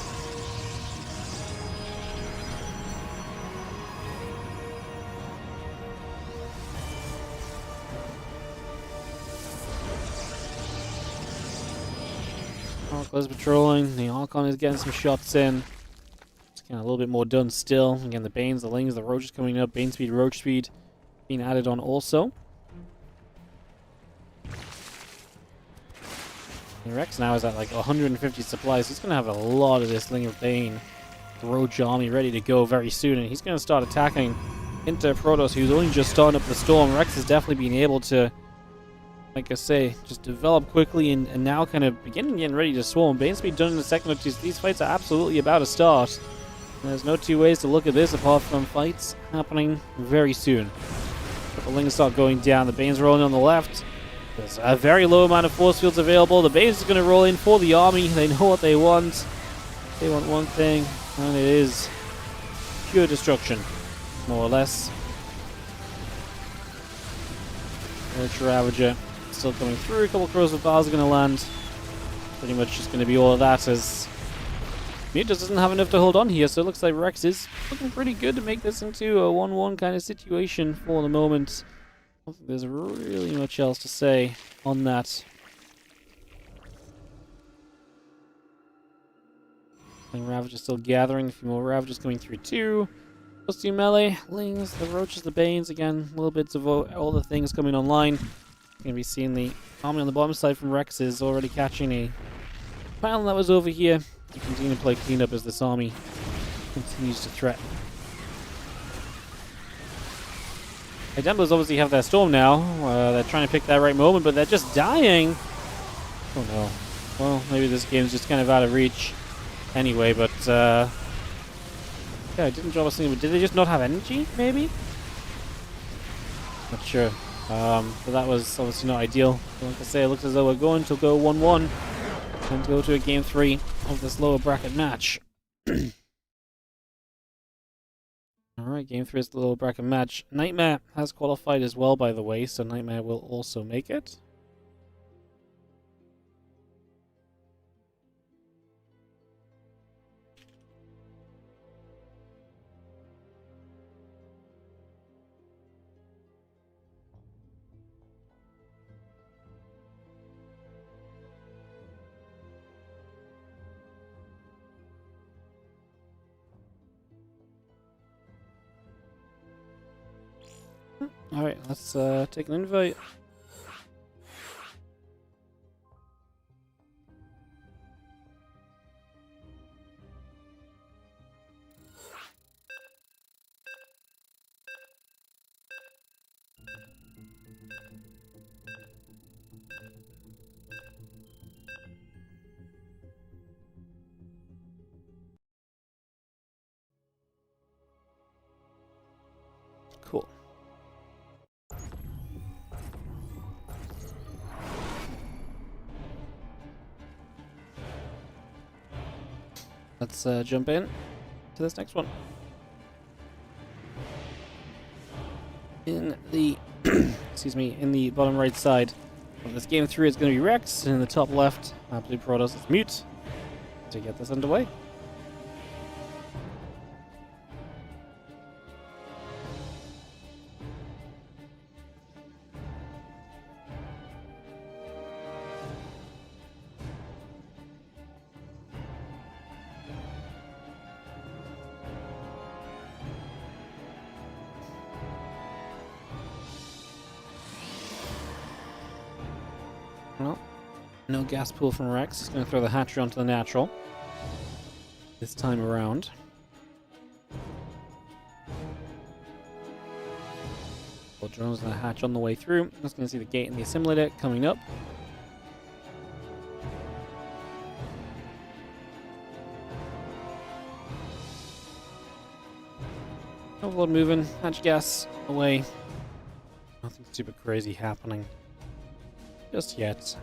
Oracle is patrolling. The Archon is getting some shots in. It's getting a little bit more done still. Again, the Banes, the Lings, the Roaches coming up. Bane speed, Roach speed being added on also. And Rex now is at like 150 supplies. He's going to have a lot of this Ling of Bane Roach army ready to go very soon. And he's going to start attacking into Protoss, who's only just starting up the storm. Rex has definitely been able to, like I say, just develop quickly and now kind of getting ready to swarm. Bane speed done in a second or two. These fights are absolutely about to start. And there's no two ways to look at this apart from fights happening very soon. But the Lings start going down. The Bane's rolling on the left. There's a very low amount of force fields available. The Banes is going to roll in for the army. They know what they want. They want one thing, and it is pure destruction, more or less. Roach Ravager still coming through. A couple Crows with bars are going to land. Pretty much just going to be all of that, as Mutas doesn't have enough to hold on here, so it looks like Rex is looking pretty good to make this into a 1-1 kind of situation for the moment. I don't think there's really much else to say on that. And Ravager's still gathering. A few more Ravagers coming through too. Plus 2 melee. Lings, the Roaches, the Banes. Again, little bits of all the things coming online. You're going to be seeing the army on the bottom side from Rex is already catching a battle that was over here. You continue to play cleanup as this army continues to threaten. The Templars obviously have their storm now. They're trying to pick that right moment, but they're just dying. Oh no. Well, maybe this game's just kind of out of reach anyway, but yeah, I didn't drop a single, but did they just not have energy, maybe? Not sure. But that was obviously not ideal. But like I say, it looks as though we're going to go 1-1 and go to a game 3 of this lower bracket match. Alright, game 3 is the lower bracket match. Nightmare has qualified as well, by the way, so Nightmare will also make it. Alright, let's take an invite. Cool. Let's jump in to this next one. In the excuse me, in the bottom right side of this game 3 is going to be Rex, and in the top left, Blue Protoss is Mute. To get this underway. Well, no gas pool from Rex. He's going to throw the hatchery onto the natural this time around. Well, drones and the hatch on the way through. Just going to see the gate and the assimilator coming up. Overload moving, hatch gas away. Nothing super crazy happening just yet.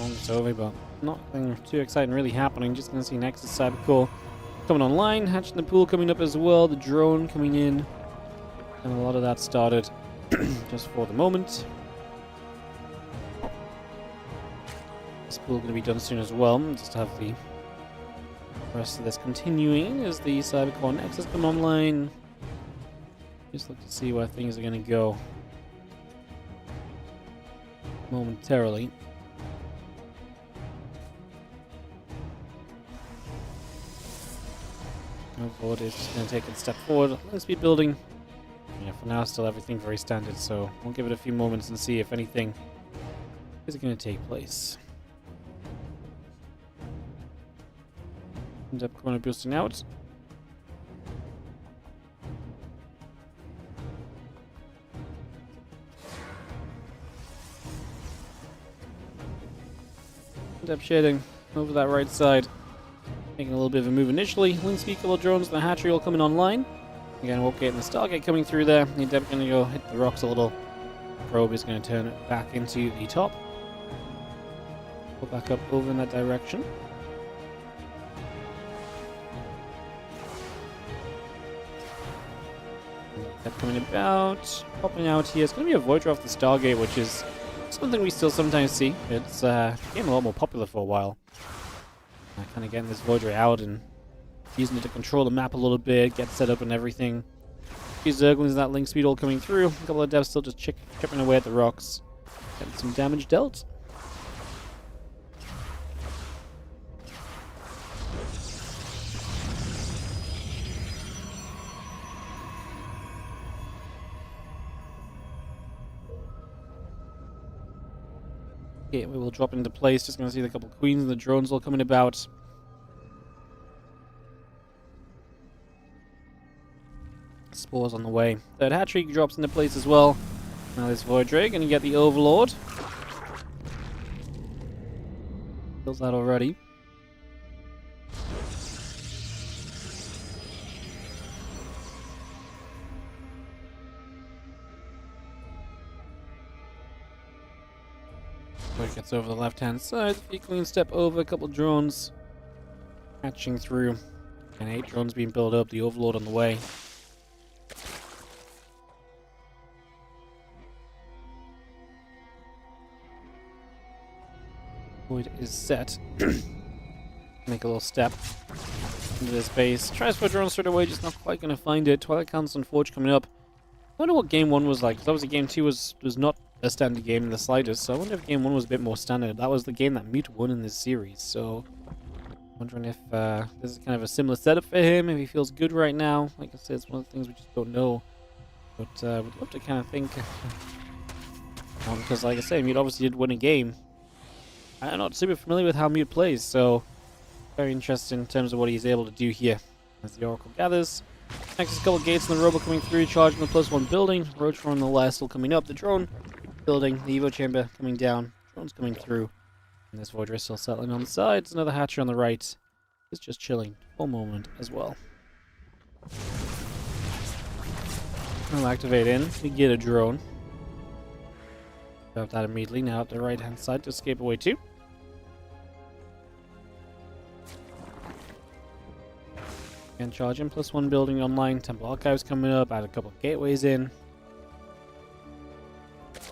It's over, but nothing too exciting really happening. Just gonna see Nexus Cybercore coming online, hatching the pool coming up as well, the drone coming in, and a lot of that started just for the moment. This pool gonna be done soon as well. Just have the rest of this continuing as the Cybercore Nexus come online. Just look to see where things are gonna go momentarily. Forward is just going to take a step forward. Link speed building. Yeah, for now, still everything very standard, so we'll give it a few moments and see if anything is going to take place. End up corner boosting out. End up shading over that right side. Making a little bit of a move initially. Link speed, couple of drones, the hatchery all coming online. Again, Warp Gate and the Stargate coming through there. The Adept going to go hit the rocks a little. Probe is going to turn it back into the top. Go back up over in that direction. Adept coming about, popping out here. It's going to be a Voyager off the Stargate, which is something we still sometimes see. It's became a lot more popular for a while. Kind of getting this Voyager out and using it to control the map a little bit, get set up and everything. These Zerglings, that link speed all coming through. A couple of devs still just chipping away at the rocks. Getting some damage dealt. Okay, we will drop into place. Just going to see the couple queens and the drones all coming about. Spores on the way. Third hatchery drops into place as well. Now this Voyager going to get the Overlord. Kills that already. Gets over the left-hand side. The clean step over. A couple drones hatching through. And 8 drones being built up. The Overlord on the way. Void is set. Make a little step. into this base. Tries for a drone straight away, just not quite going to find it. Twilight Council and Forge coming up. I wonder what game 1 was like, because obviously game 2 was not a standard game in the slightest, so I wonder if game 1 was a bit more standard. That was the game that Mute won in this series, so wondering if this is kind of a similar setup for him, if he feels good right now. Like I said, it's one of the things we just don't know, but we'd love to kind of think, because like I say, Mute obviously did win a game. I'm not super familiar with how Mute plays, so very interested in terms of what he's able to do here as the Oracle gathers. Next is a couple gates in the Robo coming through, charging the +1 building. Roach on the last still coming up. The drone building, the Evo chamber coming down. Drone's coming through. And this Voidra still settling on the sides. Another hatcher on the right. It's just chilling for a moment as well. I'll activate in. We get a drone. Grab that immediately. Now at the right hand side to escape away to. And charge in +1 building online. Temple Archives coming up. Add a couple of gateways in.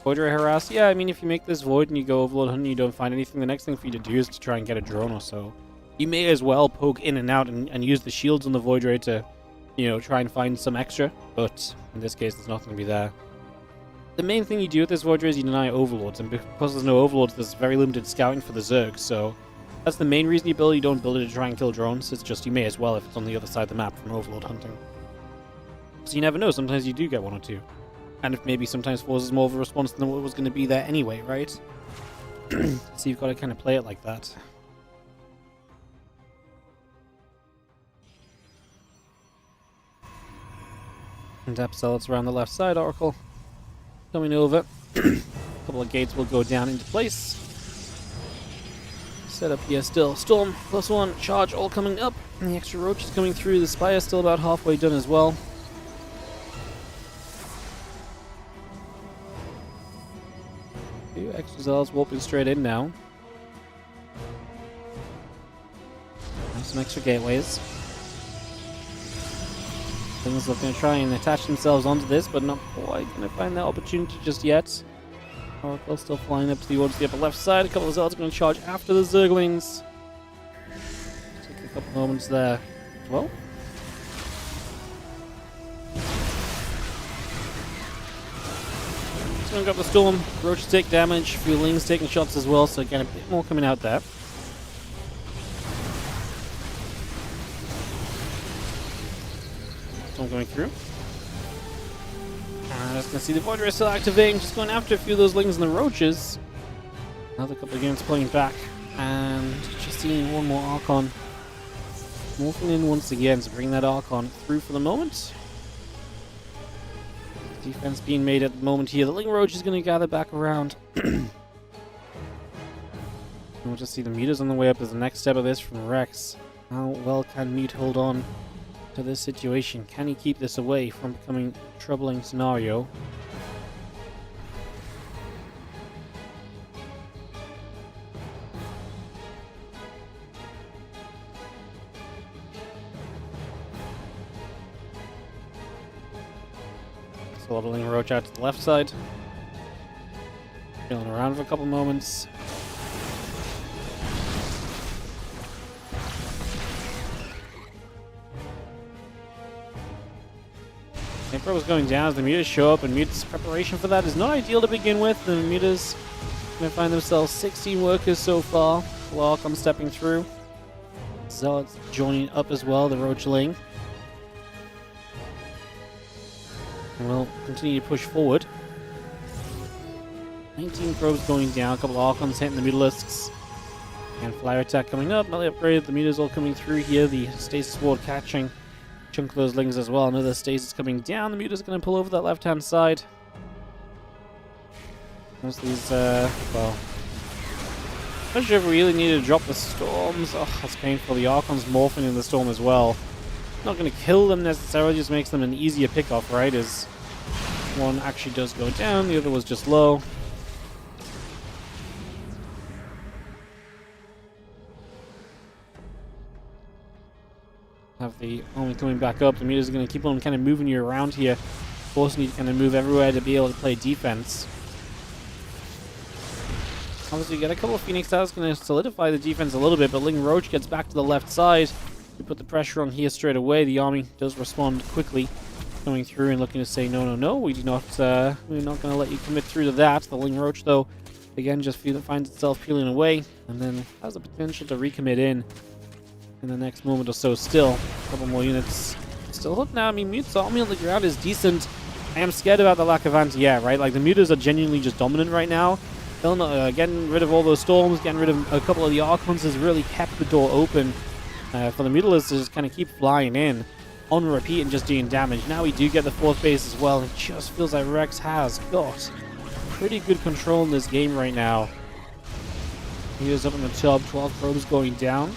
Voidra harass. Yeah, I mean, if you make this void and you go Overlord hunting and you don't find anything, the next thing for you to do is to try and get a drone or so. You may as well poke in and out and use the shields on the Voidra to, you know, try and find some extra. But in this case, there's not going to be there. The main thing you do with this Voidra is you deny Overlords. And because there's no Overlords, there's very limited scouting for the Zerg. So that's the main reason you build it. You don't build it to try and kill drones. It's just you may as well if it's on the other side of the map from Overlord hunting. So you never know. Sometimes you do get one or two. And if maybe sometimes forces more of a response than what was going to be there anyway, right? So you've got to kind of play it like that. And depth zealots around the left side. Oracle coming over. A couple of gates will go down into place. Set up here still. Storm +1, charge all coming up. And the extra roach is coming through. The spire still about halfway done as well. Two extra zealots warping straight in now. And some extra gateways. Things are going to try and attach themselves onto this, but not quite going to find that opportunity just yet. Oracle still flying up towards the upper left side. A couple of zealots are going to charge after the Zerglings. Take a couple moments there. Well. Just going to grab the Storm. Roach take damage. A few Lings taking shots as well, so again a bit more coming out there. Storm going through. Just gonna see the Voidra still activating, just going after a few of those Lings and the Roaches. Another couple of units playing back, and just seeing one more Archon morphing in once again to bring that Archon through for the moment. Defense being made at the moment here. The Ling Roach is gonna gather back around. And we'll just see the meters on the way up as the next step of this from Rex. How well can Mute hold on to this situation? Can he keep this away from becoming a troubling scenario? So leveling Roach out to the left side. Chilling around for a couple moments. Emperor was going down as the Mutas show up, and Mutas' preparation for that is not ideal to begin with. The Mutas going to find themselves 16 workers so far. Archon stepping through. Zealots joining up as well, the Roachling. And we'll continue to push forward. 19 probes going down, a couple of Archons hitting the Mutalisks. And Flyer attack coming up, melee upgraded, the Mutas all coming through here, the Stasis Ward catching chunk of those Lings as well. Another Stasis coming down. The Muta's going to pull over that left-hand side. Most of these, well, I'm not sure if we really need to drop the Storms. Oh, that's painful. The Archon's morphing in the Storm as well. Not going to kill them necessarily, just makes them an easier pick-off, right? As one actually does go down, the other was just low. Have the army coming back up. The Muta's going to keep on kind of moving you around here, forcing you to kind of move everywhere to be able to play defense. Obviously, you get a couple of Phoenix Towers going to solidify the defense a little bit, but Ling Roach gets back to the left side. We put the pressure on here straight away. The army does respond quickly, going through and looking to say, no, no, no, we do not, we're not going to let you commit through to that. The Ling Roach, though, again, just finds itself peeling away, and then has the potential to recommit in the next moment or so still. A couple more units still up now. I mean, Mute's army on the ground is decent. I am scared about the lack of anti-air, right? Like, the Mutas are genuinely just dominant right now. Getting rid of all those storms, getting rid of a couple of the Archons has really kept the door open for the Mutalists to just kind of keep flying in on repeat and just doing damage. Now we do get the 4th base as well. It just feels like Rex has got pretty good control in this game right now. He is up on the top, 12 probes going down.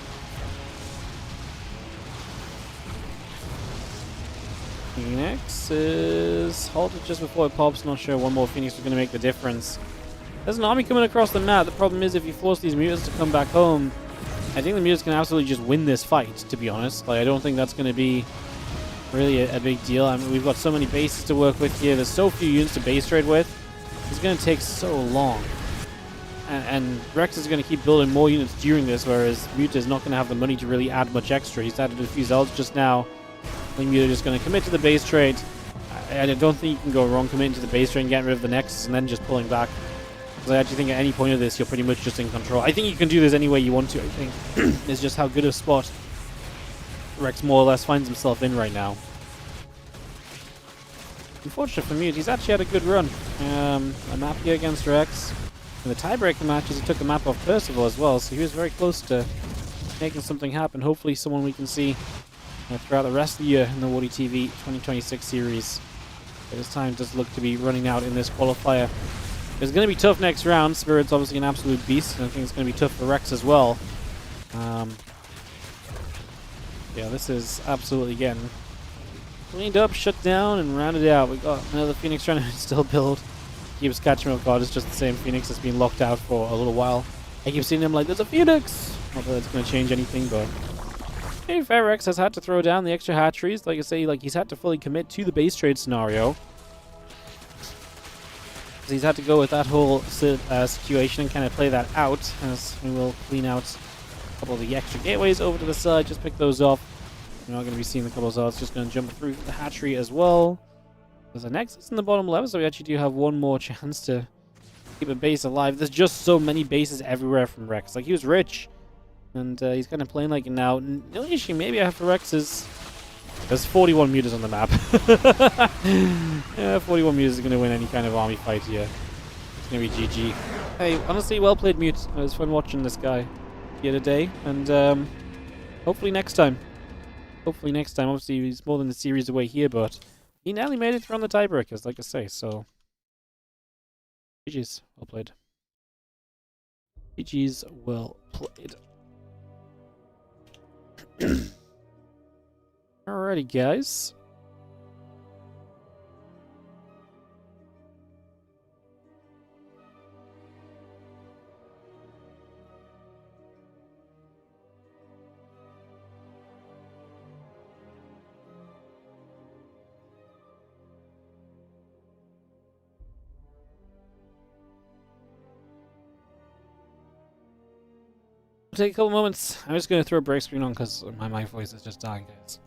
Phoenix is halted just before it pops. Not sure one more Phoenix is going to make the difference. There's an army coming across the map. The problem is if you force these mutants to come back home, I think the mutants can absolutely just win this fight, to be honest. Like, I don't think that's going to be really a big deal. I mean, we've got so many bases to work with here. There's so few units to base trade with. It's going to take so long. And Rex is going to keep building more units during this, whereas Muta is not going to have the money to really add much extra. He's added a few Zelds just now. I think Muta is just going to commit to the base trade. I don't think you can go wrong committing to the base trade and getting rid of the Nexus and then just pulling back. Because I actually think at any point of this, you're pretty much just in control. I think you can do this any way you want to, I think. It's just how good a spot Rex more or less finds himself in right now. Unfortunate for Mute, he's actually had a good run. A map here against Rex. In the tiebreaker matches, he took a map off Percival as well, so he was very close to making something happen. Hopefully someone we can see throughout the rest of the year in the WardiTV 2026 series. But his time does look to be running out in this qualifier. It's going to be tough next round. Spirit's obviously an absolute beast, and I think it's going to be tough for Rex as well. Yeah, this is absolutely getting cleaned up, shut down, and rounded out. We got another Phoenix trying to still build. Keeps catching up. God, it's just the same Phoenix that's been locked out for a little while. I keep seeing him like, there's a Phoenix! Not that it's going to change anything, but... Hey, Fair Rex has had to throw down the extra hatcheries. Like I say, like he's had to fully commit to the base trade scenario. So he's had to go with that whole situation and kind of play that out, as we will clean out a couple of the extra gateways over to the side. Just pick those off. We're not going to be seeing the couple of Zards. Just going to jump through the hatchery as well. There's a Nexus in the bottom left, so we actually do have one more chance to keep a base alive. There's just so many bases everywhere from Rex. Like, he was rich, and he's kind of playing like it now. The only issue maybe I have for Rex is there's 41 mutas on the map. Yeah, 41 mutas is going to win any kind of army fight here. It's going to be GG. Hey, honestly, well played, Mute. It was fun watching this guy here today, and hopefully next time. Hopefully next time. Obviously, he's more than a series away here, but he nearly made it through on the tiebreakers, like I say, so... GG's. Well played. GG's. Well played. Alrighty, guys. Take a couple moments. I'm just going to throw a break screen on because my voice is just dying, guys.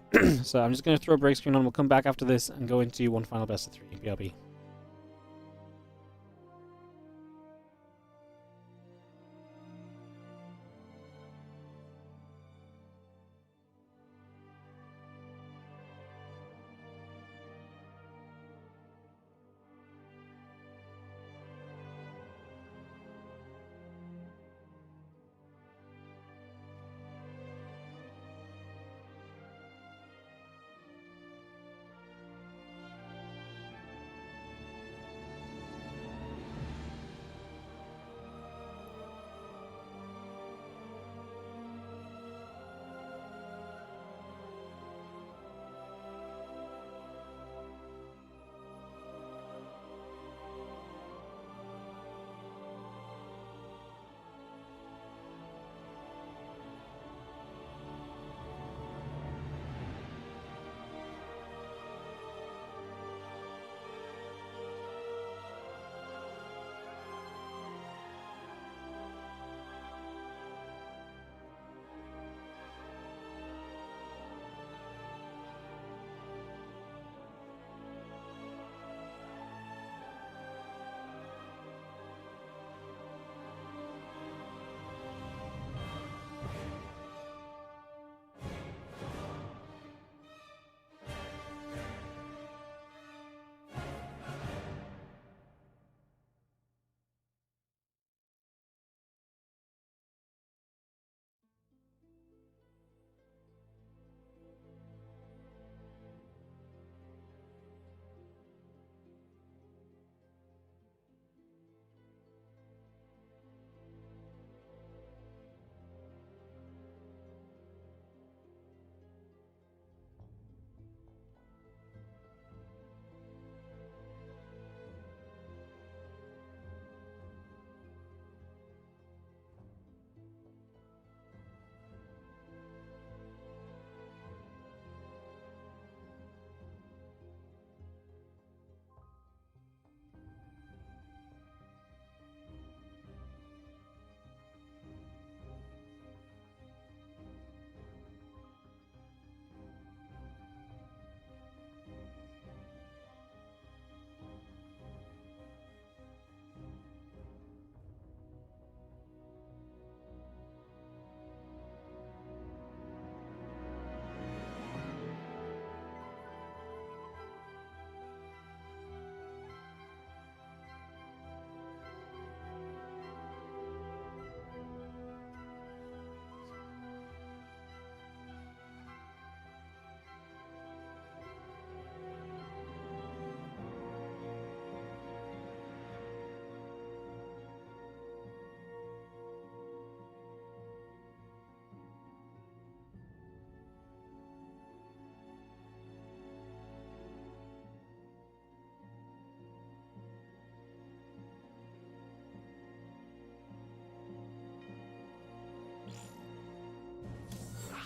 So I'm just going to throw a break screen on. We'll come back after this and go into one final best of 3. BRB.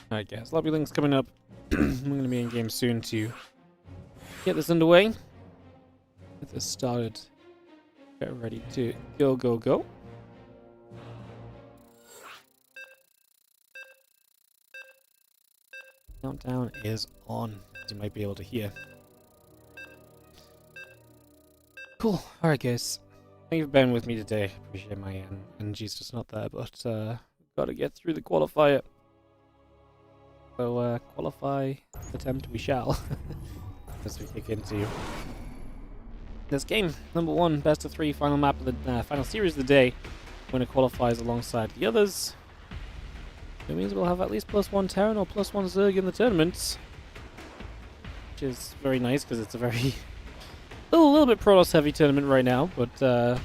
Alright guys, lobby links coming up. I'm going to be in game soon to get this underway. Get this started. Get ready to go, go, go. Countdown is on, as you might be able to hear. Cool. Alright guys. Thank you for being with me today. Appreciate my energy's just not there, but gotta get through the qualifier. So qualify attempt we shall. As we kick into this game. Number 1, best of 3, final map of the final series of the day. Winner qualifies alongside the others. It means we'll have at least +1 Terran or +1 Zerg in the tournaments. Which is very nice because it's a very a little bit Protoss heavy tournament right now, but yeah,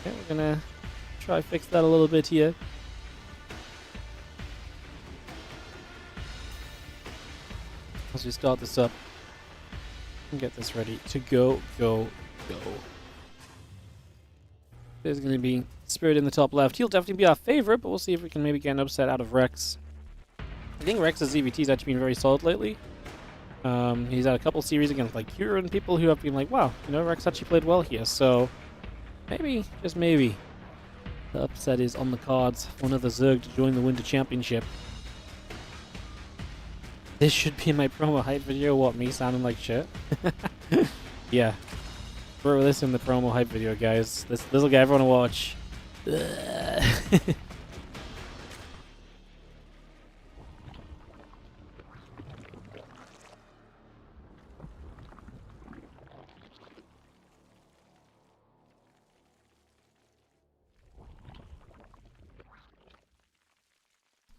we're gonna try fix that a little bit here. As we start this up and get this ready to go, go, go. There's going to be Spirit in the top left. He'll definitely be our favorite, but we'll see if we can maybe get an upset out of Rex. I think Rex's ZVT's actually been very solid lately. He's had a couple series against like Cure and people who have been like, wow, you know, Rex actually played well here. So maybe, just maybe, the upset is on the cards for another Zerg to join the Winter Championship. This should be my promo hype video, what, me sounding like shit? Yeah. Throw this in the promo hype video, guys. This will get everyone to watch.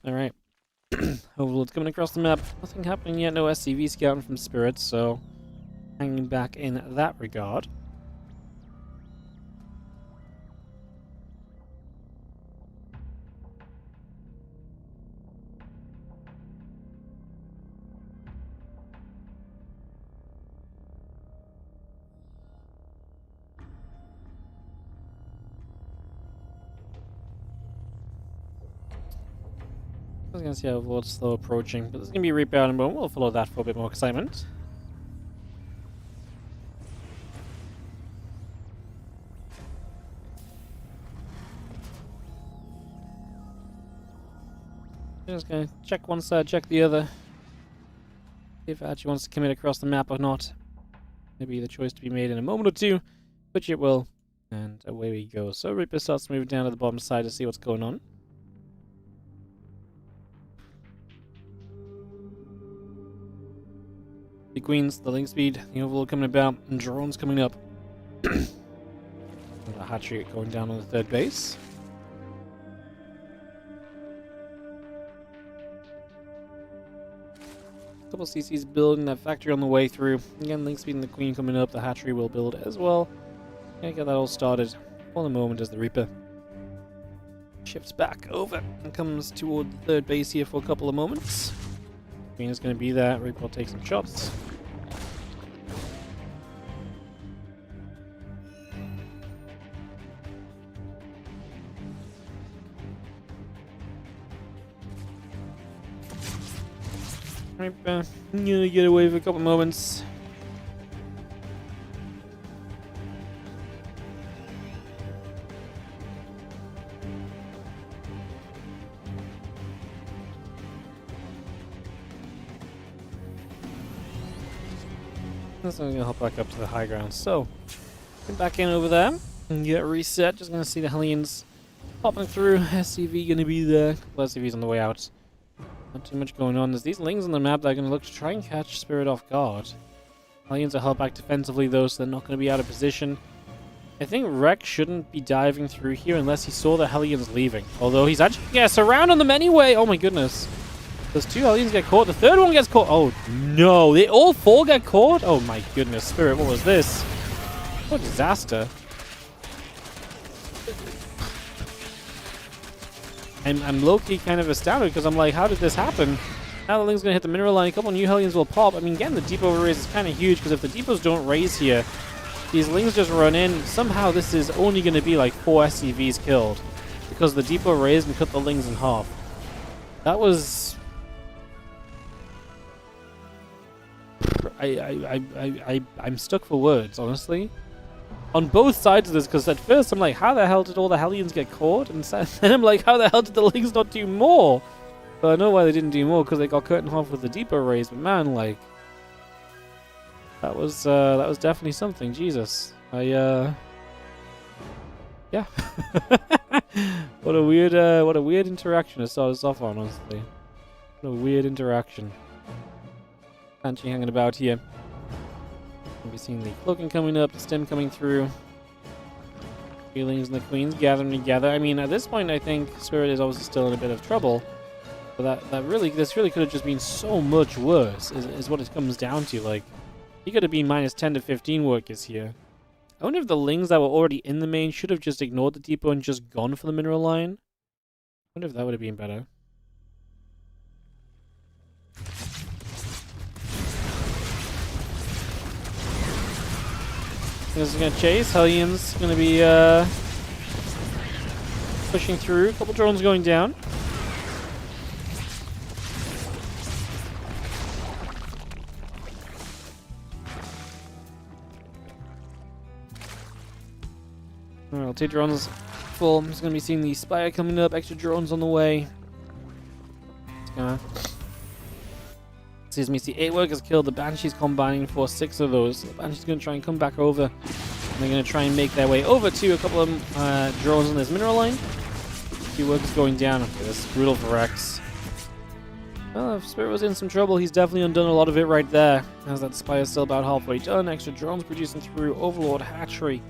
Alright. Overlord's coming across the map. Nothing happening yet, no SCV scouting from Spirit, so hanging back in that regard. I was going to see how Overlord's slow approaching, but there's going to be a rebound and we'll follow that for a bit more excitement. Just going to check one side, check the other. See if it actually wants to commit across the map or not. Maybe the choice to be made in a moment or two, which it will. And away we go. So Reaper starts moving down to the bottom side to see what's going on. The Queens, the Link Speed, the Overlord coming about, and drones coming up. And the hatchery going down on the third base. Couple CCs building that factory on the way through. Again, Link Speed and the Queen coming up, the hatchery will build as well. Gonna get that all started for the moment as the Reaper shifts back over and comes toward the third base here for a couple of moments. Queen is going to be there. Reaper will take some shots. Reaper, I'm going to get away for a couple moments. So I'm going to hop back up to the high ground. So, get back in over there and get reset. Just going to see the Hellions popping through. SCV going to be there. Well, SCV's on the way out. Not too much going on. There's these Lings on the map that are going to look to try and catch Spirit off guard. Hellions are held back defensively though, so they're not going to be out of position. I think Rex shouldn't be diving through here unless he saw the Hellions leaving. Although he's actually, yeah, surrounding them anyway. Oh my goodness. Those two Hellions get caught. The third one gets caught. Oh no, they all four get caught? Oh my goodness, Spirit, what was this? What a disaster. I'm low-key kind of astounded because I'm like, how did this happen? Now the Ling's going to hit the mineral line. A couple new Hellions will pop. I mean, again, the depot raise is kind of huge because if the depots don't raise here, these Lings just run in. Somehow this is only going to be like 4 SCVs killed because the depot raised and cut the Lings in half. That was I'm stuck for words, honestly. On both sides of this, because at first I'm like, how the hell did all the Hellions get caught? And then I'm like, how the hell did the Lings not do more? But I know why they didn't do more, because they got cut in half with the depot raise. But man, like, that was definitely something. Jesus, yeah. what a weird interaction to start us off on, honestly. What a weird interaction. Banshee hanging about here. We'll be seeing the cloaking coming up, the stem coming through. Feelings and the queens gathering together. I mean, at this point, I think Spirit is obviously still in a bit of trouble. But this really could have just been so much worse, is what it comes down to. Like, he could have been minus 10 to 15 workers here. I wonder if the Lings that were already in the main should have just ignored the depot and just gone for the mineral line. I wonder if that would have been better. This is going to chase. Hellions going to be pushing through. A couple drones going down. Alright, 2 drones full. I'm just going to be seeing the Spire coming up. Extra drones on the way. Excuse me, see 8 workers killed. The Banshee's combining for 6 of those. The Banshee's going to try and come back over. And they're going to try and make their way over to a couple of drones on this mineral line. 2 workers going down. Okay, this is brutal for Rex. Well, if Spirit was in some trouble, he's definitely undone a lot of it right there. As that Spire's still about halfway done. Extra drones producing through. Overlord Hatchery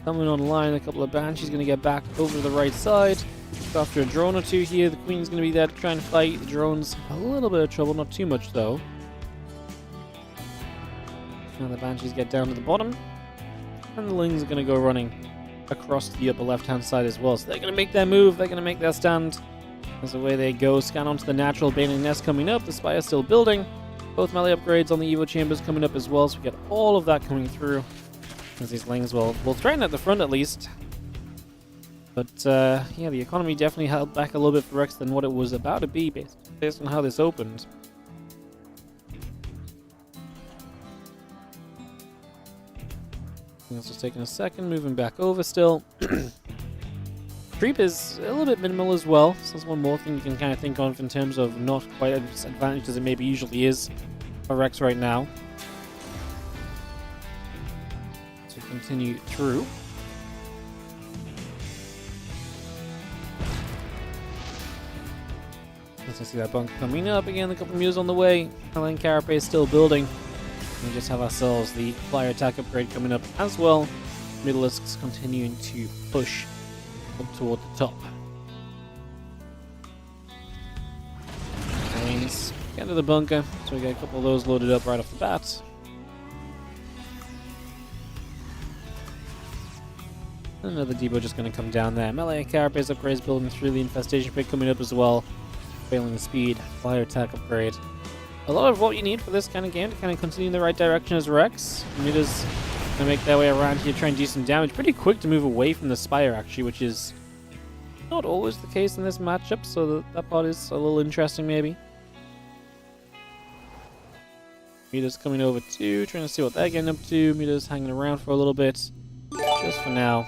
coming online. A couple of Banshees going to get back over to the right side. After a drone or 2 here, the Queen's going to be there to try and fight. The drones a little bit of trouble, not too much though. Now the Banshees get down to the bottom. And the Lings are going to go running across the upper left-hand side as well. So they're going to make their move, they're going to make their stand. As away they go, scan onto the natural Baneling Nest coming up. The Spire still building. Both melee upgrades on the Evo Chambers coming up as well, so we get all of that coming through. As these Lings will threaten at the front at least. But yeah, the economy definitely held back a little bit for Rex than what it was about to be based on how this opened. It's just taking a second, moving back over still. Creep is a little bit minimal as well, so that's one more thing you can kind of think of in terms of not quite as advantaged as it maybe usually is for Rex right now. So continue through. Let's see that bunker coming up again, a couple of mules on the way. Helen Carapace still building. We just have ourselves the flyer attack upgrade coming up as well. Middleisks continuing to push up toward the top. Lanes get to the bunker, so we get a couple of those loaded up right off the bat. Another depot just going to come down there. Melee Carapace upgrades building through, the infestation pit coming up as well. Failing the speed, flyer attack upgrade. A lot of what you need for this kind of game to kind of continue in the right direction is Rex. Mutas gonna make their way around here, try and do some damage. Pretty quick to move away from the Spire actually, which is not always the case in this matchup, so that part is a little interesting maybe. Mutas coming over too, trying to see what they're getting up to. Mutas hanging around for a little bit, just for now.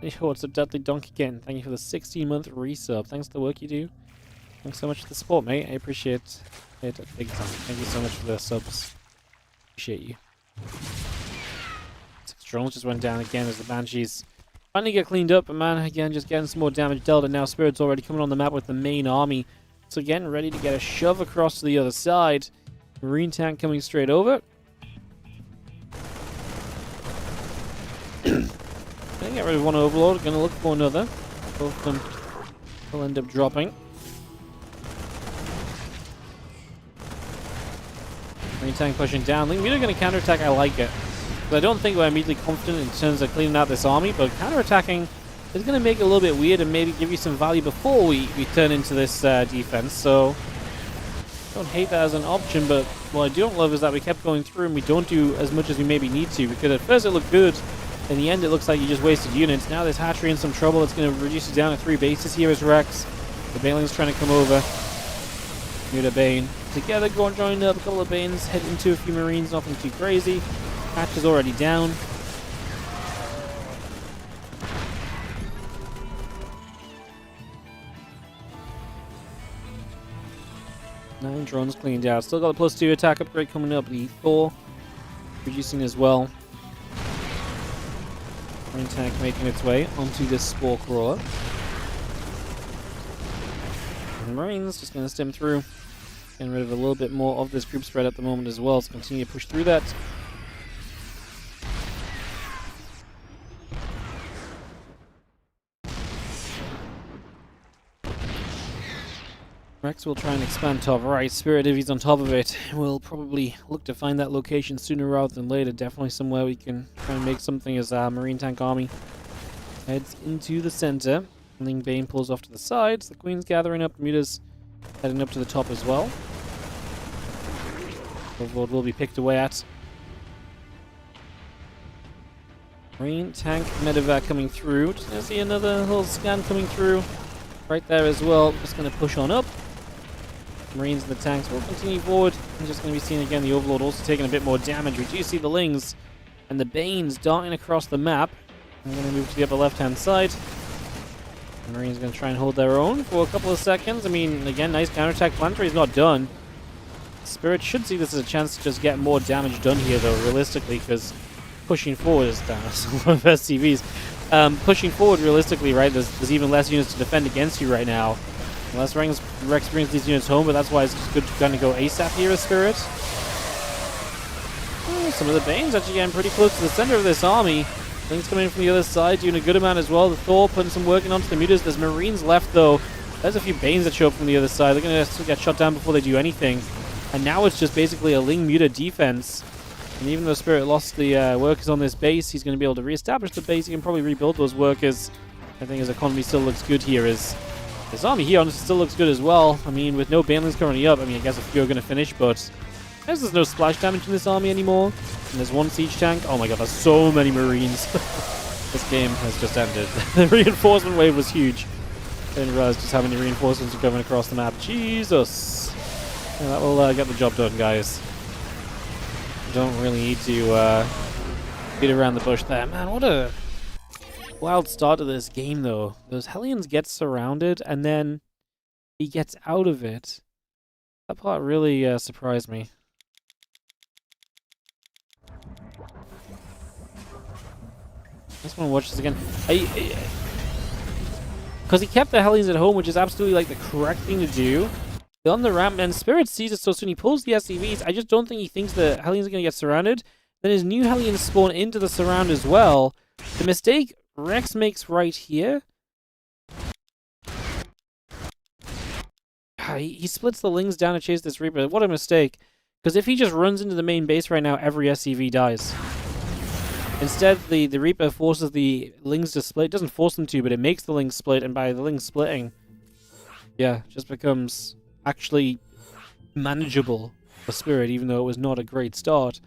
Yo, what's up, Dudley Donkey again? Thank you for the 16-month resub. Thanks for the work you do. Thanks so much for the support, mate. I appreciate it big time. Thank you so much for the subs. Appreciate you. 6 drones just went down again as the Banshees finally get cleaned up. But man, again, just getting some more damage dealt. And now Spirit's already coming on the map with the main army. So again, ready to get a shove across to the other side. Marine tank coming straight over. Gonna get rid of one Overlord. Gonna look for another. Both of them will end up dropping. Marine tank pushing down. We're going to counterattack. I like it. But I don't think we're immediately confident in terms of cleaning out this army, but counterattacking is going to make it a little bit weird and maybe give you some value before we turn into this defense. So, don't hate that as an option, but what I don't love is that we kept going through and we don't do as much as we maybe need to, because at first it looked good. In the end, it looks like you just wasted units. Now there's Hatchery in some trouble. It's going to reduce it down to 3 bases here as Rex. The Baneling's trying to come over. Muta Bane together, go on, join up a couple of Banes, head into a few Marines, nothing too crazy. Patch is already down. Nine drones cleaned out. Still got the +2 attack upgrade coming up. The Thor reducing as well. Marine tank making its way onto this Spore Crawler. And Marines just going to stem through. Getting rid of a little bit more of this group spread at the moment as well. So continue to push through that. Rex will try and expand top right. Spirit, if he's on top of it, will probably look to find that location sooner rather than later. Definitely somewhere we can try and make something as our Marine tank army heads into the center. And then Bane pulls off to the sides. The Queen's gathering up. Muta's heading up to the top as well. Overlord will be picked away at. Marine tank medevac coming through. Just gonna see another little scan coming through right there as well. Just gonna push on up. Marines and the tanks will continue forward. I'm just going to be seeing again the Overlord also taking a bit more damage. We do see the Lings and the Banes darting across the map. I'm going to move to the upper left-hand side. The Marines are going to try and hold their own for a couple of seconds. I mean, again, nice counterattack. Planetary is not done. Spirit should see this as a chance to just get more damage done here, though, realistically, because pushing forward is down some of SCVs. Pushing forward realistically, right, there's even less units to defend against you right now. Unless Rex brings these units home, but that's why it's just good to kind of go ASAP here as Spirit. Some of the Banes actually getting pretty close to the center of this army. Things coming in from the other side, doing a good amount as well. The Thor putting some working onto the Mutas. There's Marines left, though. There's a few Banes that show up from the other side. They're going to get shot down before they do anything. And now it's just basically a Ling Muta defense. And even though Spirit lost the workers on this base, he's going to be able to reestablish the base. He can probably rebuild those workers. I think his economy still looks good here. His army here honestly still looks good as well. I mean, with no Banelings currently up, I mean, I guess a few are going to finish, but there's no splash damage in this army anymore. And there's one siege tank. Oh my god, there's so many Marines. This game has just ended. The reinforcement wave was huge. I didn't realize just how many reinforcements are coming across the map. Jesus. Yeah, that will get the job done, guys. Don't really need to beat around the bush there. Man, what a wild start to this game, though. Those Hellions get surrounded, and then he gets out of it. That part really surprised me. I just want to watch this again. Because he kept the Hellions at home, which is absolutely like the correct thing to do. On the ramp, and Spirit sees it so soon he pulls the SCVs. I just don't think he thinks the Hellions are going to get surrounded. Then his new Hellions spawn into the surround as well. The mistake Rex makes right here. He splits the Lings down to chase this Reaper. What a mistake. Because if he just runs into the main base right now, every SCV dies. Instead, the Reaper forces the Lings to split. It doesn't force them to, but it makes the Lings split. And by the Lings splitting, yeah, just becomes actually manageable for Spirit, even though it was not a great start.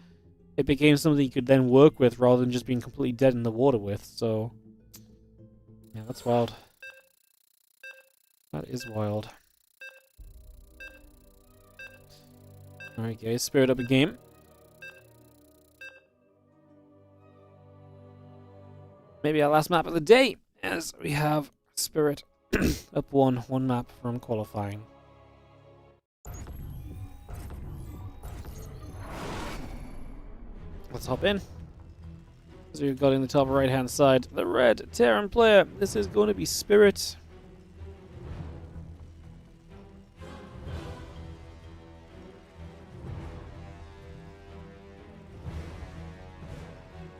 It became something you could then work with rather than just being completely dead in the water with. So, yeah, that's wild. That is wild. Alright, guys, Spirit up a game. Maybe our last map of the day, as we have Spirit up one map from qualifying. Let's hop in. As we've got in the top right hand side, the red Terran player. This is going to be Spirit.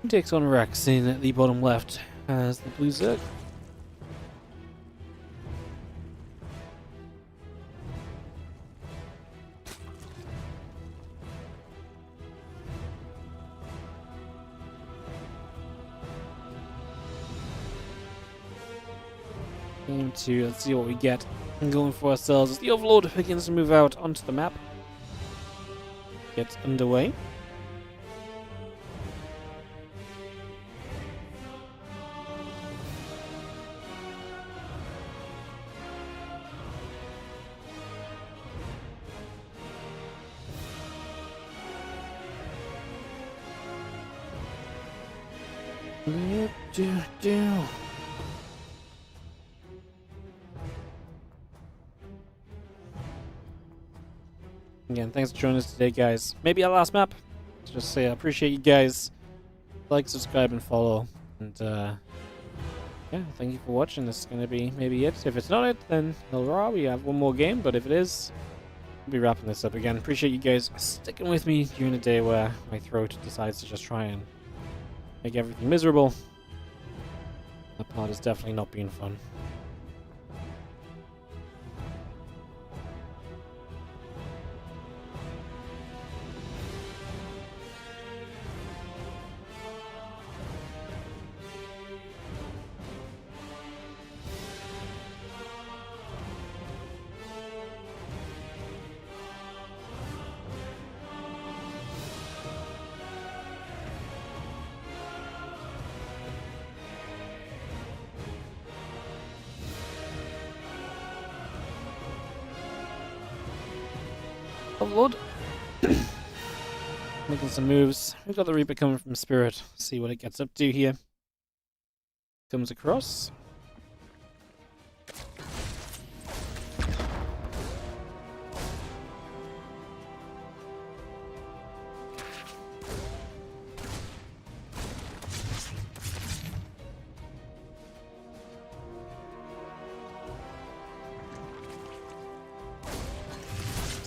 He takes on Rex in the bottom left as the blue Zerg. Game 2, let's see what we get. And going for ourselves as the Overlord begins to move out onto the map. Gets underway. Again, thanks for joining us today, guys. Maybe our last map. Let's just say I appreciate you guys. Like, subscribe, and follow. And yeah, thank you for watching. This is gonna be maybe it. If it's not it, then hurrah, we have one more game. But if it is, we'll be wrapping this up again. Appreciate you guys sticking with me during a day where my throat decides to just try and make everything miserable. That part has definitely not been fun. Oh lord. Making some moves. We've got the Reaper coming from Spirit. See what it gets up to here. Comes across.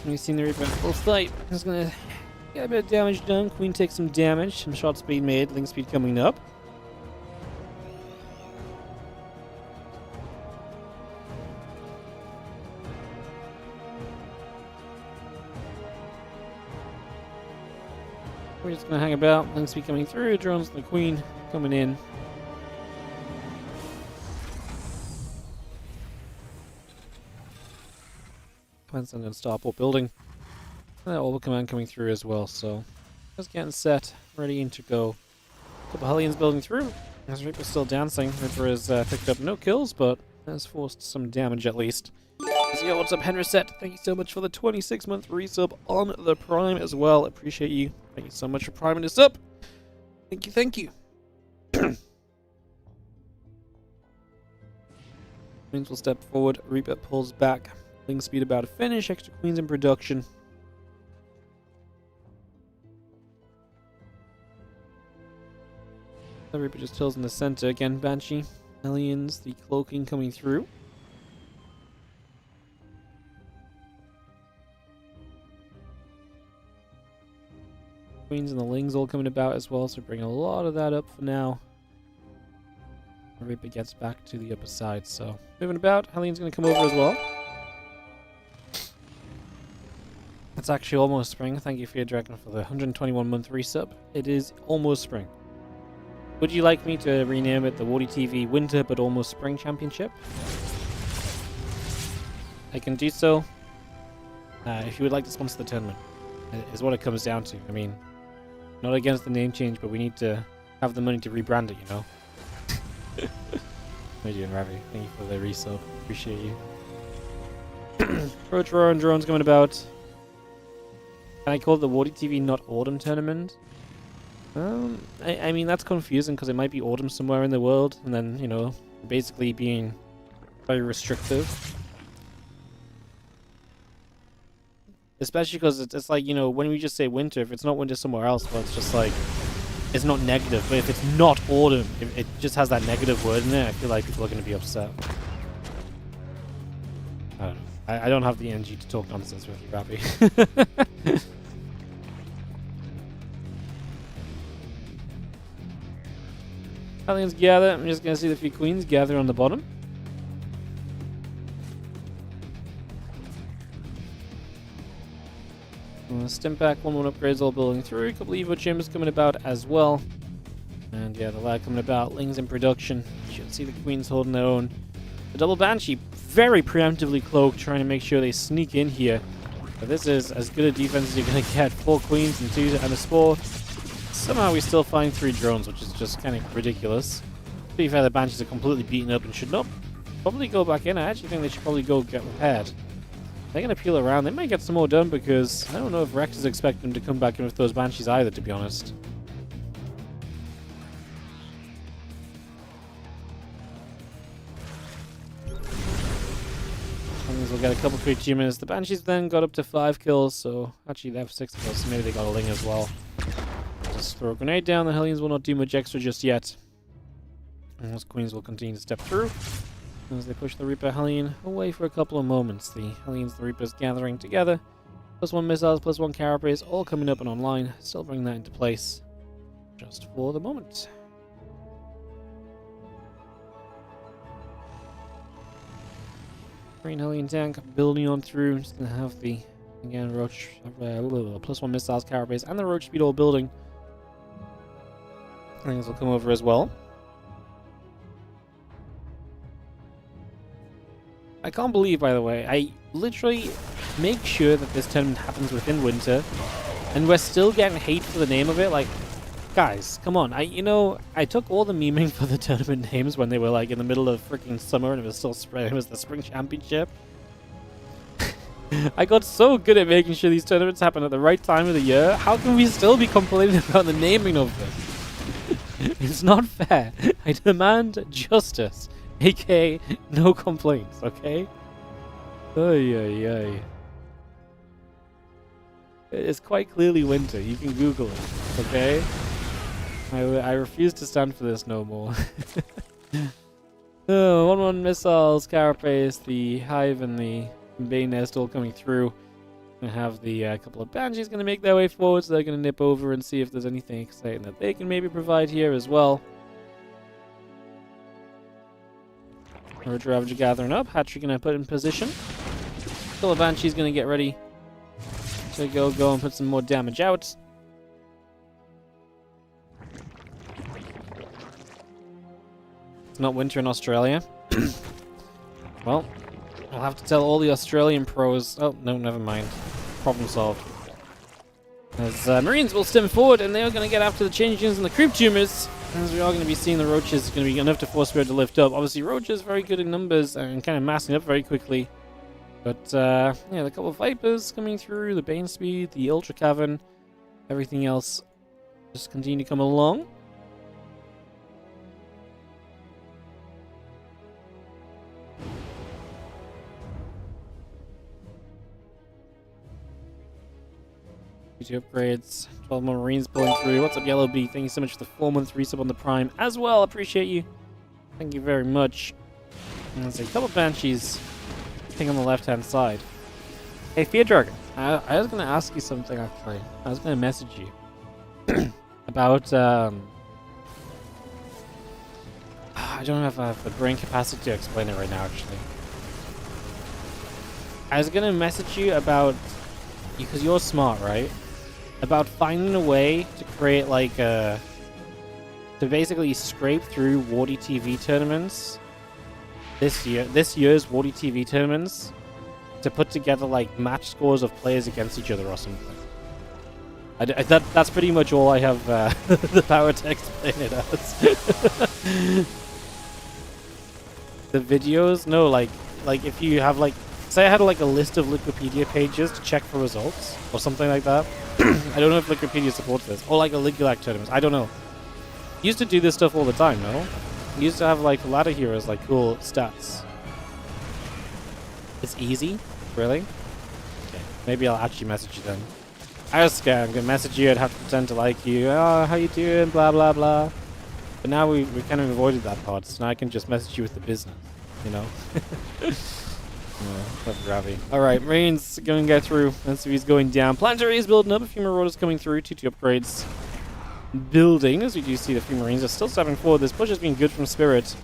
We've seen the Reaper in full sight. Just gonna get a bit of damage done. Queen takes some damage. Some shot speed made. Link speed coming up. We're just gonna hang about. Link speed coming through. Drones and the Queen coming in. Plans on starport building. And that orbital command coming through as well, so just getting set, ready to go. Couple Hellions building through. As Reaper's still dancing. Reaper has picked up no kills, but has forced some damage at least. So yo, what's up, Henriset? Thank you so much for the 26-month resub on the Prime as well. Appreciate you. Thank you so much for priming us up. Thank you, thank you. Queens will step forward. Reaper pulls back. Link speed about to finish. Extra Queens in production. The Reaper just tills in the center again. Banshee, Hellions, the cloaking coming through. Queens and the Lings all coming about as well, so bring a lot of that up for now. The Reaper gets back to the upper side, so moving about. Hellions going to come over as well. It's actually almost spring. Thank you, Fear Dragon, for the 121-month resub. It is almost spring. Would you like me to rename it the WardiTV Winter but Almost Spring Championship? I can do so. If you would like to sponsor the tournament, is what it comes down to. I mean, not against the name change, but we need to have the money to rebrand it, you know? How are you doing, Ravi? Thank you for the resub. Appreciate you. Approach Roar and drones coming about. Can I call it the WardiTV Not Autumn Tournament? I mean, that's confusing because it might be autumn somewhere in the world, and then, you know, basically being very restrictive. Especially because it's like, you know, when we just say winter, if it's not winter somewhere else, well, it's just like, it's not negative. But if it's not autumn, if it just has that negative word in there, I feel like people are going to be upset. I don't know. I don't have the energy to talk nonsense with you, Rappy. Hellions gather. I'm just going to see the few Queens gather on the bottom. Stim pack, 1-1 upgrades all building through. A couple of Evo Chambers coming about as well. And yeah, the lag coming about. Lings in production. You should see the Queens holding their own. The double Banshee, very preemptively cloaked, trying to make sure they sneak in here. But this is as good a defense as you're going to get. 4 Queens and 2 and a Spore. Somehow we still find 3 drones, which is just kind of ridiculous. To be fair, the Banshees are completely beaten up and should not probably go back in. I actually think they should probably go get repaired. They're going to peel around. They might get some more done because I don't know if Rex is expecting them to come back in with those Banshees either, to be honest. Things will get a couple quick achievements. The Banshees then got up to 5 kills, so actually they have 6 kills, so maybe they got a Ling as well. Just throw a grenade down. The Hellions will not do much extra just yet. And those Queens will continue to step through as they push the Reaper Hellion away for a couple of moments. The Hellions, the Reapers gathering together. +1 missiles, +1 carapace, all coming up and online. Still bringing that into place just for the moment. Green Hellion tank building on through. Just gonna have the, again, Roach, +1 missiles, carapace, and the Roach speed all building. Things will come over as well. I can't believe, by the way, I literally make sure that this tournament happens within winter, and we're still getting hate for the name of it. Like, guys, come on. I took all the memeing for the tournament names when they were like in the middle of freaking summer and it was still spread. It was the spring championship. I got so good at making sure these tournaments happen at the right time of the year. How can we still be complaining about the naming of them? It's not fair. I demand justice. AKA, no complaints, okay? Ay. It's quite clearly winter. You can Google it, okay? I refuse to stand for this no more. 1-1 missiles, carapace, the Hive and the Bane nest all coming through. We have the couple of Banshees going to make their way forward, so they're going to nip over and see if there's anything exciting that they can maybe provide here as well. Roach Ravager gathering up. Hatchery going to put in position. Couple of Banshees going to get ready to go and put some more damage out. It's not winter in Australia. Well, I'll have to tell all the Australian pros. Oh, no, never mind. Problem solved. As Marines will stem forward, and they are going to get after the changes and the creep tumors. As we are going to be seeing the Roaches, it's going to be enough to force Spirit to lift up. Obviously, Roaches very good in numbers and kind of massing up very quickly. But, yeah, the couple of Vipers coming through, the Bane Speed, the Ultra Cavern, everything else just continue to come along. Two upgrades, 12 more Marines pulling through. What's up, Yellow Bee? Thank you so much for the 4-month resub on the Prime as well. Appreciate you. Thank you very much. And there's a couple of Banshees thing on the left-hand side. Hey, Fear Dragon, I was going to ask you something, actually. I was going to message you about, I don't know if I have the brain capacity to explain it right now, actually. I was going to message you about, because you're smart, right? About finding a way to create like to basically scrape through WardiTV tournaments this year's WardiTV tournaments, to put together like match scores of players against each other or something. That's pretty much all I have the power to explain it as. The videos, no, like if you have like, say I had like a list of Wikipedia pages to check for results or something like that. I don't know if Wikipedia supports this, or like a Ligulac tournaments. I don't know. Used to do this stuff all the time, no? Used to have like ladder heroes, like cool stats. It's easy, really. Okay, maybe I'll actually message you then. I was scared. I'm gonna message you. I'd have to pretend to like you. Oh, how you doing? Blah blah blah. But now we kind of avoided that part, so now I can just message you with the business. You know. Alright, Marines going to go through. SCV's going down. Planetary is building up. A few Marauders coming through. 2 upgrades building. As we do see, the few Marines are still stepping forward. This push has been good from Spirit.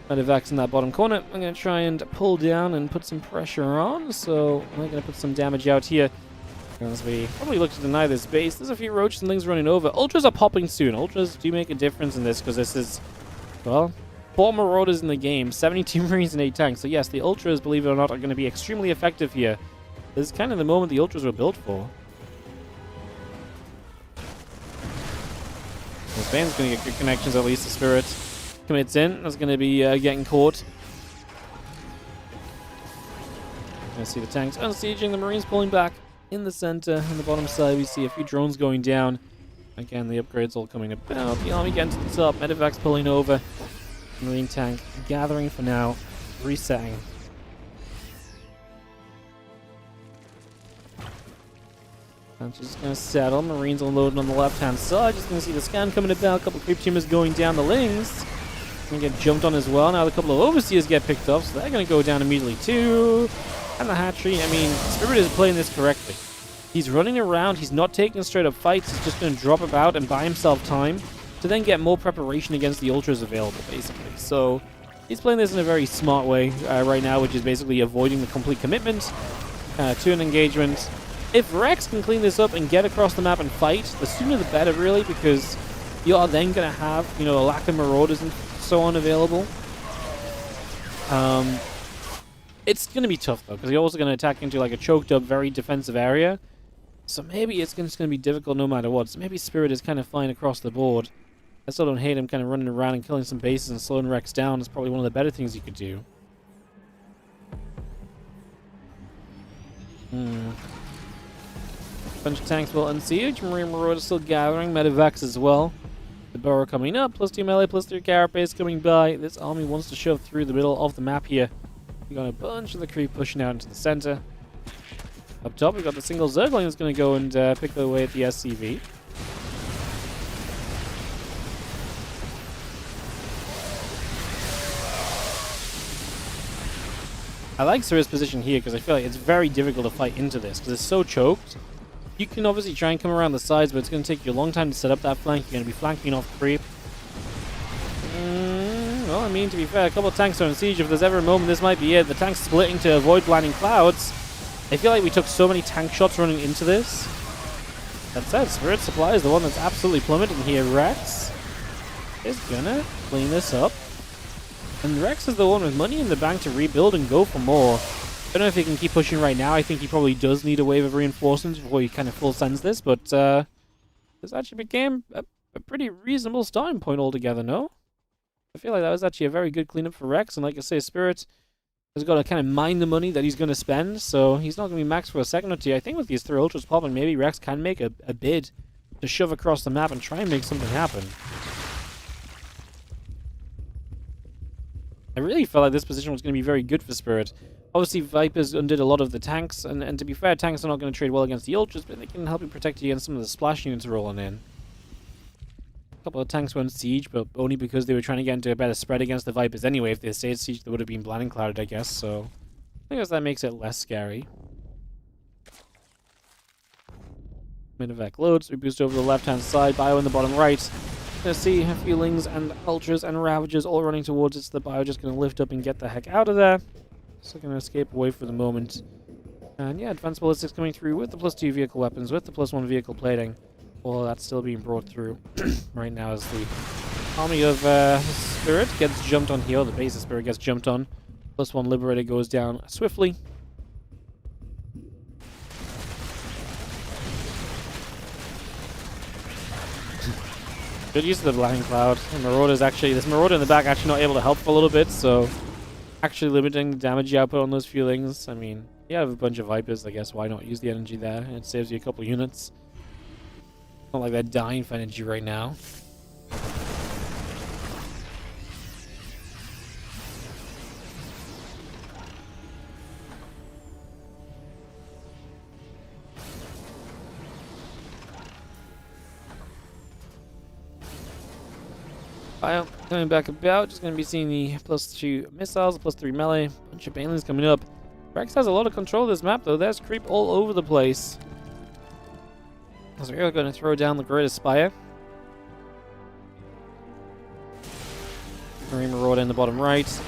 Medivacs in that bottom corner. I'm going to try and pull down and put some pressure on. So we're going to put some damage out here. As we probably look to deny this base. There's a few Roaches and things running over. Ultras are popping soon. Ultras do make a difference in this, because this is, well, 4 Marauders in the game, 72 Marines and 8 tanks. So yes, the Ultras, believe it or not, are going to be extremely effective here. This is kind of the moment the Ultras were built for. This Bane's going to get good connections, at least the Spirit commits in. That's going to be getting caught. Going to see the tanks unsieging, the Marines pulling back in the center. On the bottom side, we see a few drones going down. Again, the upgrades all coming about. The army getting to the top. Medivacs pulling over. Marine tank gathering for now, resetting. And she's just going to settle. Marines unloading on the left-hand side. Just going to see the scan coming about. A couple of creep teamers going down the lanes. Going to get jumped on as well. Now a couple of overseers get picked up, so they're going to go down immediately too. And the hatchery, I mean, Spirit is playing this correctly. He's running around. He's not taking straight-up fights. He's just going to drop about and buy himself time to then get more preparation against the ultras available, basically. So he's playing this in a very smart way right now, which is basically avoiding the complete commitment to an engagement. If Rex can clean this up and get across the map and fight, the sooner the better, really, because you are then going to have, you know, a lack of marauders and so on available. It's going to be tough, though, because you're also going to attack into, like, a choked up, very defensive area. So maybe it's just going to be difficult no matter what. So maybe Spirit is kind of flying across the board. I still don't hate him kind of running around and killing some bases and slowing Rex down. It's probably one of the better things you could do. Bunch of tanks will unsiege. Marine Marauder still gathering. Medivacs as well. The burrow coming up. +2 melee, +3 carapace coming by. This army wants to shove through the middle of the map here. We got a bunch of the creep pushing out into the center. Up top, we've got the single Zergling that's going to go and pick their way at the SCV. I like Syrah's position here because I feel like it's very difficult to fight into this because it's so choked. You can obviously try and come around the sides, but it's going to take you a long time to set up that flank. You're going to be flanking off creep. Well, I mean, to be fair, a couple of tanks are in siege. If there's ever a moment, this might be it. The tank's splitting to avoid blinding clouds. I feel like we took so many tank shots running into this. That said, Spirit Supply is the one that's absolutely plummeting here. Rex is going to clean this up. And Rex is the one with money in the bank to rebuild and go for more. I don't know if he can keep pushing right now. I think he probably does need a wave of reinforcements before he kind of full sends this, but this actually became a pretty reasonable starting point altogether, no? I feel like that was actually a very good cleanup for Rex, and like I say, Spirit has got to kind of mind the money that he's going to spend, so he's not going to be maxed for a second or two. I think with these 3 ultras popping, maybe Rex can make a bid to shove across the map and try and make something happen. I really felt like this position was going to be very good for Spirit. Obviously, Vipers undid a lot of the tanks, and to be fair, tanks are not going to trade well against the ultras, but they can help you protect you against some of the splash units rolling in. A couple of tanks were in siege, but only because they were trying to get into a better spread against the Vipers anyway. If they stayed siege, they would have been blinding clouded, I guess, so I guess that makes it less scary. Mid-evac loads, we boost over the left-hand side, bio in the bottom right. Gonna see Feelings and Ultras and Ravagers all running towards it, so the bio just gonna lift up and get the heck out of there. So gonna escape away for the moment. And yeah, advanced ballistics coming through with the +2 vehicle weapons, with the +1 vehicle plating. Well, that's still being brought through right now as the army of Spirit gets jumped on here. The base of Spirit gets jumped on. +1 Liberator goes down swiftly. Good use of the Blinding Cloud. Marauder's actually, this Marauder in the back actually not able to help for a little bit, so actually limiting the damage output on those feelings. I mean, you have a bunch of Vipers, I guess why not use the energy there? It saves you a couple units. Not like they're dying for energy right now. Bio coming back about, just going to be seeing the +2 missiles, +3 melee, bunch of Banelings coming up. Rex has a lot of control of this map though, there's creep all over the place. So we're going to throw down the Great Spire. Marine Marauder in the bottom right.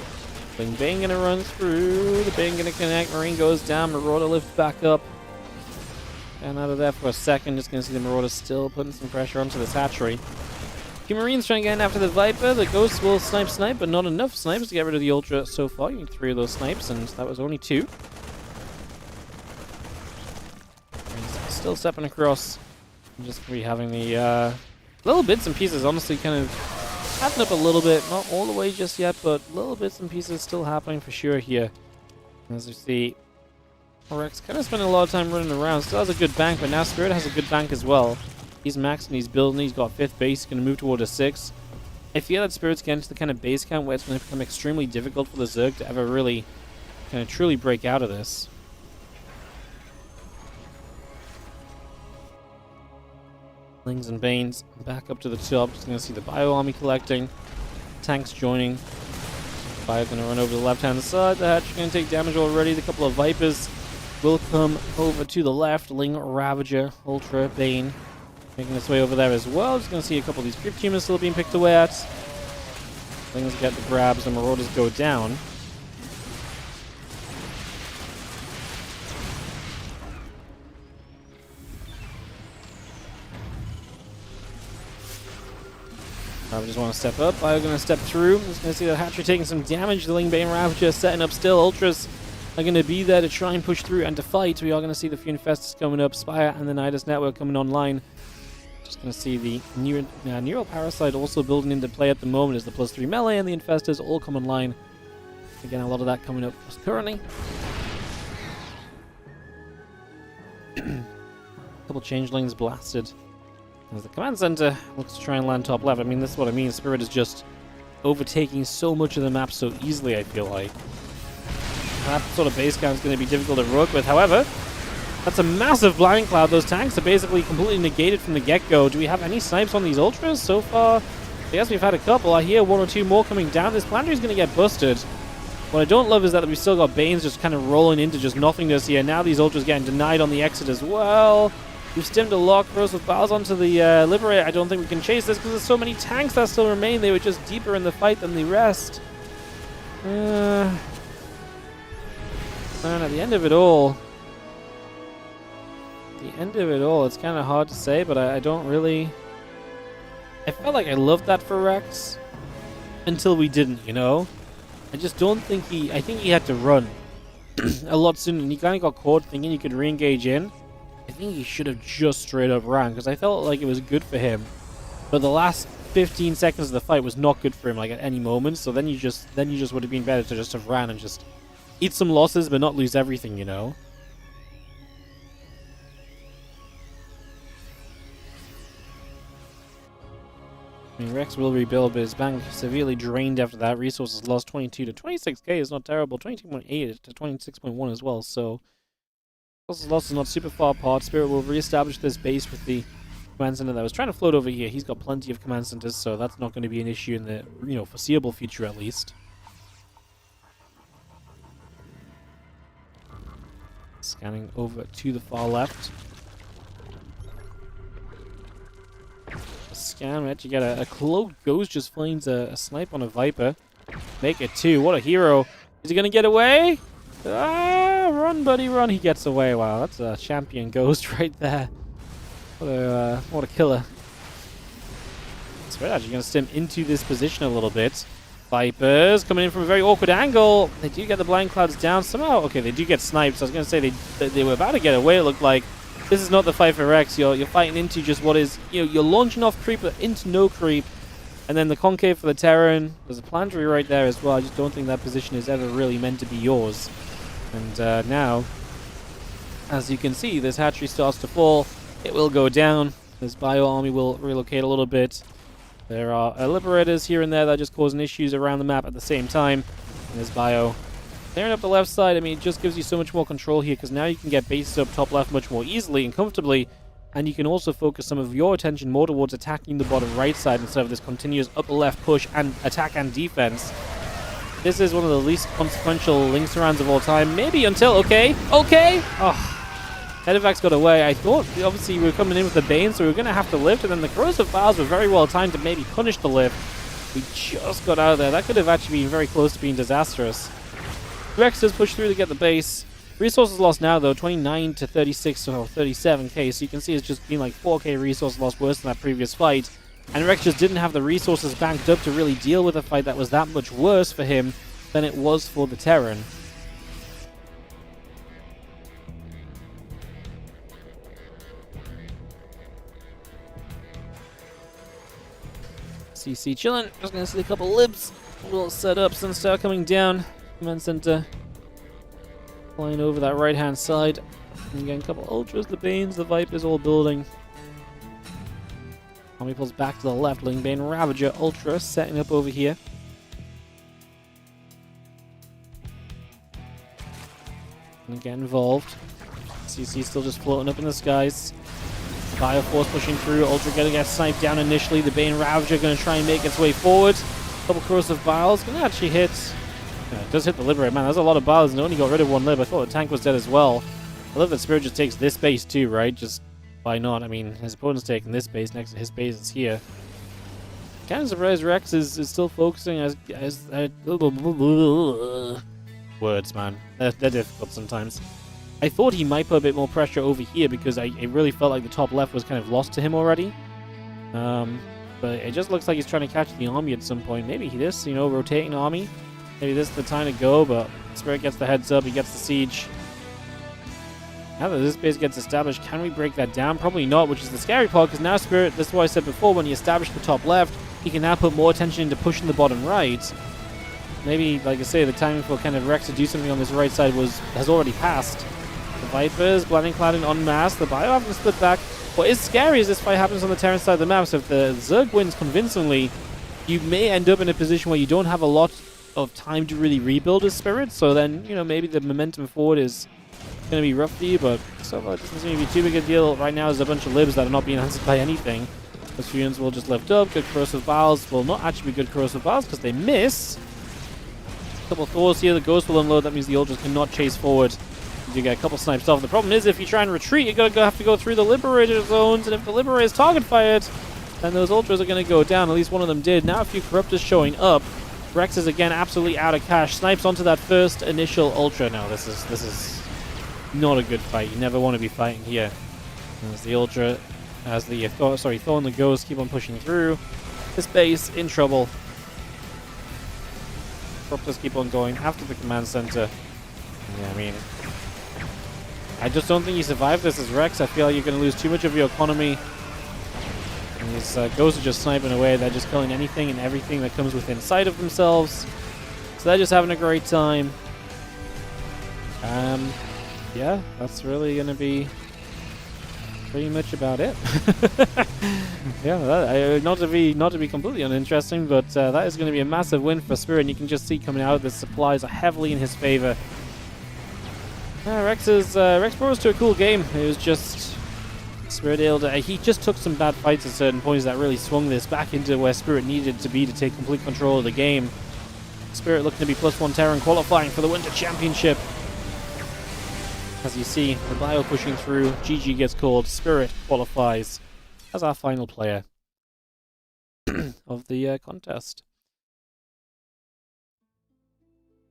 Bang Bang going to run through, the Bang going to connect, Marine goes down, Marauder lifts back up. And out of there for a second, just going to see the Marauder still putting some pressure onto this hatchery. Few Marines trying to get in after the Viper. The Ghost will snipe, but not enough snipes to get rid of the Ultra so far. You need 3 of those snipes, and that was only 2. Still stepping across. I'm just going to be having the little bits and pieces, honestly, kind of adding up a little bit. Not all the way just yet, but little bits and pieces still happening for sure here. As you see, Rex kind of spending a lot of time running around. Still has a good bank, but now Spirit has a good bank as well. He's maxed and he's building. He's got 5th base. He's going to move toward a 6. I feel that Spirit's getting to the kind of base count where it's going to become extremely difficult for the Zerg to ever really kind of truly break out of this. Lings and Banes back up to the top. Just going to see the Bio Army collecting. Tanks joining. Bio going to run over to the left-hand side. The Hatch going to take damage already. The couple of Vipers will come over to the left. Ling, Ravager, Ultra, Bane making its way over there as well. Just going to see a couple of these Crypt Humans still being picked away at. Lings get the grabs and Marauders go down. I just want to step up. Bio going to step through. Just going to see the Hatcher taking some damage. The Ling, Bane, Ravager setting up still. Ultras are going to be there to try and push through and to fight. We are going to see the Few Infestors coming up. Spire and the Nidus Network coming online. Just going to see the Neural Parasite also building into play at the moment as the +3 melee and the Infestors all come online. Again, a lot of that coming up currently. Couple Changelings blasted. As the command center looks to try and land top left. I mean, this is what I mean. Spirit is just overtaking so much of the map so easily, I feel like. That sort of base count is going to be difficult to work with. However, that's a massive blind cloud. Those tanks are basically completely negated from the get-go. Do we have any snipes on these Ultras? So far, yes, we've had a couple. I hear one or two more coming down. This Planetary is going to get busted. What I don't love is that we've still got Banes just kind of rolling into just nothingness here. Now these Ultras getting denied on the exit as well. We've stimmed a lock for us with Bowers onto the Liberator. I don't think we can chase this because there's so many tanks that still remain. They were just deeper in the fight than the rest. And at the end of it all, it's kind of hard to say, but I don't really... I felt like I loved that for Rex until we didn't, you know? I just don't think he... I think he had to run a lot sooner, and he kind of got caught thinking he could re-engage in. I think he should have just straight up ran, because I felt like it was good for him. But the last 15 seconds of the fight was not good for him, like at any moment. So then you just would have been better to just have ran and just eat some losses, but not lose everything, you know. I mean, Rex will rebuild, but his bank severely drained after that. Resources lost 22 to 26k is not terrible. 22.8 to 26.1 as well. So resources lost is not super far apart. Spirit will reestablish this base with the command center that was trying to float over here. He's got plenty of command centers, so that's not going to be an issue in the foreseeable future at least. Scanning over to the far left. Scan, we actually get a cloaked ghost just finds a snipe on a Viper. Make it 2. What a hero. Is he going to get away? Ah, run, buddy, run. He gets away. Wow, that's a champion ghost right there. What a killer. So we're actually going to stim into this position a little bit. Vipers coming in from a very awkward angle. They do get the blind clouds down somehow. Okay, they do get sniped. So I was going to say they were about to get away, it looked like. This is not the fight for Rex. You're fighting into just what is, you're launching off creep into no creep. And then the concave for the Terran. There's a planetary right there as well. I just don't think that position is ever really meant to be yours. And now, as you can see, this hatchery starts to fall. It will go down. This bio army will relocate a little bit. There are liberators here and there that are just causing issues around the map at the same time. And this bio clearing up the left side. I mean, it just gives you so much more control here because now you can get bases up top left much more easily and comfortably. And you can also focus some of your attention more towards attacking the bottom right side instead of this continuous upper left push and attack and defense. This is one of the least consequential links rounds of all time. Maybe until, okay. Oh, Medivacs got away. I thought, obviously, we were coming in with the Bane, so we were going to have to lift. And then the corrosive bars were very well timed to maybe punish the lift. We just got out of there. That could have actually been very close to being disastrous. Rex does push through to get the base. Resources lost now, though, 29 to 36 or 37k. So you can see it's just been like 4k resource loss worse than that previous fight. And Rex just didn't have the resources banked up to really deal with a fight that was that much worse for him than it was for the Terran. CC chilling. Just gonna see a couple libs. We'll set up, Sunstar coming down. Command center flying over that right hand side. And again, a couple ultras, the Banes, the Vipers all building. Army pulls back to the left. Ling, Bane, Ravager, Ultra setting up over here. And get involved. CC still just floating up in the skies. Fire Force pushing through. Ultra gonna get sniped down initially. The Bane Ravager gonna try and make its way forward. Couple corrosive vials. Gonna actually hit. It does hit the Liberator. Man, there's a lot of vials and it only got rid of one Lib. I thought the tank was dead as well. I love that Spirit just takes this base too, right? Just why not? I mean, his opponent's taking this base next to his base is here. Kind of surprised Rex is still focusing as words, man. They're difficult sometimes. I thought he might put a bit more pressure over here because I really felt like the top left was kind of lost to him already. But it just looks like he's trying to catch the army at some point. Maybe this, you know, rotating army. Maybe this is the time to go, but Spirit gets the heads up, he gets the siege. Now that this base gets established, can we break that down? Probably not, which is the scary part, because now Spirit, this is what I said before, when he established the top left, he can now put more attention into pushing the bottom right. Maybe, like I say, the timing for kind of Rex to do something on this right side has already passed. The Vipers, Blinding Cloud en masse, the Bio haven't split back. What is scary is this fight happens on the Terran side of the map, so if the Zerg wins convincingly, you may end up in a position where you don't have a lot of time to really rebuild as Spirit, so then, you know, maybe the momentum forward is going to be rough for you, but so far it doesn't seem to be too big a deal. Right now there's a bunch of libs that are not being answered by anything. Those fusions will just lift up. Good corrosive vials will not actually be good corrosive vials because they miss. A couple of Thors here, the Ghost will unload, that means the Ultras cannot chase forward. You get a couple snipes off. The problem is if you try and retreat, you're going to have to go through the Liberator zones, and if the Liberator is target fired, then those Ultras are going to go down. At least one of them did. Now a few Corruptors showing up. Rex is again absolutely out of cash. Snipes onto that first initial Ultra. No, this is not a good fight. You never want to be fighting here. As the Ultra, as the Thor and the Ghost keep on pushing through. This base in trouble. Corruptors keep on going after the command center. Yeah, I mean, I just don't think you survive this as Rex. I feel like you're going to lose too much of your economy. And these Ghosts are just sniping away. They're just killing anything and everything that comes within sight of themselves. So they're just having a great time. Yeah, that's really going to be pretty much about it. Yeah, not to be completely uninteresting, but that is going to be a massive win for Spirit. And you can just see coming out, the supplies are heavily in his favor. Rex brought us to a cool game. It was just Spirit able to, he just took some bad fights at certain points that really swung this back into where Spirit needed to be to take complete control of the game. Spirit looking to be +1 Terran qualifying for the Winter Championship. As you see, the Bio pushing through, GG gets called, Spirit qualifies as our final player of the contest.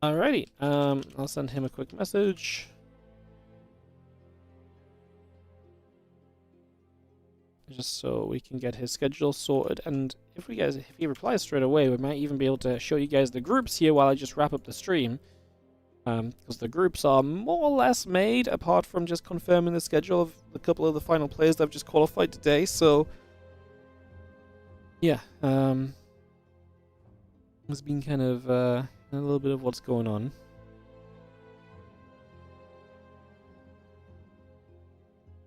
Alrighty, I'll send him a quick message. Just so we can get his schedule sorted, and if he replies straight away, we might even be able to show you guys the groups here while I just wrap up the stream. Because the groups are more or less made, apart from just confirming the schedule of a couple of the final players that have just qualified today, so yeah, there's been kind of a little bit of what's going on.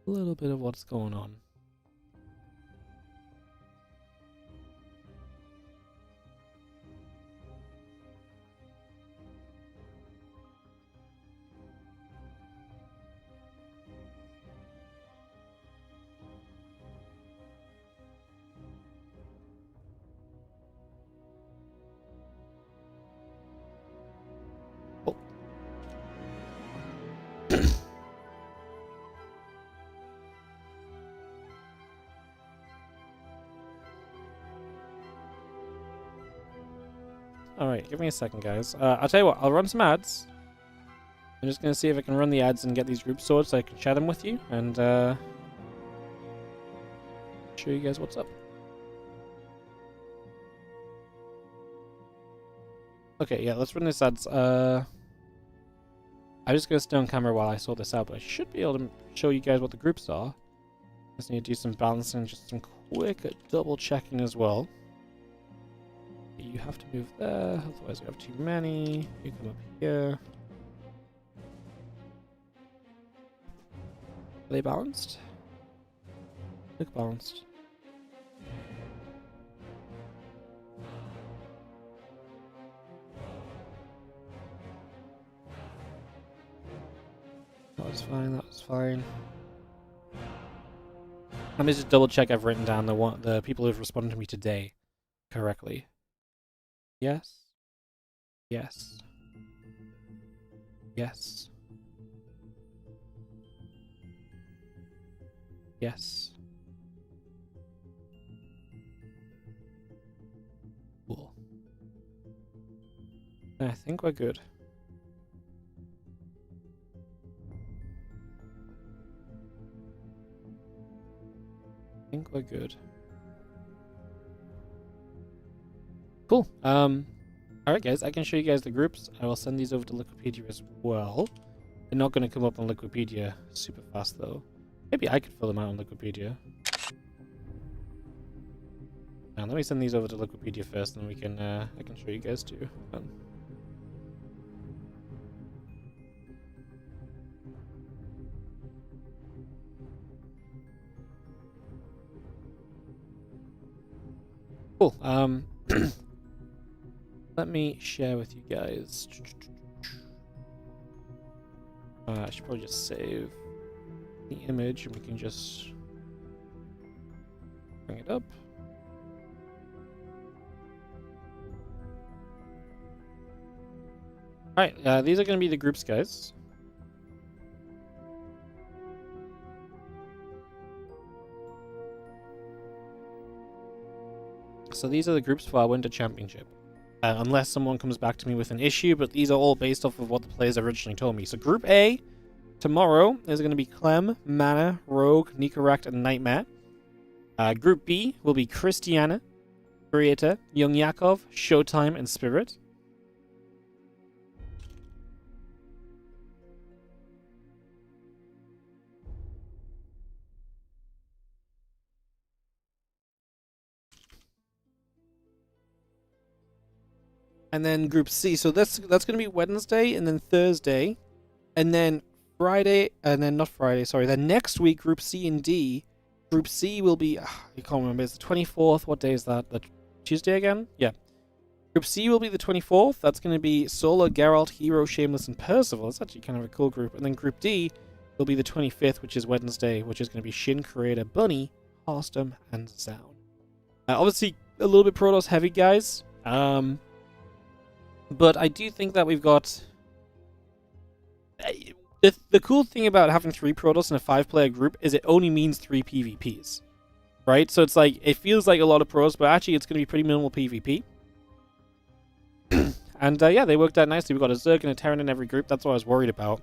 A little bit of what's going on. Alright, give me a second, guys. I'll tell you what, I'll run some ads. I'm just going to see if I can run the ads and get these groups sorted so I can share them with you, and show you guys what's up. Okay, yeah, let's run these ads. I'm just going to stay on camera while I sort this out, but I should be able to show you guys what the groups are. Just need to do some balancing, just some quick double checking as well. You have to move there, otherwise you have too many. You come up here. Are they balanced? Look balanced. That was fine, that was fine. Let me just double check I've written down the people who've responded to me today correctly. Yes. Yes. Yes. Yes. Cool. I think we're good. I think we're good. Cool. Alright guys, I can show you guys the groups. I will send these over to Wikipedia as well. They're not going to come up on Wikipedia super fast though. Maybe I could fill them out on Wikipedia. Now let me send these over to Wikipedia first, and then we can I can show you guys too. Cool. Let me share with you guys. I should probably just save the image and we can just bring it up. Alright, these are going to be the groups, guys. So these are the groups for our Winter Championship. Unless someone comes back to me with an issue, but these are all based off of what the players originally told me. So Group A, tomorrow, is going to be Clem, Mana, Rogue, Nicorect, and Nightmare. Group B will be Cristiano, Creator, Young Yakov, Showtime, and Spirit. And then Group C, so that's going to be Wednesday, and then Thursday, and then Friday, and then not Friday, sorry, then next week, Group C and D. Group C will be, I can't remember, it's the 24th, what day is that? The Tuesday again? Yeah. Group C will be the 24th, that's going to be Solar, Geralt, Hero, Shameless, and Percival. It's actually kind of a cool group. And then Group D will be the 25th, which is Wednesday, which is going to be Shin, Creator, Bunny, Harstem, and Zoun. Obviously, a little bit Protoss heavy, guys. But I do think that we've got... The cool thing about having 3 Protoss in a 5-player group is it only means 3 PvPs. Right? So it's like, it feels like a lot of Protoss, but actually it's going to be pretty minimal PvP. And yeah, they worked out nicely. We've got a Zerg and a Terran in every group. That's what I was worried about.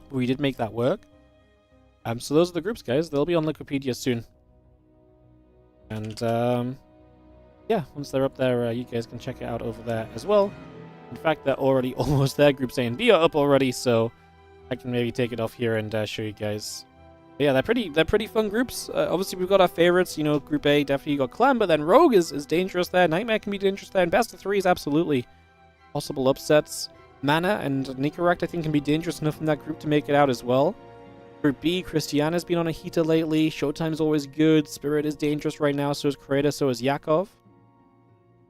But we did make that work. So those are the groups, guys. They'll be on Wikipedia soon. And yeah, once they're up there, you guys can check it out over there as well. In fact, they're already almost there. Groups A and B are up already, so I can maybe take it off here and show you guys. But yeah, they're pretty fun groups. Obviously, we've got our favorites. You know, Group A definitely got Clem, but then Rogue is dangerous there. Nightmare can be dangerous there, and Best of 3 is absolutely possible upsets. Mana and Nicorect, I think, can be dangerous enough in that group to make it out as well. Group B, Cristiano's been on a heater lately. Showtime's always good. Spirit is dangerous right now, so is Creator, so is Yakov.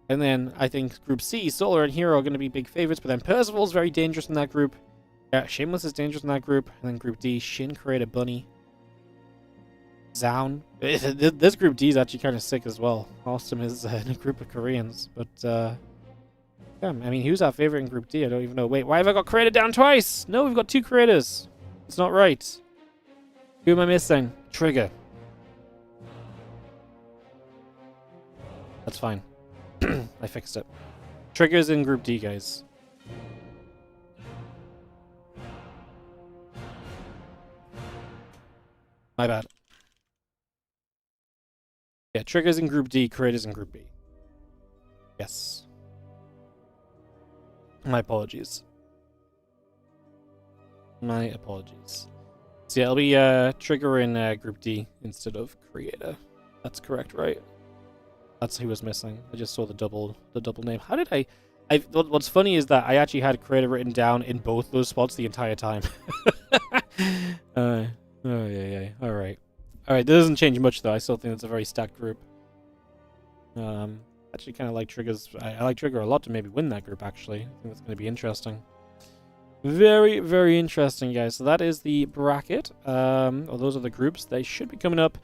And then I think Group C, Solar and Hero are going to be big favorites, but then Percival's very dangerous in that group. Shameless is dangerous in that group. And then Group D, Shin, Creator, Bunny, Zoun. This Group D is actually kind of sick as well. Harstem is in a group of Koreans. But, yeah, I mean, who's our favorite in Group D? I don't even know. Wait, why have I got Creator down twice? No, we've got 2 Creators. It's not right. Who am I missing? Trigger. That's fine. I fixed it. Trigger's in Group D, guys. My bad. Yeah, Trigger's in Group D, Creator's in Group B. Yes. My apologies. My apologies. So yeah, it'll be Trigger in Group D instead of Creator. That's correct, right? That's who was missing. I just saw the double name. How did I what's funny is that I actually had Creator written down in both those spots the entire time. Oh yeah. Alright. Alright, that doesn't change much though. I still think it's a very stacked group. Actually kinda like Trigger's I like Trigger a lot to maybe win that group actually. I think that's gonna be interesting. Very, very interesting, guys. So that is the bracket. Or those are the groups. They should be coming up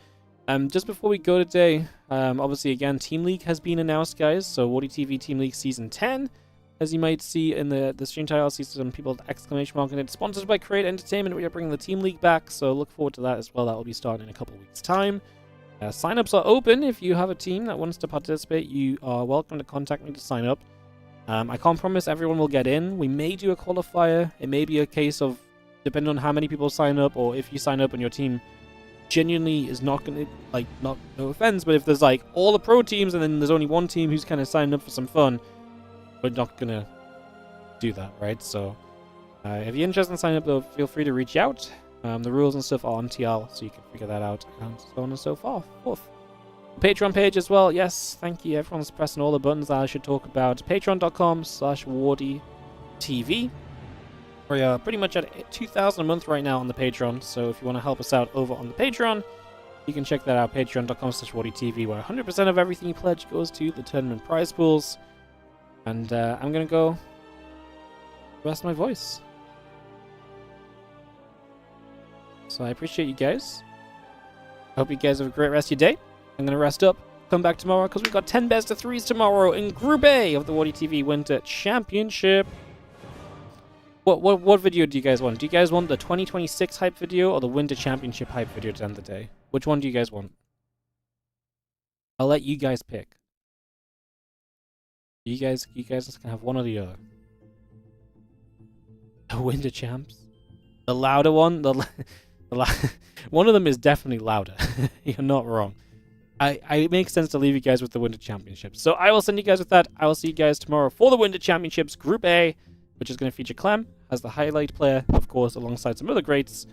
Just before we go today, obviously again, Team League has been announced, guys. So WardiTV Team League Season 10, as you might see in the stream title, I see some people with exclamation mark, and it's sponsored by Create Entertainment. We are bringing the Team League back, so look forward to that as well. That will be starting in a couple of weeks' time. Sign-ups are open. If you have a team that wants to participate, you are welcome to contact me to sign up. I can't promise everyone will get in. We may do a qualifier. It may be a case of, depending on how many people sign up, or if you sign up and your team genuinely is not going to, like, not, no offense, but if there's like all the pro teams and then there's only one team who's kind of signed up for some fun, we're not going to do that, right? So if you're interested in signing up, though, feel free to reach out. The rules and stuff are on TL, so you can figure that out, and so on and so forth. Patreon page as well. Yes, thank you. Everyone's pressing all the buttons that I should talk about. Patreon.com/WardiTV. We are pretty much at 2,000 a month right now on the Patreon, so if you want to help us out over on the Patreon, you can check that out, patreon.com/WardiTV, where 100% of everything you pledge goes to the tournament prize pools. And I'm going to go rest my voice. So I appreciate you guys. I hope you guys have a great rest of your day. I'm going to rest up, come back tomorrow, because we've got 10 best of 3s tomorrow in Group A of the WardiTV Winter Championship. What video do you guys want? Do you guys want the 2026 hype video or the Winter Championship hype video to end the day? Which one do you guys want? I'll let you guys pick. You guys can have one or the other. The Winter Champs? The louder one? One of them is definitely louder. You're not wrong. It makes sense to leave you guys with the Winter Championships. So I will send you guys with that. I will see you guys tomorrow for the Winter Championships Group A, which is going to feature Clem as the highlight player, of course, alongside some other greats.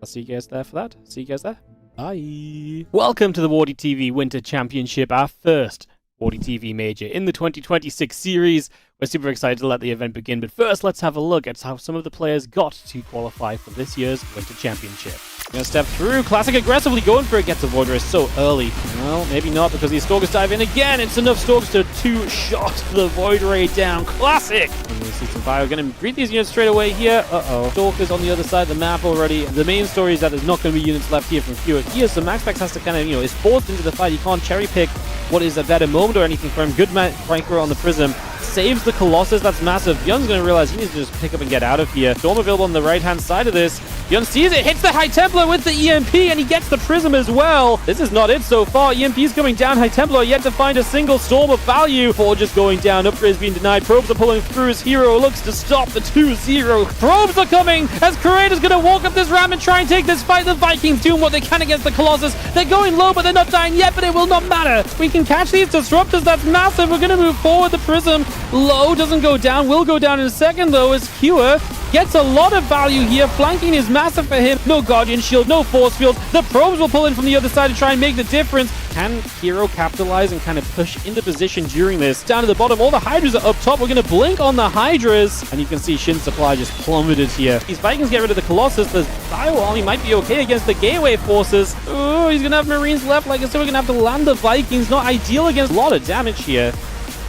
I'll see you guys there for that. See you guys there. Bye. Welcome to the WardiTV Winter Championship, our first WardiTV major in the 2026 series. We're super excited to let the event begin, but first let's have a look at how some of the players got to qualify for this year's Winter Championship. Gonna step through, Classic aggressively going for it, gets a Void Ray so early. Well, maybe not, because these Stalkers dive in again. It's enough Stalkers to two-shot the Void Ray down. Classic! And we see some fire. We're gonna greet these units straight away here. Uh-oh. Stalkers on the other side of the map already. The main story is that there's not gonna be units left here from Fewer here, so MaxPax has to kind of, is forced into the fight. He can't cherry-pick what is a better moment or anything for him. Good Micro on the Prism. Saves the Colossus, that's massive. Bjorn's going to realize he needs to just pick up and get out of here. Storm available on the right-hand side of this. Bjorn sees it, hits the High Templar with the EMP, and he gets the Prism as well. This is not it so far. EMP's coming down. High Templar yet to find a single Storm of value. Forge is going down. Upgrades being denied. Probes are pulling through. His hero looks to stop the 2-0. Probes are coming as Creator's going to walk up this ramp and try and take this fight. The Vikings doing what they can against the Colossus. They're going low, but they're not dying yet, but it will not matter. We can catch these Disruptors. That's massive. We're going to move forward. The Prism low doesn't go down, will go down in a second though, as Cure gets a lot of value here. Flanking is massive for him. No Guardian Shield, no Force Field. The Probes will pull in from the other side to try and make the difference. Can Hero capitalize and kind of push into position during this? Down to the bottom, all the Hydras are up top. We're going to blink on the Hydras, and you can see Shin supply just plummeted here. These Vikings get rid of the Colossus. The Bio Army might be okay against the Gateway forces. Oh, he's going to have Marines left. Like I said, we're going to have to land the Vikings. Not ideal against a lot of damage here.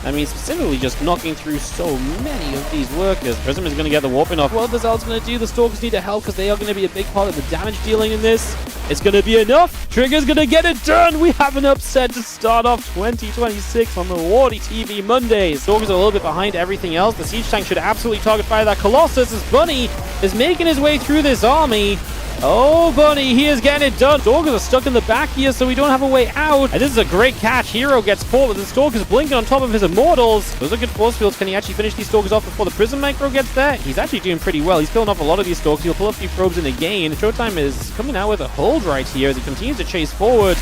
I mean, specifically just knocking through so many of these workers. Prism is going to get the warping off. What the Zell's going to do? The Stalkers need to help because they are going to be a big part of the damage dealing in this. It's going to be enough. Trigger's going to get it done. We have an upset to start off 2026 on the WardiTV Mondays. Stalkers are a little bit behind everything else. The Siege Tank should absolutely target fire that Colossus as Bunny is making his way through this army. Oh, Bunny, he is getting it done. Stalkers are stuck in the back here, so we don't have a way out. And this is a great catch. Hero gets caught with the Stalkers blinking on top of his Immortals. Those are good force fields. Can he actually finish these Stalkers off before the Prism Micro gets there? He's actually doing pretty well. He's killing off a lot of these Stalkers. He'll pull a few probes in the gain. Showtime is coming out with a hold right here as he continues to chase forward.